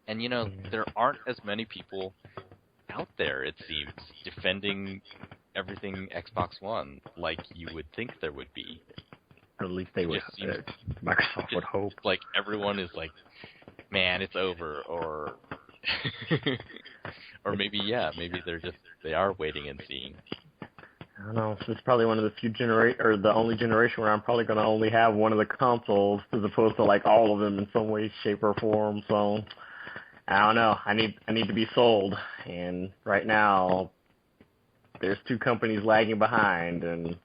And there aren't as many people out there, it seems, defending everything Xbox One like you would think there would be. Or at least they would. Microsoft would hope. Everyone is man, it's over, or or maybe they are waiting and seeing. I don't know. It's probably one of the few the only generation where I'm probably going to only have one of the consoles as opposed to all of them in some way, shape, or form. So I don't know. I need to be sold, and right now there's two companies lagging behind, and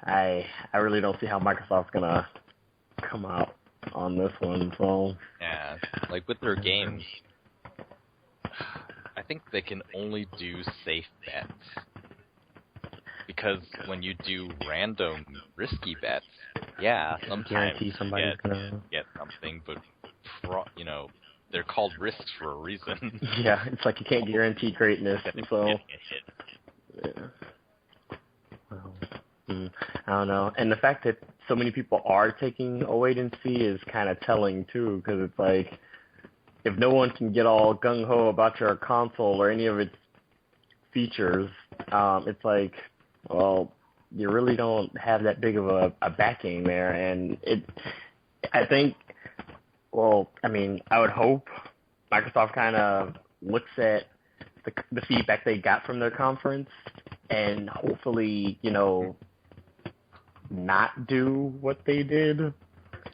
I really don't see how Microsoft's gonna come out on this one. So yeah, with their games, I think they can only do safe bets, because when you do random risky bets, sometimes you get something, but they're called risks for a reason. Yeah, it's you can't guarantee greatness. So yeah. Well. I don't know. And the fact that so many people are taking a wait and see is kind of telling, too, because it's if no one can get all gung-ho about your console or any of its features, it's well, you really don't have that big of a backing there. And I think, I would hope Microsoft kind of looks at the feedback they got from their conference and hopefully, not do what they did.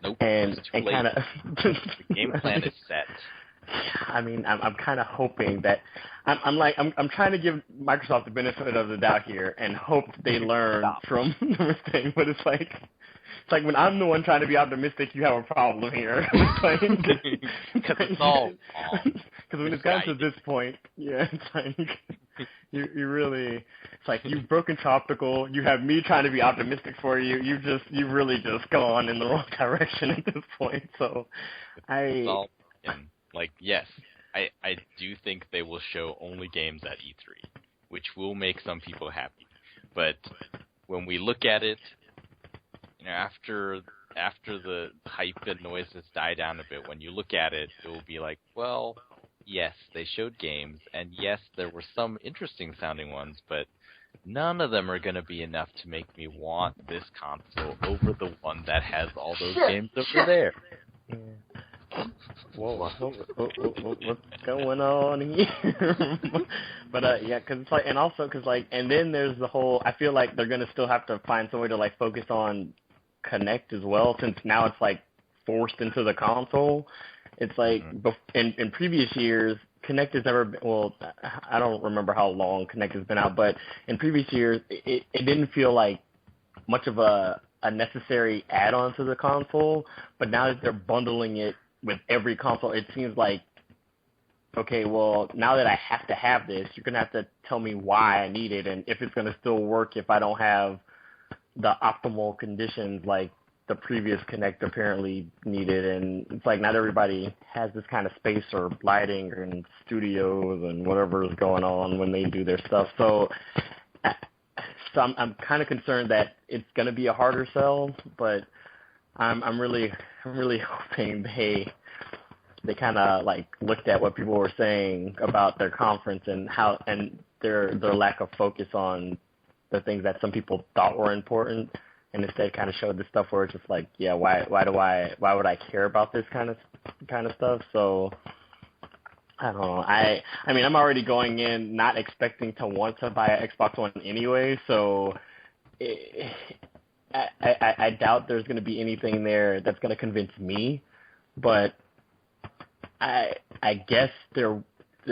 Nope. And kind of the game plan is set. I'm kind of hoping that I'm trying to give Microsoft the benefit of the doubt here and hope they learn from the mistake. But it's when I'm the one trying to be optimistic, you have a problem here. Because it's all because when it's gotten to this point, it's you really, it's you've broken Tropical. You have me trying to be optimistic for you. You've really just gone in the wrong direction at this point. So, yes, I do think they will show only games at E3, which will make some people happy. But when we look at it, after the hype and noises die down a bit, when you look at it, it will be well, yes, they showed games, and yes, there were some interesting sounding ones, but none of them are going to be enough to make me want this console over the one that has all those games over there. Yeah. Whoa, what's going on here? But because it's and also because and then there's the whole. I feel they're going to still have to find some way to focus on Kinect as well, since now it's like forced into the console. It's like in previous years, Kinect has never been, well, I don't remember how long Kinect has been out, but in previous years, it didn't feel like much of a necessary add-on to the console, but now that they're bundling it with every console, it seems like, okay, well, now that I have to have this, you're going to have to tell me why I need it and if it's going to still work if I don't have the optimal conditions like the previous Kinect apparently needed. And it's like not everybody has this kind of space or lighting and studios and whatever is going on when they do their stuff. So I'm kind of concerned that it's going to be a harder sell, but I'm really hoping they kind of like looked at what people were saying about their conference and their lack of focus on the things that some people thought were important, and instead kind of showed the stuff where it's just like, yeah, why would I care about this kind of stuff? So I don't know. I mean, I'm already going in not expecting to want to buy an Xbox One anyway, so I doubt there's going to be anything there that's going to convince me, but I guess there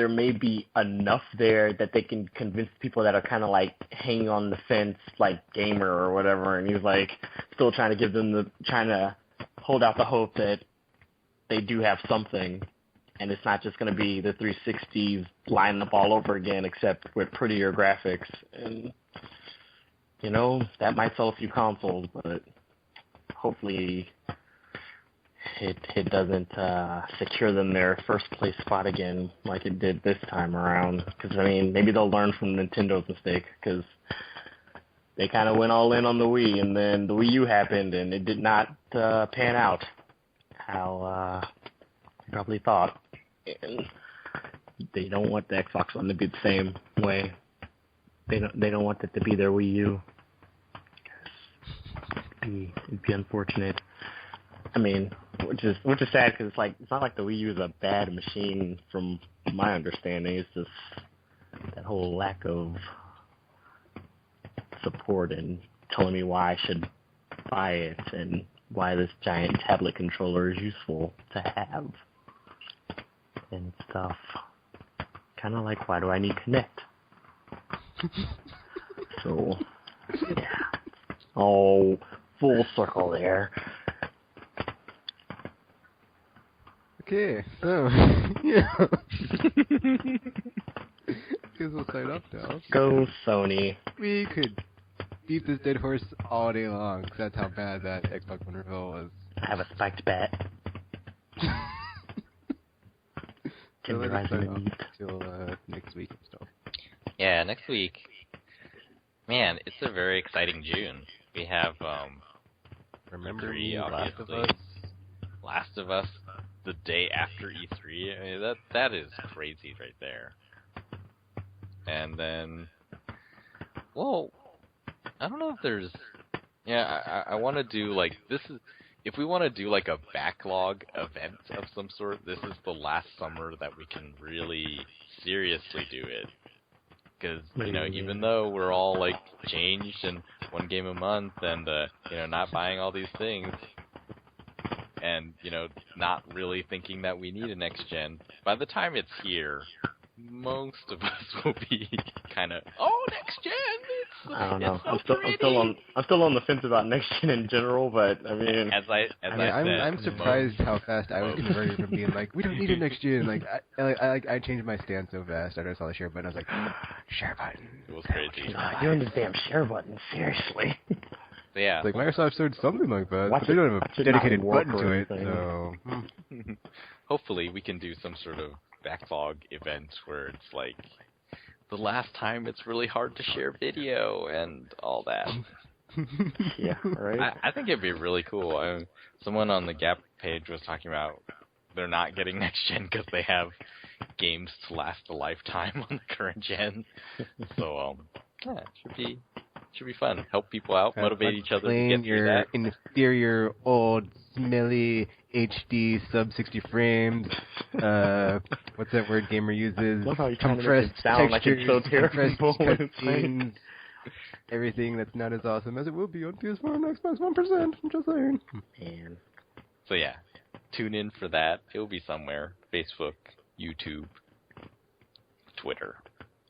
may be enough there that they can convince people that are kind of like hanging on the fence, like Gamer or whatever, and he's like still trying to hold out the hope that they do have something, and it's not just going to be the 360s lining up all over again, except with prettier graphics. And, you know, that might sell a few consoles, but hopefully it doesn't secure them their first place spot again like it did this time around. Because, I mean, maybe they'll learn from Nintendo's mistake, because they kind of went all in on the Wii, and then the Wii U happened, and it did not pan out how you probably thought. And they don't want the Xbox One to be the same way. They don't want it to be their Wii U. It'd be unfortunate. I mean, which is sad, because it's not like the Wii U is a bad machine from my understanding. It's just that whole lack of support and telling me why I should buy it and why this giant tablet controller is useful to have and stuff. Kind of like, why do I need Kinect? So, yeah. Oh, full circle there. Okay, so, yeah. Guess we'll sign up now. Go Sony. We could beat this dead horse all day long, because that's how bad that Xbox One reveal was. I have a spiked bat. So let's sign off until next week and stuff. Yeah, next week. Man, it's a very exciting June. We have Remember E3, Last of obviously. Us? Last of Us the day after E3. I mean, that is crazy right there. And then, well, I don't know if there's, yeah, I want to do like, this is, if we want to do like a backlog event of some sort, this is the last summer that we can really seriously do it. Because, you know, even though we're all like changed and one game a month and, you know, not buying all these things, and, you know, not really thinking that we need a next gen, by the time it's here, most of us will be kind of, oh, next gen, I don't know. I'm still on the fence about next gen in general, but I mean, I'm surprised how fast I was converted from being like, we don't need a next gen. Like, I changed my stance so fast after I saw the share button. I was like, share button. It was crazy. You understand share button? Seriously. Yeah. Like Microsoft showed something like that, but they don't have a dedicated button to it. So hopefully we can do some sort of backlog event where it's like the last time it's really hard to share video and all that. Yeah, right. I think it'd be really cool. Someone on the Gap page was talking about they're not getting next gen because they have games to last a lifetime on the current gen. So yeah, it should be fun. Help people out, motivate each other to get through that. Inferior, old, smelly HD sub 60 frames. What's that word Gamer uses? Love how you're trying to make it sound like it's so terrible. Cutscenes, everything that's not as awesome as it will be on PS4 and Xbox 1%. I'm just saying. Man. So yeah, tune in for that. It will be somewhere. Facebook, YouTube, Twitter,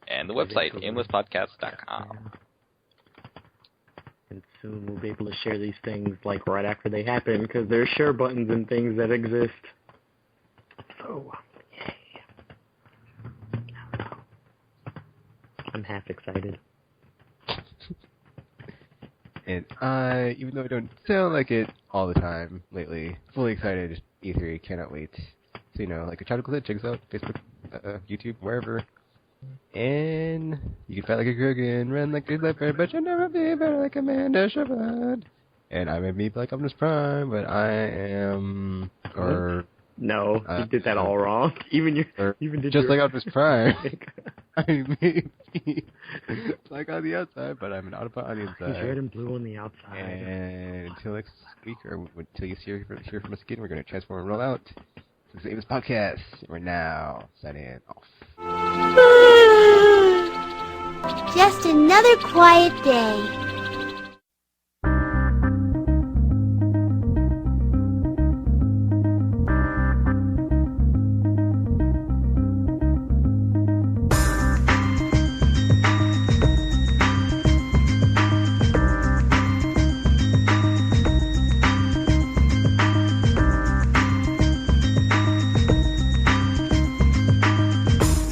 and the website, aimlesspodcast.com. And soon we'll be able to share these things like right after they happen because there's share buttons and things that exist. So, yay. I'm half excited. And I, even though I don't sound like it all the time lately, fully excited. E3, cannot wait. So, like a child said, check us out, Facebook, YouTube, wherever. And you can fight like a Kurgan, run like a leopard, but you'll never be better like Amanda Shepard. And I may be like Optimus Prime, but I am, No, you did that all wrong. Even did just like Optimus Prime. I may be like on the outside, but I'm an Autobot on the inside. He's red and blue on the outside. And until next week, or until you hear from us again, we're going to transform and roll out. This is the Aimless Podcast. We're now signing off. Just another quiet day.